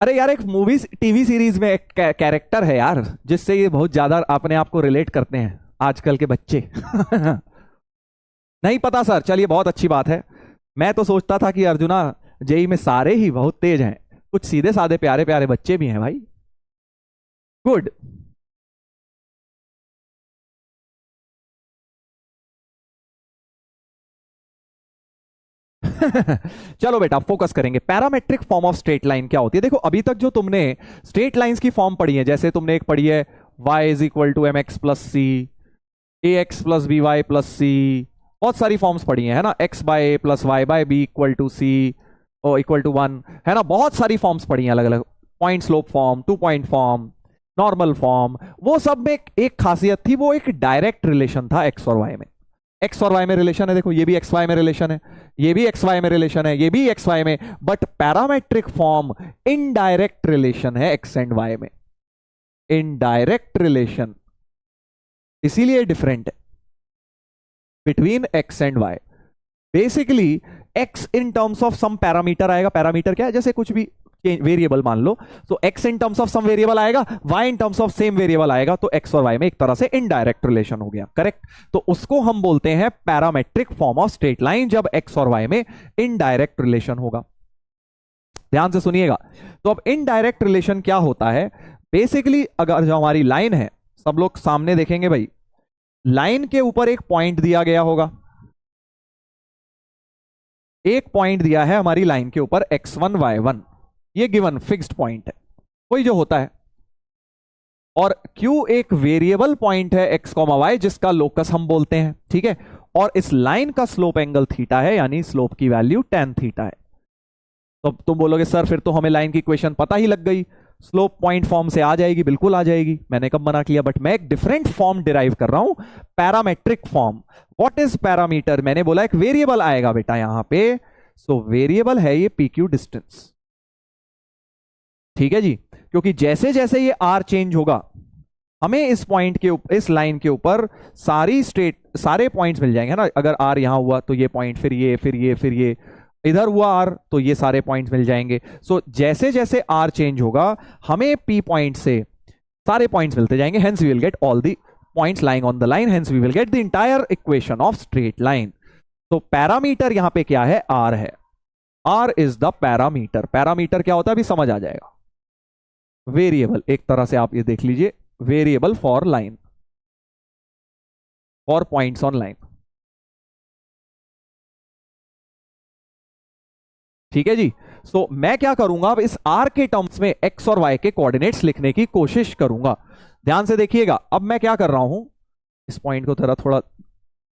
अरे यार, एक मूवी टीवी सीरीज में एक कैरेक्टर है यार, जिससे ये बहुत ज्यादा अपने आप को रिलेट करते हैं आजकल के बच्चे। नहीं पता सर, चलिए बहुत अच्छी बात है। मैं तो सोचता था कि अर्जुना जेई में सारे ही बहुत तेज हैं, कुछ सीधे साधे प्यारे प्यारे बच्चे भी हैं भाई। गुड। चलो बेटा फोकस करेंगे। Parametric form of straight line क्या होती है? देखो अभी तक जो तुमने स्ट्रेट लाइंस की फॉर्म पढ़ी है, जैसे तुमने एक पढ़ी है y is equal to m x plus c, a x plus b y plus c, बहुत सारी फॉर्म्स पढ़ी है ना, x by a plus y by b equal to c और इक्वल टू वन, है ना। बहुत सारी फॉर्म्स पढ़ी हैं अलग अलग, point slope form, two point form, normal form. वो सब में एक खासियत थी, वो एक डायरेक्ट रिलेशन था एक्स और वाई में। एक्स और वाई में रिलेशन है, देखो ये भी एक्स वाई में रिलेशन है, ये भी एक्स वाई में रिलेशन है, ये भी एक्स वाई में। But parametric form indirect relation है एक्स एंड वाई में, इनडायरेक्ट रिलेशन, इसीलिए डिफरेंट है between x and y. Basically x in terms of some parameter आएगा। पैरामीटर क्या है? जैसे कुछ भी वेरिएबल मान लो, तो x in terms of some variable आएगा, y in terms of same variable आएगा, तो एक्स और वाई में एक तरह से इनडायरेक्ट रिलेशन हो गया, करेक्ट। तो उसको हम बोलते हैं parametric form of straight line, जब एक्स और वाई में इनडायरेक्ट रिलेशन होगा। ध्यान से सुनिएगा। तो अब इनडायरेक्ट रिलेशन क्या होता है? बेसिकली अगर जो हमारी लाइन है, सब लोग सामने देखेंगे भाई, लाइन के ऊपर एक पॉइंट दिया गया होगा, एक पॉइंट दिया है हमारी लाइन के ऊपर x1 y1, ये गिवन फिक्स्ड पॉइंट है कोई जो होता है, और q एक वेरिएबल पॉइंट है x, y जिसका लोकस हम बोलते हैं, ठीक है। और इस लाइन का स्लोप एंगल थीटा है, यानी स्लोप की वैल्यू tan थीटा है। तो तुम बोलोगे सर फिर तो हमें लाइन की इक्वेशन पता ही लग गई, स्लोप पॉइंट फॉर्म से आ जाएगी। बिल्कुल आ जाएगी, मैंने कब मना किया। बट मैं एक डिफरेंट फॉर्म डिराइव कर रहा हूं, parametric form. What is parameter? मैंने बोला एक वेरिएबल आएगा बेटा यहां पे, सो वेरिएबल है ये PQ डिस्टेंस, ठीक है जी। क्योंकि जैसे जैसे ये R चेंज होगा, हमें इस पॉइंट के ऊपर, इस लाइन के ऊपर सारे पॉइंट्स मिल जाएंगे ना। अगर R यहां हुआ तो ये पॉइंट, फिर ये, फिर ये, फिर ये, इधर हुआ R तो ये सारे पॉइंट्स मिल जाएंगे। सो जैसे जैसे R चेंज होगा, हमें P पॉइंट से सारे पॉइंट्स मिलते जाएंगे, hence we will get all the points lying on the line, hence we will get the entire equation of straight line. तो पैरामीटर यहां पे क्या है? R है। R is the parameter. Parameter क्या होता है अभी समझ आ जाएगा। वेरिएबल, एक तरह से आप ये देख लीजिए, variable for line, for points on line, ठीक है जी। सो मैं क्या करूंगा अब, इस R के टर्म्स में x और y के कोऑर्डिनेट्स लिखने की कोशिश करूंगा। ध्यान से देखिएगा। अब मैं क्या कर रहा हूं, इस पॉइंट को थोड़ा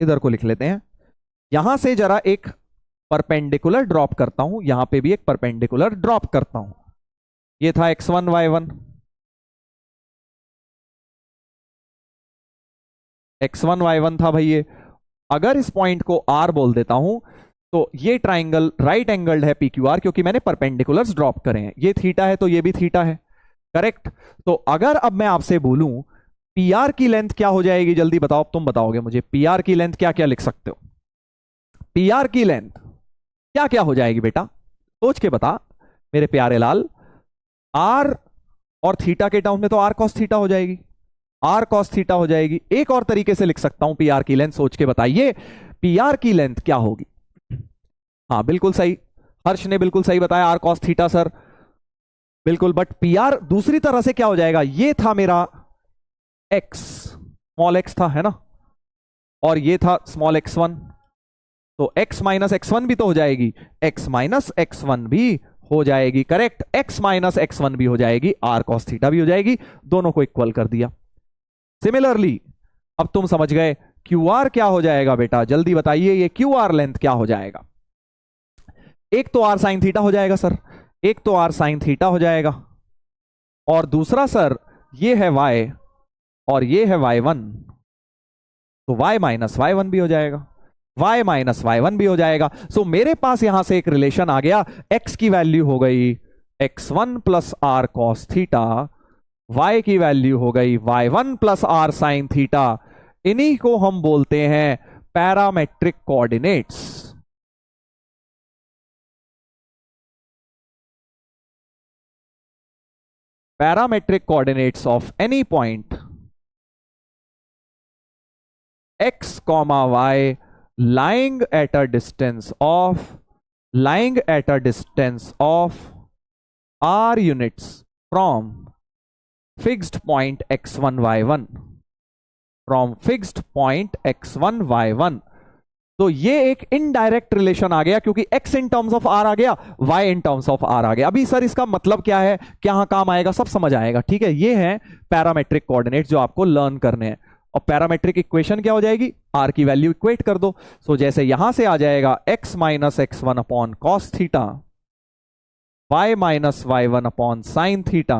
इधर को लिख लेते हैं। यहां से जरा एक परपेंडिकुलर ड्रॉप करता हूं, यहां पे भी एक परपेंडिकुलर ड्रॉप करता हूं। ये था x1 y1, x1 y1 था भाई ये। अगर इस पॉइंट को R बोल देता हूं, तो ये ट्राइंगल राइट एंगल्ड है PQR, क्योंकि मैंने परपेंडिकुलर्स ड्रॉप करे हैं। ये थीटा है तो ये भी थीटा है, करेक्ट। तो अगर अब मैं आपसे बोलूं PR की लेंथ क्या हो जाएगी, जल्दी बताओ। तुम बताओगे मुझे PR की लेंथ क्या क्या लिख सकते हो? PR की लेंथ क्या क्या हो जाएगी बेटा, सोच के बता मेरे प्यारे लाल। R और थीटा के टर्म में तो R cos थीटा हो जाएगी, R cos थीटा हो जाएगी। एक और तरीके से लिख सकता हूं PR की लेंथ, सोच के बताइए PR की लेंथ क्या होगी। हाँ बिल्कुल सही, हर्ष ने बिल्कुल सही बताया, R cos थीटा सर, बिल्कुल। बट PR दूसरी तरह से क्या हो जाएगा, ये था मेरा x, स्मॉल x था, है ना, और ये था स्मॉल x1, तो x माइनस x1 भी तो हो जाएगी, x माइनस x1 भी हो जाएगी, करेक्ट। x माइनस x1 भी हो जाएगी, R cos थीटा भी हो जाएगी, दोनों को इक्वल कर दिया। सिमिलरली अब तुम समझ गए क्यू आर क्या हो जाएगा बेटा, जल्दी बताइए, ये क्यू आर लेंथ क्या हो जाएगा? एक तो आर साइन थीटा हो जाएगा सर, एक तो आर साइन थीटा हो जाएगा, और दूसरा सर ये है वाई और ये है y1, तो y माइनस वाई वन भी हो जाएगा, y माइनस वाई वन भी हो जाएगा। सो मेरे पास यहां से एक रिलेशन आ गया, x की वैल्यू हो गई x1 plus R cos theta, y की वैल्यू हो गई y1 plus R sine theta. इन्हीं को हम बोलते हैं parametric coordinates. Parametric coordinates of any point x comma y lying at a distance of r units from fixed point x1 y1, from fixed point x1 y1। तो ये एक इनडायरेक्ट रिलेशन आ गया, क्योंकि x in terms of r आ गया, y in terms of r आ गया। अभी सर इसका मतलब क्या है, क्या काम आएगा, सब समझ आएगा, ठीक है। ये है पैरामेट्रिक कोऑर्डिनेट जो आपको लर्न करने हैं। और पैरामेट्रिक इक्वेशन क्या हो जाएगी, r की वैल्यू इक्वेट कर दो। सो जैसे यहां से आ जाएगा x minus X one upon cos theta, y minus Y one upon sine theta,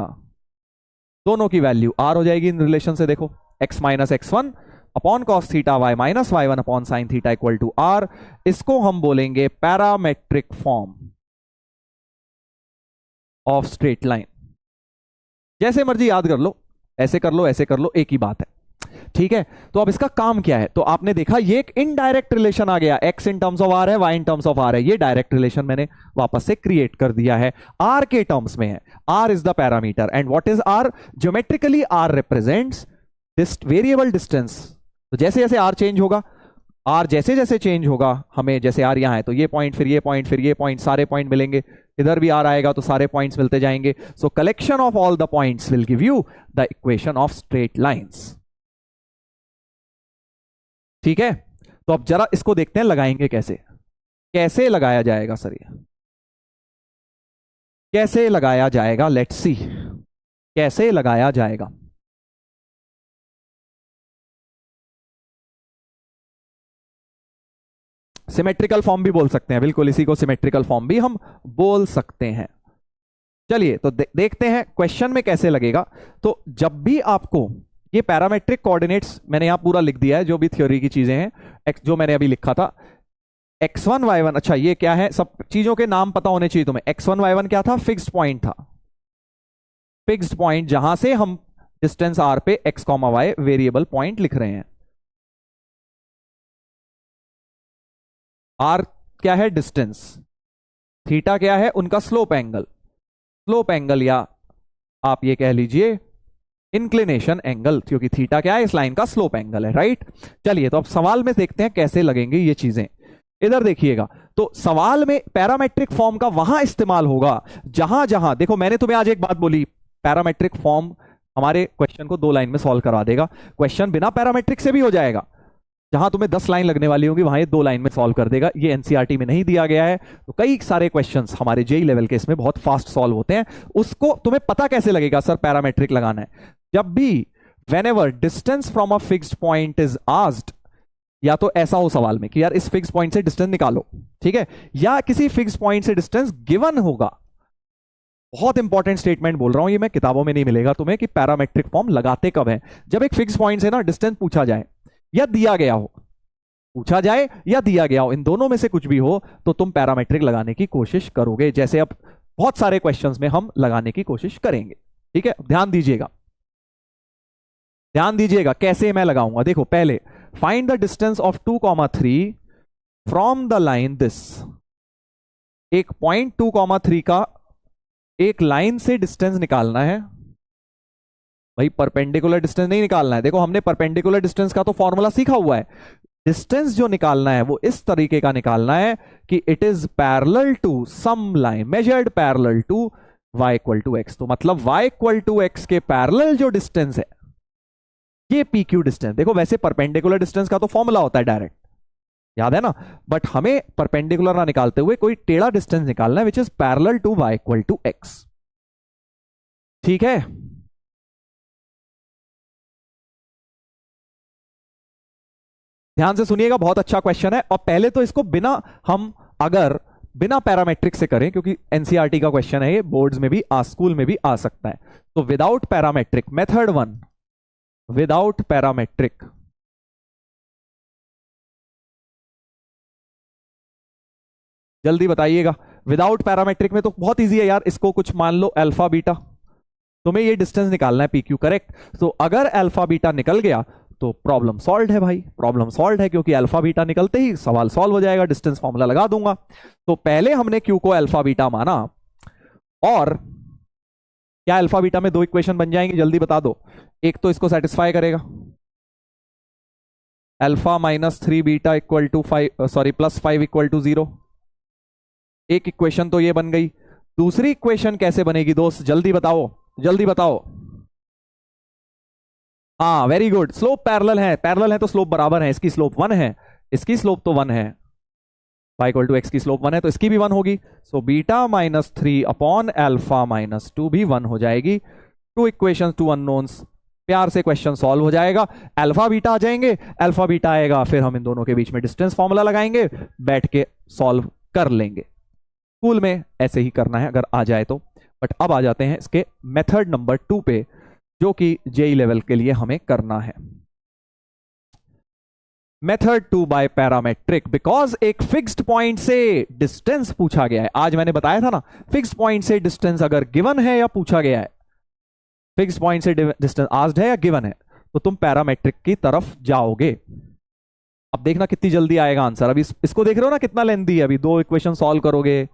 दोनों की वैल्यू r हो जाएगी इन रिलेशन से। देखो x minus X one upon cos theta, y minus Y one upon sine theta equal to r। इसको हम बोलेंगे parametric form of straight line. जैसे मर्जी याद कर लो, ऐसे कर लो, ऐसे कर लो, एक ही बात है, ठीक है। तो अब इसका काम क्या है, तो आपने देखा ये एक इनडायरेक्ट रिलेशन आ गया, x in terms of r है, y in terms of r है। ये डायरेक्ट रिलेशन मैंने वापस से क्रिएट कर दिया है, r के टर्म्स में है। r is the parameter and what is r? Geometrically r represents this variable distance. तो जैसे जैसे r चेंज होगा, r जैसे जैसे चेंज होगा, हमें जैसे r यहां है तो ये पॉइंट, फिर ये पॉइंट, फिर ये पॉइंट, सारे पॉइंट मिलेंगे। इधर भी r आएगा तो सारे पॉइंट्स मिलते जाएंगे। सो collection of all the points will give you the equation of straight lines, ठीक है। तो अब जरा इसको देखते हैं लगाएंगे कैसे, कैसे लगाया जाएगा सर, ये कैसे लगाया जाएगा, लेट्स सी कैसे लगाया जाएगा। सिमेट्रिकल फॉर्म भी बोल सकते हैं, बिल्कुल इसी को सिमेट्रिकल फॉर्म भी हम बोल सकते हैं। चलिए तो देखते हैं क्वेश्चन में कैसे लगेगा। तो जब भी आपको ये पैरामेट्रिक कोऑर्डिनेट्स मैंने यहां पूरा लिख दिया है, जो भी थ्योरी की चीजें हैं, जो मैंने अभी लिखा था x1 y1। अच्छा ये क्या है, सब चीजों के नाम पता होने चाहिए तुम्हें। x1 y1 क्या था, फिक्स्ड पॉइंट था, फिक्स्ड पॉइंट जहां से हम डिस्टेंस r पे x, y वेरिएबल पॉइंट लिख रहे हैं। r क्या है, डिस्टेंस, थीटा क्या है, उनका स्लोप एंगल, स्लोप एंगल या आप ये कह लीजिए इंक्लिनेशन एंगल, क्योंकि थीटा क्या है, इस लाइन का स्लोप एंगल है, राइट। चलिए तो अब सवाल में देखते हैं कैसे लगेंगे ये चीजें। इधर देखिएगा, तो सवाल में पैरामेट्रिक फॉर्म का वहां इस्तेमाल होगा जहां जहां, देखो मैंने तुम्हें आज एक बात बोली, पैरामेट्रिक फॉर्म हमारे क्वेश्चन को 2 लाइन में सॉल्व करवा देगा। क्वेश्चन बिना पैरामेट्रिक से भी हो जाएगा, जहां तुम्हें 10 लाइन लगने वाली होंगी वहां ये 2 लाइन में सॉल्व कर देगा। ये एनसीईआरटी में नहीं दिया गया है, तो कई सारे क्वेश्चंस हमारे जेई लेवल के इसमें बहुत फास्ट सॉल्व होते हैं। उसको तुम्हें पता कैसे लगेगा, सर पैरामेट्रिक लगाना है जब भी whenever distance from a fixed point is asked, या तो ऐसा हो सवाल में कि यार इस फिक्स पॉइंट से डिस्टेंस निकालो, ठीक है, या किसी फिक्स पॉइंट से डिस्टेंस गिवन होगा। बहुत इंपॉर्टेंट स्टेटमेंट बोल रहा हूं ये मैं, किताबों में नहीं मिलेगा तुम्हें, कि पैरामेट्रिक फॉर्म लगाते कब है, जब एक फिक्स पॉइंट से ना डिस्टेंस पूछा जाए या दिया गया हो, पूछा जाए या दिया गया हो, इन दोनों में से कुछ भी हो तो तुम पैरामेट्रिक लगाने की कोशिश करोगे, जैसे अब बहुत सारे क्वेश्चंस में हम लगाने की कोशिश करेंगे, ठीक है। ध्यान दीजिएगा, ध्यान दीजिएगा कैसे मैं लगाऊंगा। देखो पहले find the distance of 2,3 from the line this. एक पॉइंट 2,3 का एक लाइन से डिस्टेंस निकालना है भाई, परपेंडिकुलर डिस्टेंस नहीं निकालना है। देखो हमने परपेंडिकुलर डिस्टेंस का तो फॉर्मूला सीखा हुआ है, डिस्टेंस जो निकालना है वो इस तरीके का निकालना है कि it is parallel to some line measured parallel to y equal to X. तो मतलब y इक्वल टू एक्स के पैरेलल जो डिस्टेंस है ये PQ डिस्टेंस। देखो वैसे परपेंडिकुलर डिस्टेंस का तो फॉर्मूला होता है डायरेक्ट, याद है ना, बट हमें परपेंडिकुलर ना निकालते हुए कोई टेढ़ा डिस्टेंस निकालना है which is parallel to y equal to X, ठीक है। ध्यान से सुनिएगा, बहुत अच्छा क्वेश्चन है। और पहले तो इसको बिना हम अगर बिना पैरामेट्रिक से करें, क्योंकि एनसीईआरटी का क्वेश्चन है ये, बोर्ड्स में भी स्कूल में भी आ सकता है। तो without parametric, method 1 without parametric, जल्दी बताइएगा। विदाउट पैरामेट्रिक में तो बहुत इजी है यार, इसको कुछ मान लो अल्फा बीटा, तुम्हें ये डिस्टेंस निकालना है पीक्यू, करेक्ट। तो अगर अल्फा बीटा निकल गया तो प्रॉब्लम सॉल्व है भाई, प्रॉब्लम सॉल्व है, क्योंकि अल्फा बीटा निकलते ही सवाल सॉल्व हो जाएगा, डिस्टेंस फॉर्मूला लगा दूंगा। तो पहले हमने क्यू को अल्फा बीटा माना, और क्या अल्फा बीटा में दो इक्वेशन बन जाएंगे, जल्दी बता दो। एक तो इसको सेटिस्फाई करेगा, alpha minus 3 beta equal to 5, sorry plus 5 equal to 0। एक इक्वेशन तो ये बन गई। दूसरी इक्वेशन कैसे बनेगी दोस्त, जल्दी बताओ, जल्दी बताओ। हाँ वेरी गुड, स्लोप पैरेलल है, पैरेलल है तो स्लोप बराबर है। इसकी स्लोप 1 है, इसकी स्लोप तो 1 है, y इक्वल टू एक्स की स्लोप 1 है, तो इसकी भी 1 होगी। So beta minus 3 upon alpha minus 2 भी 1 हो जाएगी। टू इक्वेशन टू अननोन्स, प्यार से क्वेश्चन सॉल्व हो जाएगा। अल्फा बीटा आ जाएंगे, अल्फा बीटा आएगा, फिर हम इन दोनों के बीच में डिस्टेंस फॉर्मूला लगाएंगे, बैठ के सॉल्व कर लेंगे। स्कूल में ऐसे ही करना है अगर आ जाए तो। बट अब आ जाते हैं इसके मेथड नंबर 2 पे, जो कि जेई लेवल के लिए हमें करना है। मेथड 2 बाय पैरामेट्रिक, बिकॉज एक फिक्स्ड पॉइंट से डिस्टेंस पूछा गया है। आज मैंने बताया था ना, फिक्स्ड पॉइंट से डिस्टेंस अगर गिवन है या पूछा गया है, फिक्स्ड पॉइंट से डिस्टेंस आस्क्ड है या गिवन है, तो तुम पैरामेट्रिक की तरफ जाओगे। अब देखना कितनी जल्दी आएगा आंसर। अभी इसको देख रहे हो ना कितना लेंथी है, अभी दो इक्वेशन सॉल्व करोगे,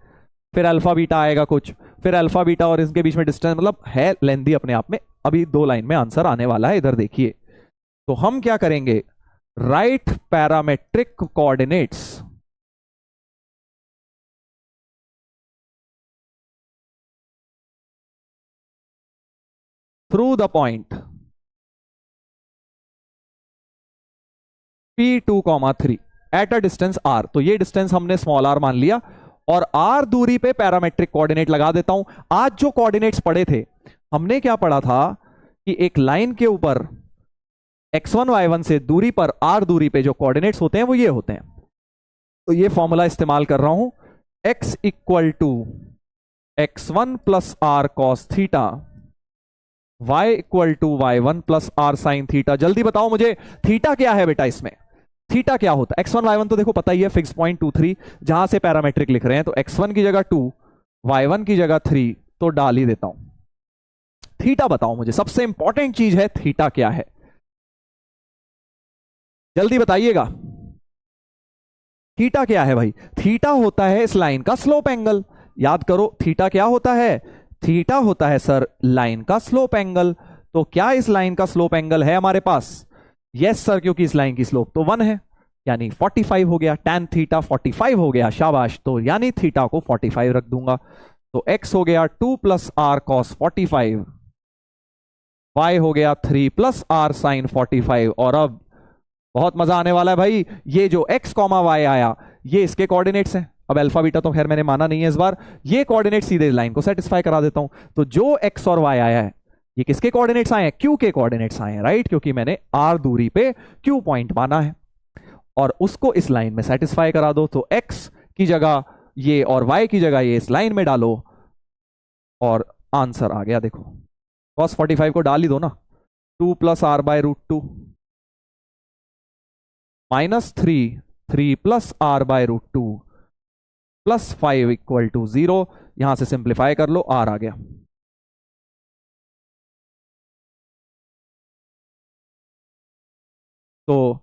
फिर अल्फा बीटा आएगा कुछ, फिर अल्फा बीटा और इसके बीच में डिस्टेंस, मतलब है लेंथी अपने आप में। अभी 2 लाइन में आंसर आने वाला है, इधर देखिए। तो हम क्या करेंगे, right parametric coordinates, through the point P2, 3 at a distance r। तो ये डिस्टेंस हमने स्मॉल r मान लिया, और r दूरी पे पैरामेट्रिक कोऑर्डिनेट लगा देता हूं। आज जो कोऑर्डिनेट्स पढ़े थे, हमने क्या पढ़ा था कि एक लाइन के ऊपर x1 y1 से दूरी पर r दूरी पे जो कोऑर्डिनेट्स होते हैं वो ये होते हैं। तो ये फॉर्मूला इस्तेमाल कर रहा हूं, x equal to x1 plus r cos theta, y equal to y1 plus r sine theta. जल्दी बताओ मुझे, थीटा क्या है बेटा इसमें, थीटा क्या होता है। x1 y1 तो देखो पता ही है, फिक्स पॉइंट 2 3, जहां से पैरामेट्रिक लिख रहे हैं, तो x1 की जगह 2, y1 की जगह 3 तो डाल ही देता हूं। थीटा बताओ मुझे, सबसे इंपॉर्टेंट चीज है थीटा क्या है, जल्दी बताइएगा। थीटा क्या है भाई, थीटा होता है इस लाइन का स्लोप एंगल। याद करो, थीटा क्या होता है, थीटा होता है सर लाइन का स्लोप एंगल। तो क्या इस लाइन का स्लोप एंगल है हमारे पास, यस सर, क्योंकि इस लाइन की स्लोप तो 1 है, यानी 45 हो गया। tan थीटा 45 हो गया, शाबाश। तो यानी थीटा को 45 रख दूंगा। तो x हो गया 2 प्लस आर कॉस 45, y हो गया 3 प्लस आर साइन 45। और अब बहुत मजा आने वाला है भाई, ये जो x कॉमा y आया, ये इसके कोऑर्डिनेट्स हैं। अब अल्फा बीटा तो खैर मैंने माना नहीं है इस बार, ये कोऑर्डिनेट सीधे लाइन को सेटिस्फाई करा देता हूं। तो जो x और y आया है, ये किसके कोऑर्डिनेट्स आए हैं, q के कोऑर्डिनेट्स आए हैं, राइट, क्योंकि मैंने r दूरी पे q पॉइंट माना है, और उसको इस लाइन में सेटिस्फाई करा दो। तो x की जगह ये और y की जगह ये इस लाइन में डालो, और आंसर आ गया। देखो cos 45 को डाल ही दो ना, 2 plus R by root 2 minus 3 plus R by root 2 plus 5 equal to 0। यहां से सिंप्लीफाई कर लो, आर आ गया। तो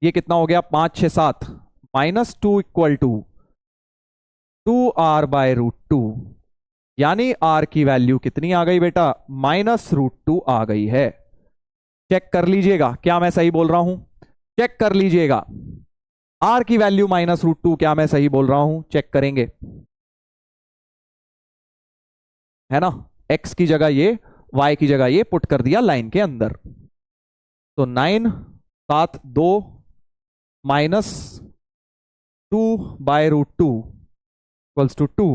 ये कितना हो गया, 5 6 7 minus 2 equal to 2r by root 2, यानी r की वैल्यू कितनी आ गई बेटा, माइनस रूट 2 आ गई है। चेक कर लीजिएगा क्या मैं सही बोल रहा हूं, चेक कर लीजिएगा, r की वैल्यू माइनस रूट 2, क्या मैं सही बोल रहा हूं, चेक करेंगे, है ना। x की जगह ये, y की जगह ये पुट कर दिया लाइन के अंदर। तो 9 7 2 minus 2 by root 2 equals to 2,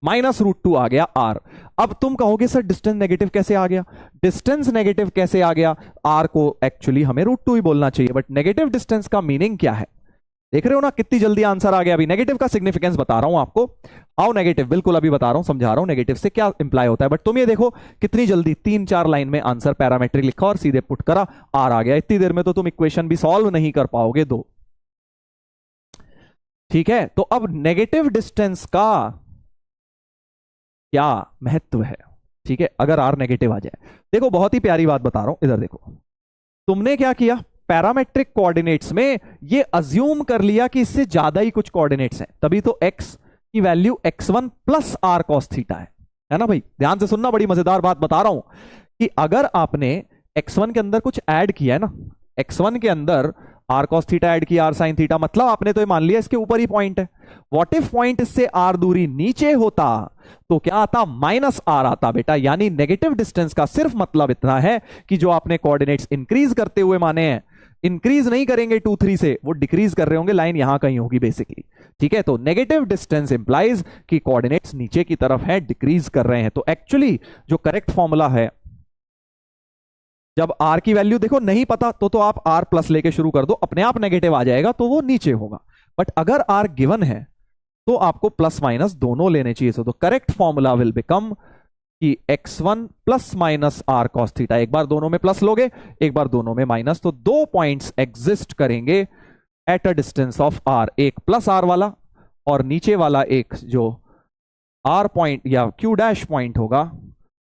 -√2 आ गया आर। अब तुम कहोगे सर डिस्टेंस नेगेटिव कैसे आ गया? डिस्टेंस नेगेटिव कैसे आ गया? आर को एक्चुअली हमें √2 ही बोलना चाहिए, बट नेगेटिव डिस्टेंस का मीनिंग क्या है? देख रहे हो ना कितनी जल्दी आंसर आ गया। अभी नेगेटिव का सिग्निफिकेंस बता रहा हूं आपको। आओ नेगेटिव, बिल्कुल अभी बता रहा हूं, समझा रहा हूं नेगेटिव से क्या इंप्लाई होता है। बट तुम ये देखो कितनी जल्दी 3-4 लाइन में आंसर पैरामेट्रिक लिखा और सीधे पुट करा, आर आ गया। इतनी देर में तो तुम इक्वेशन भी सॉल्व नहीं कर पाओगे दो। ठीक है, तो अब नेगेटिव डिस्टेंस का क्या महत्व है? ठीक है, अगर आर नेगेटिव आ जाए, देखो बहुत ही प्यारी बात बता रहा हूं, इधर देखो। तुमने क्या किया, पैरामेट्रिक कोऑर्डिनेट्स में ये अज्यूम कर लिया कि इससे ज्यादा ही कुछ कोऑर्डिनेट्स हैं, तभी तो x की value x1 plus R cos theta है ना भाई? ध्यान से सुनना, बड़ी मजेदार बात बता रहा हूं कि अगर आपने x1 के अंदर कुछ ऐड किया है ना, x1 के अंदर आर कॉस थीटा ऐड किया, आर साइन थीटा, मतलब आपने तो ये मान लिया इसके ऊपर ही पॉइंट है। व्हाट इफ पॉइंट इससे आर दूरी नीचे होता तो क्या आता? -r आता बेटा। यानी नेगेटिव डिस्टेंस का सिर्फ मतलब इतना है कि जो आपने कोऑर्डिनेट्स इंक्रीज करते हुए माने हैं, इंक्रीज नहीं करेंगे 2 3 से, वो डिक्रीज कर रहे होंगे, लाइन यहां कहीं होगी बेसिकली। ठीक है, तो नेगेटिव डिस्टेंस इंप्लाइज कि कोऑर्डिनेट्स नीचे की तरफ है, डिक्रीज कर रहे हैं। तो एक्चुअली जो करेक्ट फॉर्मूला है, जब r की वैल्यू देखो नहीं पता तो आप r प्लस लेके शुरू कर दो, अपने आप नेगेटिव आ जाएगा तो वो नीचे होगा। बट अगर r गिवन है तो आपको प्लस माइनस दोनों लेने चाहिए। तो करेक्ट फॉर्मूला विल बिकम कि x1 plus minus R cos theta, एक बार दोनों में प्लस लोगे, एक बार दोनों में माइनस, तो दो पॉइंट्स एग्जिस्ट करेंगे at a distance of r, एक प्लस आर वाला और नीचे वाला एक जो r पॉइंट या q डैश पॉइंट होगा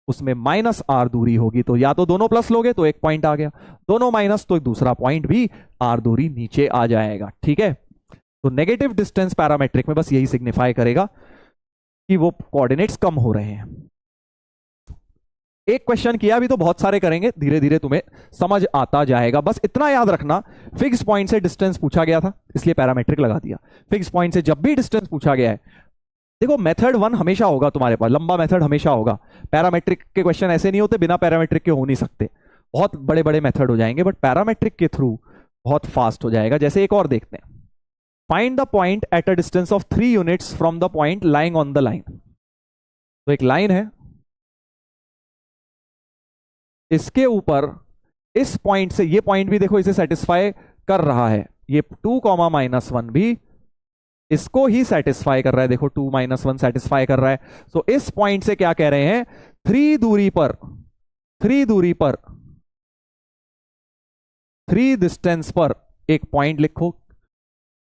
उसमें माइनस आर दूरी होगी। तो या तो दोनों प्लस लोगे तो एक पॉइंट आ गया, दोनों माइनस तो दूसरा पॉइंट भी आर दूरी नीचे आ जाएगा। ठीक है, तो नेगेटिव डिस्टेंस पैरामेट्रिक में बस यही सिग्निफाई करेगा कि वो कोऑर्डिनेट्स कम हो रहे हैं। एक क्वेश्चन किया, अभी तो बहुत सारे करेंगे, धीरे धीरे तुम्हें समझ आता जाएगा। बस इतना याद रखना, फिक्स पॉइंट से डिस्टेंस पूछा गया था इसलिए पैरामेट्रिक लगा दिया। फिक्स पॉइंट से जब भी डिस्टेंस पूछा गया है, देखो मेथड 1 हमेशा होगा तुम्हारे पास, लंबा मेथड हमेशा होगा। पैरामेट्रिक के क्वेश्चन ऐसे नहीं होते, बिना पैरामेट्रिक के हो नहीं सकते, बहुत बड़े बड़े मेथड हो जाएंगे, बट पैरामेट्रिक के थ्रू बहुत फास्ट हो जाएगा। जैसे एक और देखते हैं, find the point at a distance of 3 units from the point lying on the line. तो एक लाइन है, इसके ऊपर इस पॉइंट से, ये पॉइंट भी देखो इसे सेटिस्फाई कर रहा है, ये 2, -1 भी इसको ही सेटिस्फाई कर रहा है। देखो 2 -1 सेटिस्फाई कर रहा है। तो इस पॉइंट से क्या कह रहे हैं, 3 दूरी पर 3 डिस्टेंस पर एक पॉइंट लिखो।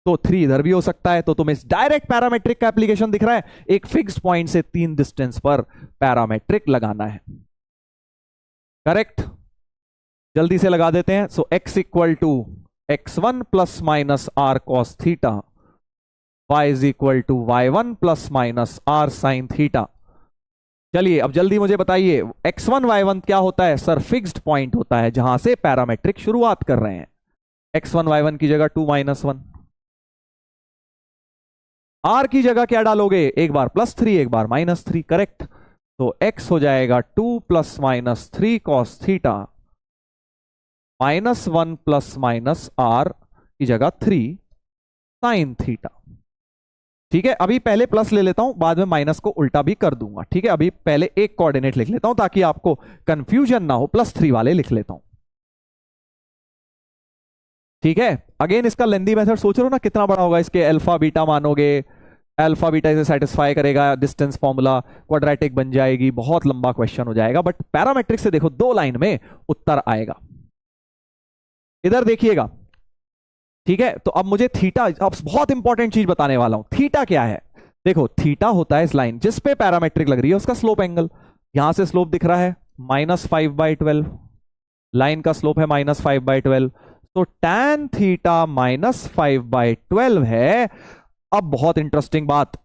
तो 3 इधर भी हो सकता है, तो तुम्हें डायरेक्ट पैरामेट्रिक का एप्लीकेशन दिख रहा है, एक फिक्स्ड पॉइंट से 3 डिस्टेंस पर पैरामेट्रिक लगाना है। करेक्ट, जल्दी से लगा देते हैं। So x equal to x1 plus minus R cos theta, y is equal to y1 plus minus R sine theta. चलिए अब जल्दी मुझे बताइए, x1 y1 क्या होता है? सर फिक्स्ड पॉइंट होता है जहां से पैरामेट्रिक शुरुआत कर रहे हैं। x1 y1 की जगह 2 -1, r की जगह क्या डालोगे? एक बार +3 एक बार -3। करेक्ट, तो x हो जाएगा 2 plus minus 3 cos theta, -1 plus minus R की जगह 3 साइन थीटा। ठीक है, अभी पहले प्लस ले लेता हूं, बाद में माइनस को उल्टा भी कर दूंगा। ठीक है, अभी पहले एक कोऑर्डिनेट लिख लेता हूं ताकि आपको कंफ्यूजन ना हो, +3 वाले लिख लेता हूं। ठीक है, अगेन इसका लेंदी मेथड सोच रहे हो ना कितना बड़ा होगा, इसके अल्फा बीटा मानोगे, अल्फा बीटा इसे सेटिस्फाई करेगा, डिस्टेंस फॉर्मूला क्वाड्रेटिक बन जाएगी, बहुत लंबा क्वेश्चन हो जाएगा। बट पैरामेट्रिक से देखो 2 लाइन में उत्तर आएगा। इधर देखिएगा, ठीक है, तो अब मुझे थीटा, अब बहुत इंपॉर्टेंट चीज बताने वाला हूं। थीटा क्या है? देखो थीटा होता है इस लाइन जिस पे पैरामेट्रिक लग रही है उसका स्लोप एंगल। यहां से स्लोप दिख रहा है -5/12, लाइन का स्लोप है -5/12, तो tan थीटा -5/12 है। अब बहुत इंटरेस्टिंग बात,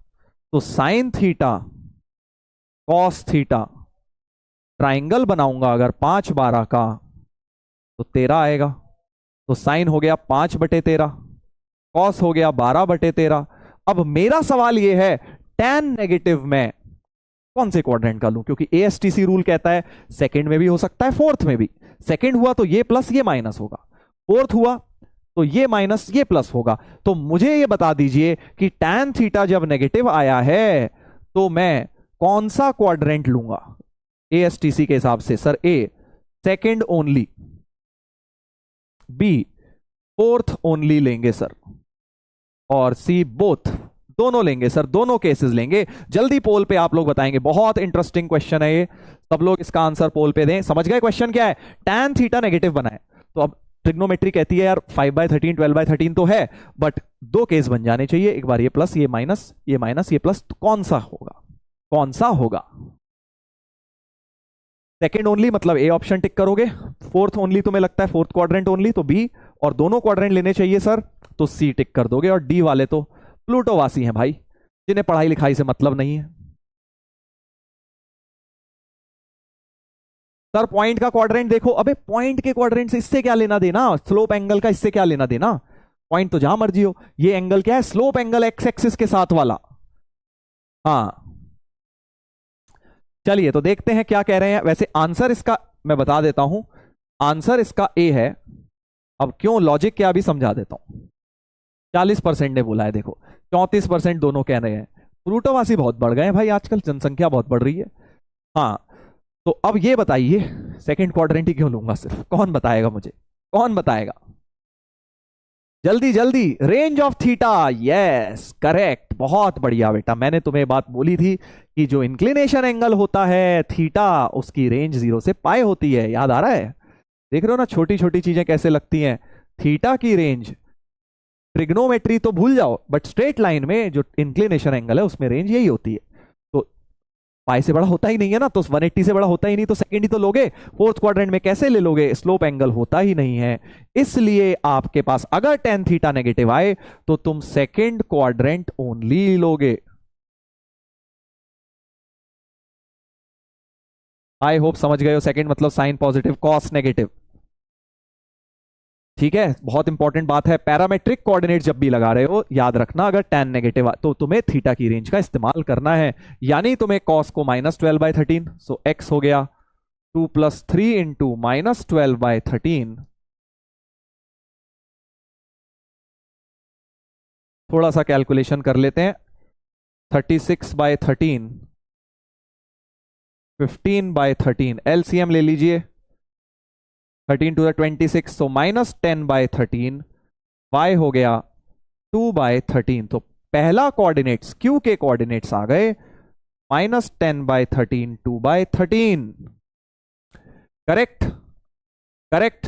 तो sign theta cos theta, triangle बनाऊंगा अगर 5/12 का तो 13 आएगा। तो साइन हो गया 5/13, कॉस हो गया 12/13। अब मेरा सवाल यह है, tan नेगेटिव में कौन से क्वाड्रेंट का लूं? क्योंकि एएसटीसी रूल कहता है सेकंड में भी हो सकता है, फोर्थ में भी। सेकंड हुआ तो ये प्लस ये माइनस होगा, फोर्थ हुआ तो ये माइनस ये प्लस होगा। तो मुझे ये बता दीजिए कि tan थीटा जब नेगेटिव आया है तो मैं कौन सा क्वाड्रेंट लूंगा एएसटीसी के हिसाब से? Sir a second only, b fourth only लेंगे सर, और सी बोथ, दोनों लेंगे सर, दोनों केसेस लेंगे। जल्दी पोल पे आप लोग बताएंगे, बहुत इंटरेस्टिंग क्वेश्चन है ये, सब लोग इसका आंसर पोल पे दें। समझ गए क्वेश्चन क्या है? tan थीटा नेगेटिव बना है, तो अब ट्रिग्नोमेट्री कहती है यार 5/13 12/13 तो है, बट दो केस बन जाने चाहिए, एक बार ये प्लस ये माइनस, ये माइनस ये प्लस, तो कौन सा होगा? कौन सा होगा? सेकेंड ओनली मतलब ए ऑप्शन टिक करोगे, फोर्थ ओनली तुम्हें लगता है फोर्थ क्वाड्रेंट ओनली तो बी, और दोनों क्वाड्रेंट लेने चाहिए सर तो सी टिक कर दोगे, और डी वाले तो प्लूटोवासी हैं भाई, जिन्हें पढ़ाई लिखाई से मतलब नहीं है। सर पॉइंट का क्वाड्रेंट देखो, अबे पॉइंट के क्वाड्रेंट से इससे क्या लेना देना? स्लोप एंगल का इससे क्या लेना देना? पॉइंट तो जहां मर्जी हो, ये एंगल क्या है? स्लोप एंगल एक्स एक्सिस के साथ वाला। हाँ चलिए तो देखते हैं क्या कह रहे हैं। वैसे आंसर इसका मैं बता देता हूं, आंसर इसका ए है। अब क्यों, लॉजिक क्या अभी समझा देता हूं। 40% ने बोला है, देखो 34% दोनों कह रहे हैं। प्लूटोवासी बहुत बढ़ गए हैं भाई आजकल, जनसंख्या बहुत बढ़ रही है। हाँ तो अब ये बताइए सेकंड क्वाड्रेंट ही क्यों लूंगा सिर्फ? कौन बताएगा मुझे, कौन बताएगा? जल्दी जल्दी। Range of theta, yes correct, बहुत बढ़िया बेटा। मैंने तुम्हें बात बोली थी कि जो इंक्लिनेशन एंगल होता है थीटा, उसकी रेंज 0 से पाई होती है, याद आ रहा है? देख रहे हो ना छोटी छोटी चीजें कैसे लगती हैं। थीटा की रेंज, ट्रिग्नोमेट्री तो भूल जाओ, बट स्ट्रेट लाइन में जो इंक्लिनेशन एंगल है उसमें रेंज यही होती है। तो पाई से बड़ा होता ही नहीं है ना, तो 180 से बड़ा होता ही नहीं, तो सेकंड ही तो लोगे। फोर्थ क्वाड्रेंट में कैसे ले लोगे? स्लोप एंगल होता ही नहीं है, इसलिए आपके पास अगर tan थीटा नेगेटिव आए तो तुम सेकंड क्वाड्रेंट ओनली लोगे। आई होप समझ गए हो। सेकंड मतलब साइन पॉजिटिव कॉस नेगेटिव, ठीक है? बहुत इंपॉर्टेंट बात है। पैरामेट्रिक कोऑर्डिनेट जब भी लगा रहे हो याद रखना, अगर tan नेगेटिव तो तुम्हें थीटा की रेंज का इस्तेमाल करना है, यानी तुम्हें cos को -12/13, सो x हो गया 2 + 3 इंटू -12/13। थोड़ा सा कैलकुलेशन कर लेते हैं। 36/13, 15/13, एलसीएम ले लीजिए, 13 टू द 26, तो -10/13, y हो गया 2/13। तो पहला कोऑर्डिनेट्स q के कोऑर्डिनेट्स आ गए -10/13, 2/13। करेक्ट, करेक्ट,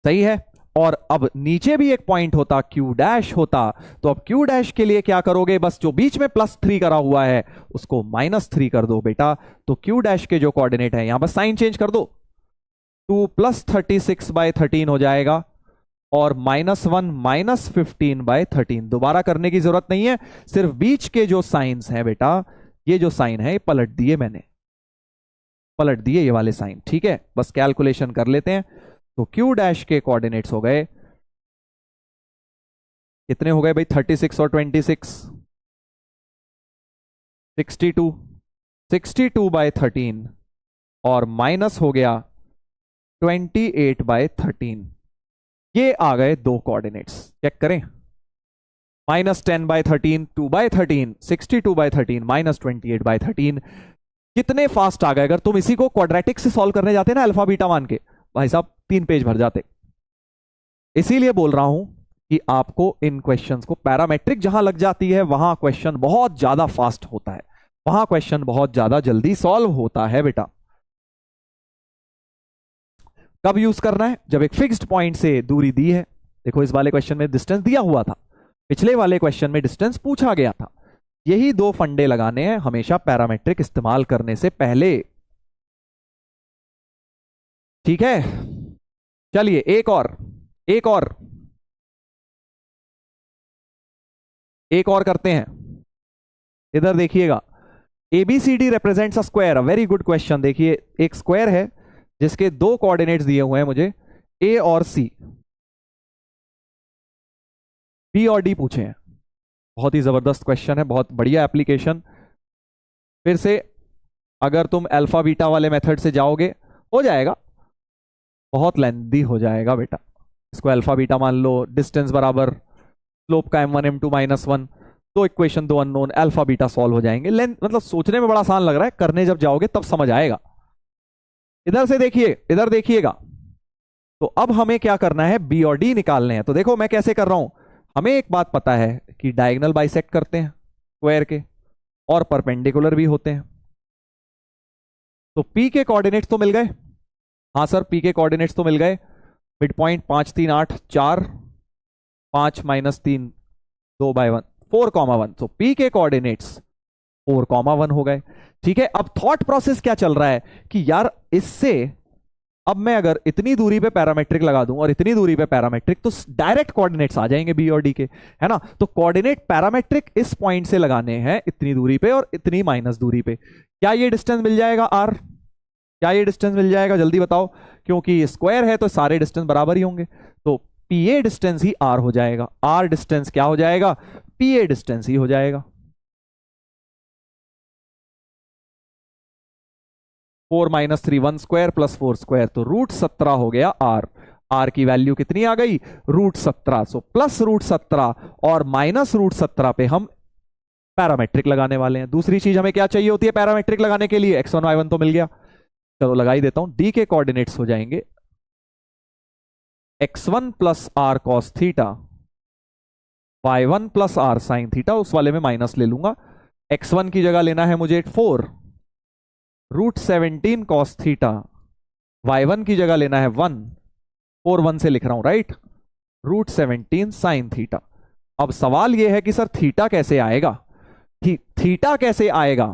सही है। और अब नीचे भी एक पॉइंट होता, Q डैश होता, तो अब Q डैश के लिए क्या करोगे? बस जो बीच में +3 करा हुआ है उसको -3 कर दो बेटा। तो Q डैश के जो कोऑर्डिनेट है यहां बस साइन चेंज कर दो, 2 + 36/13 हो जाएगा, और -1 -15/13। दोबारा करने की जरूरत नहीं है, सिर्फ बीच के जो साइंस हैं बेटा, ये जो साइन है ये पलट दिए मैंने, पलट दिए ये वाले साइन, ठीक है? बस कैलकुलेशन कर लेते हैं। तो Q डैश के कोऑर्डिनेट्स हो गए, कितने हो गए भाई? 36 और 26, 62, 62/13, और माइनस हो गया 28/13। ये आ गए दो कोऑर्डिनेट्स, चेक करें। -10/13, 2/13, 62/13, -28/13। कितने फास्ट आ गए। अगर तुम इसी को क्वाड्रेटिक से सॉल्व करने जाते ना अल्फा बीटा मान के, भाई साहब 3 पेज भर जाते। इसीलिए बोल रहा हूं कि आपको इन क्वेश्चंस को, पैरामेट्रिक जहां लग जाती है वहां क्वेश्चन बहुत ज्यादा फास्ट होता है, वहां क्वेश्चन बहुत ज्यादा जल्दी सॉल्व होता है बेटा। कब यूज करना है? जब एक फिक्स्ड पॉइंट से दूरी दी है। देखो इस वाले क्वेश्चन में डिस्टेंस दिया हुआ था, पिछले वाले क्वेश्चन में डिस्टेंस पूछा गया था। यही दो फंडे लगाने हैं हमेशा पैरामेट्रिक इस्तेमाल करने से पहले, ठीक है? चलिए एक और करते हैं। इधर देखिएगा, ABCD represents a square, a very good question. देखिए एक स्क्वायर है जिसके दो कोऑर्डिनेट्स दिए हुए हैं मुझे, ए और सी, बी और डी पूछे हैं। बहुत ही जबरदस्त क्वेश्चन है, बहुत बढ़िया एप्लीकेशन। फिर से अगर तुम अल्फा बीटा वाले मेथड से जाओगे हो जाएगा, बहुत लेंथी हो जाएगा बेटा। इसको अल्फा बीटा मान लो, डिस्टेंस बराबर स्लोप का m1 m2 -1, दो इक्वेशन, दो अननोन, अल्फा बीटा सॉल्व हो जाएंगे। लेंथ मतलब सोचने में बड़ा आसान लग रहा है, करने जब जाओगे तब समझ आएगा। इधर से देखिए, इधर देखिएगा। तो अब हमें क्या करना है, बी और डी निकालने हैं। तो देखो मैं कैसे कर रहा हूं, हमें एक बात पता है कि डायगोनल बाइसेक्ट करते हैं स्क्वायर के और परपेंडिकुलर भी होते हैं। तो पी के कोऑर्डिनेट्स तो मिल गए, हाँ सर पी के कोऑर्डिनेट्स तो मिल गए। Mid point 5 3 8 4 5 -3 2/1 4,1। तो पी के कोऑर्डिनेट्स 4,1 हो गए। ठीक है, अब थॉट प्रोसेस क्या चल रहा है कि यार इससे अब मैं अगर इतनी दूरी पे पैरामेट्रिक लगा दूं और इतनी दूरी पे पैरामेट्रिक, तो डायरेक्ट कोऑर्डिनेट्स आ जाएंगे बी और डी के, है ना। तो कोऑर्डिनेट पैरामेट्रिक इस पॉइंट से लगाने हैं इतनी दूरी पे और इतनी माइनस दूरी पे। क्या ये डिस्टेंस मिल जाएगा आर? क्या ये डिस्टेंस मिल जाएगा, जल्दी बताओ, क्योंकि स्क्वायर है तो सारे डिस्टेंस बराबर ही होंगे। तो पी ए डिस्टेंस ही आर हो जाएगा। आर डिस्टेंस क्या हो जाएगा, पी ए डिस्टेंस ही हो जाएगा। 4 - 3 1 स्क्वायर प्लस 4 स्क्वायर, तो √17 हो गया आर। आर की वैल्यू कितनी आ गई, √17। सो प्लस √17 और माइनस √17 पे हम पैरामेट्रिक लगाने वाले हैं। दूसरी चीज हमें क्या चाहिए होती है पैरामेट्रिक लगाने के लिए, x1 y1 तो मिल गया, चलो लगा ही देता हूं। डी के कोऑर्डिनेट्स हो जाएंगे x1 plus R cos theta, y1 plus R sine theta, उस वाले में माइनस ले लूंगा। x1 की जगह लेना है मुझे 4 √17 कॉस थीटा, y1 की जगह लेना है 1 4 1 से लिख रहा हूं राइट, √17 साइन थीटा। अब सवाल यह है कि सर थीटा कैसे आएगा, थीटा कैसे आएगा?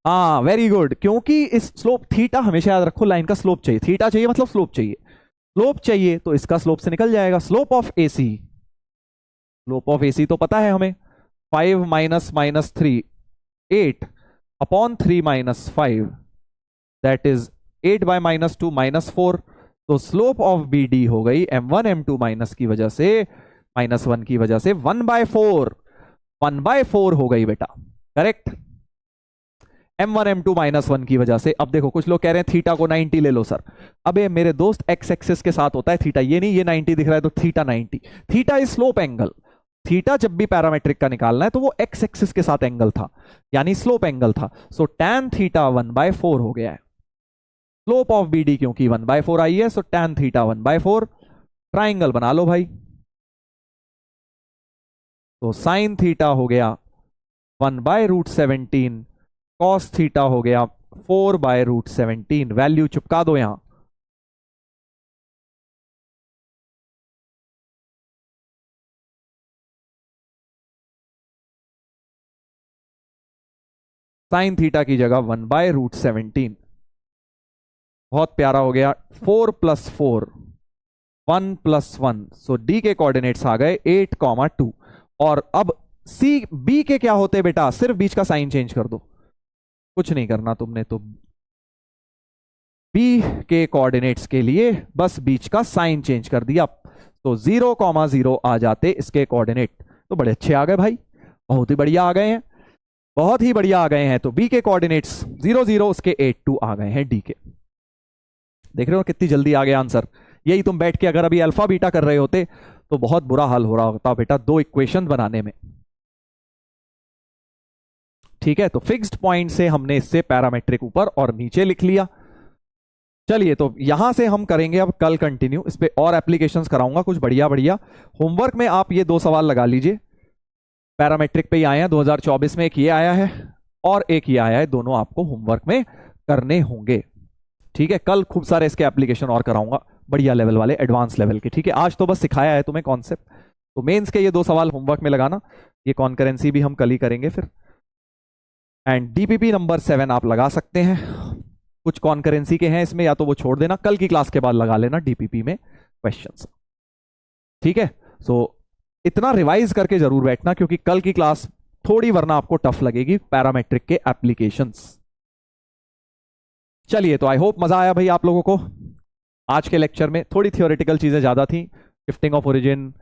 हाँ वेरी गुड, क्योंकि इस स्लोप थीटा हमेशा याद रखो, लाइन का स्लोप चाहिए, थीटा चाहिए मतलब स्लोप चाहिए। स्लोप चाहिए तो इसका स्लोप से निकल जाएगा। Slope of AC, slope of AC तो पता है हमें, 5 - -3 8 अपॉन 3 - 5 दैट इज 8/-2 -4। तो स्लोप ऑफ बी डी हो गई m1 m2 माइनस की वजह से -1 की वजह से 1/4, 1/4 हो गई बेटा, करेक्ट। m1 m2 -1 की वजह से। अब देखो कुछ लोग कह रहे हैं थीटा को 90 ले लो सर। अबे मेरे दोस्त एक्स एक्सिस के साथ होता है थीटा, ये नहीं ये 90 दिख रहा है तो theta 90। Theta is slope angle. Theta जब भी पैरामेट्रिक का निकालना है तो वो एक्स एक्सिस के साथ एंगल था, यानी स्लोप एंगल था। सो टैन थीटा 1/4 हो गया है। स्लोप ऑफ बी डी क्योंकि 1/4 आई है, सो टैन थीटा 1/4। ट्राइंगल बना लो भाई। तो साइन थीटा हो गया 1/√17, कॉस थीटा हो गया 4/√17। वैल्यू चिपका दो यहां। साइन थीटा की जगह 1/√17, बहुत प्यारा हो गया। 4 + 4 1 + 1, सो डी के कोऑर्डिनेट्स आ गए 8,2। और अब सी बी के क्या होते हैं बेटा, सिर्फ बीच का साइन चेंज कर दो, कुछ नहीं करना तुमने। तो बी के कोऑर्डिनेट्स के लिए बस बीच का साइन चेंज कर दिया, तो 0,0 आ जाते इसके कोऑर्डिनेट। तो बड़े अच्छे आ गए भाई, बहुत ही बढ़िया आ गए हैं, बहुत ही बढ़िया आ गए हैं। तो बी के कोऑर्डिनेट्स 0 0, उसके 8 2 आ गए हैं डी के। देख रहे हो कितनी जल्दी आ गया आंसर। यही तुम बैठ के अगर अभी अल्फा बीटा कर रहे होते तो बहुत बुरा हाल हो रहा होता बेटा दो इक्वेशन बनाने में। ठीक है, तो फिक्स्ड पॉइंट से हमने इससे पैरामेट्रिक ऊपर और नीचे लिख लिया। चलिए तो यहां से हम करेंगे अब कल कंटिन्यू, इस पे और एप्लीकेशंस कराऊंगा कुछ बढ़िया बढ़िया। होमवर्क में आप ये 2 सवाल लगा लीजिए, पैरामेट्रिक पे ही आए हैं। 2024 में एक ये आया है और एक ये आया है, दोनों आपको होमवर्क में करने होंगे। ठीक है, कल खूब सारे इसके एप्लीकेशन और कराऊंगा, बढ़िया लेवल वाले, एडवांस लेवल के। ठीक है, आज तो बस सिखाया है तुम्हें कॉन्सेप्ट। तो मेंस के ये 2 सवाल होमवर्क में लगाना, ये कॉन्करेंसी भी हम कल ही करेंगे फिर। एंड डीपीपी नंबर 7 आप लगा सकते हैं, कुछ कॉन्करेंसी के हैं इसमें, या तो वो छोड़ देना, कल की क्लास के बाद लगा लेना डीपीपी में क्वेश्चंस। ठीक है, सो इतना रिवाइज करके जरूर बैठना, क्योंकि कल की क्लास थोड़ी वरना आपको टफ लगेगी, पैरामेट्रिक के एप्लीकेशंस। चलिए, तो आई होप मजा आया भाई आप लोगों को। आज के लेक्चर में थोड़ी थियोरेटिकल चीजें ज्यादा थी, शिफ्टिंग ऑफ ओरिजिन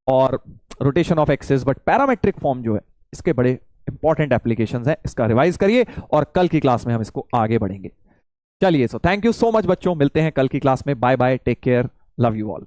और rotation of axis, but parametric form जो है इसके बड़े इंपॉर्टेंट एप्लीकेशंस हैं। इसका रिवाइज करिए और कल की क्लास में हम इसको आगे बढ़ेंगे। चलिए, so thank you so much बच्चों, मिलते हैं कल की क्लास में। Bye bye, take care, love you all.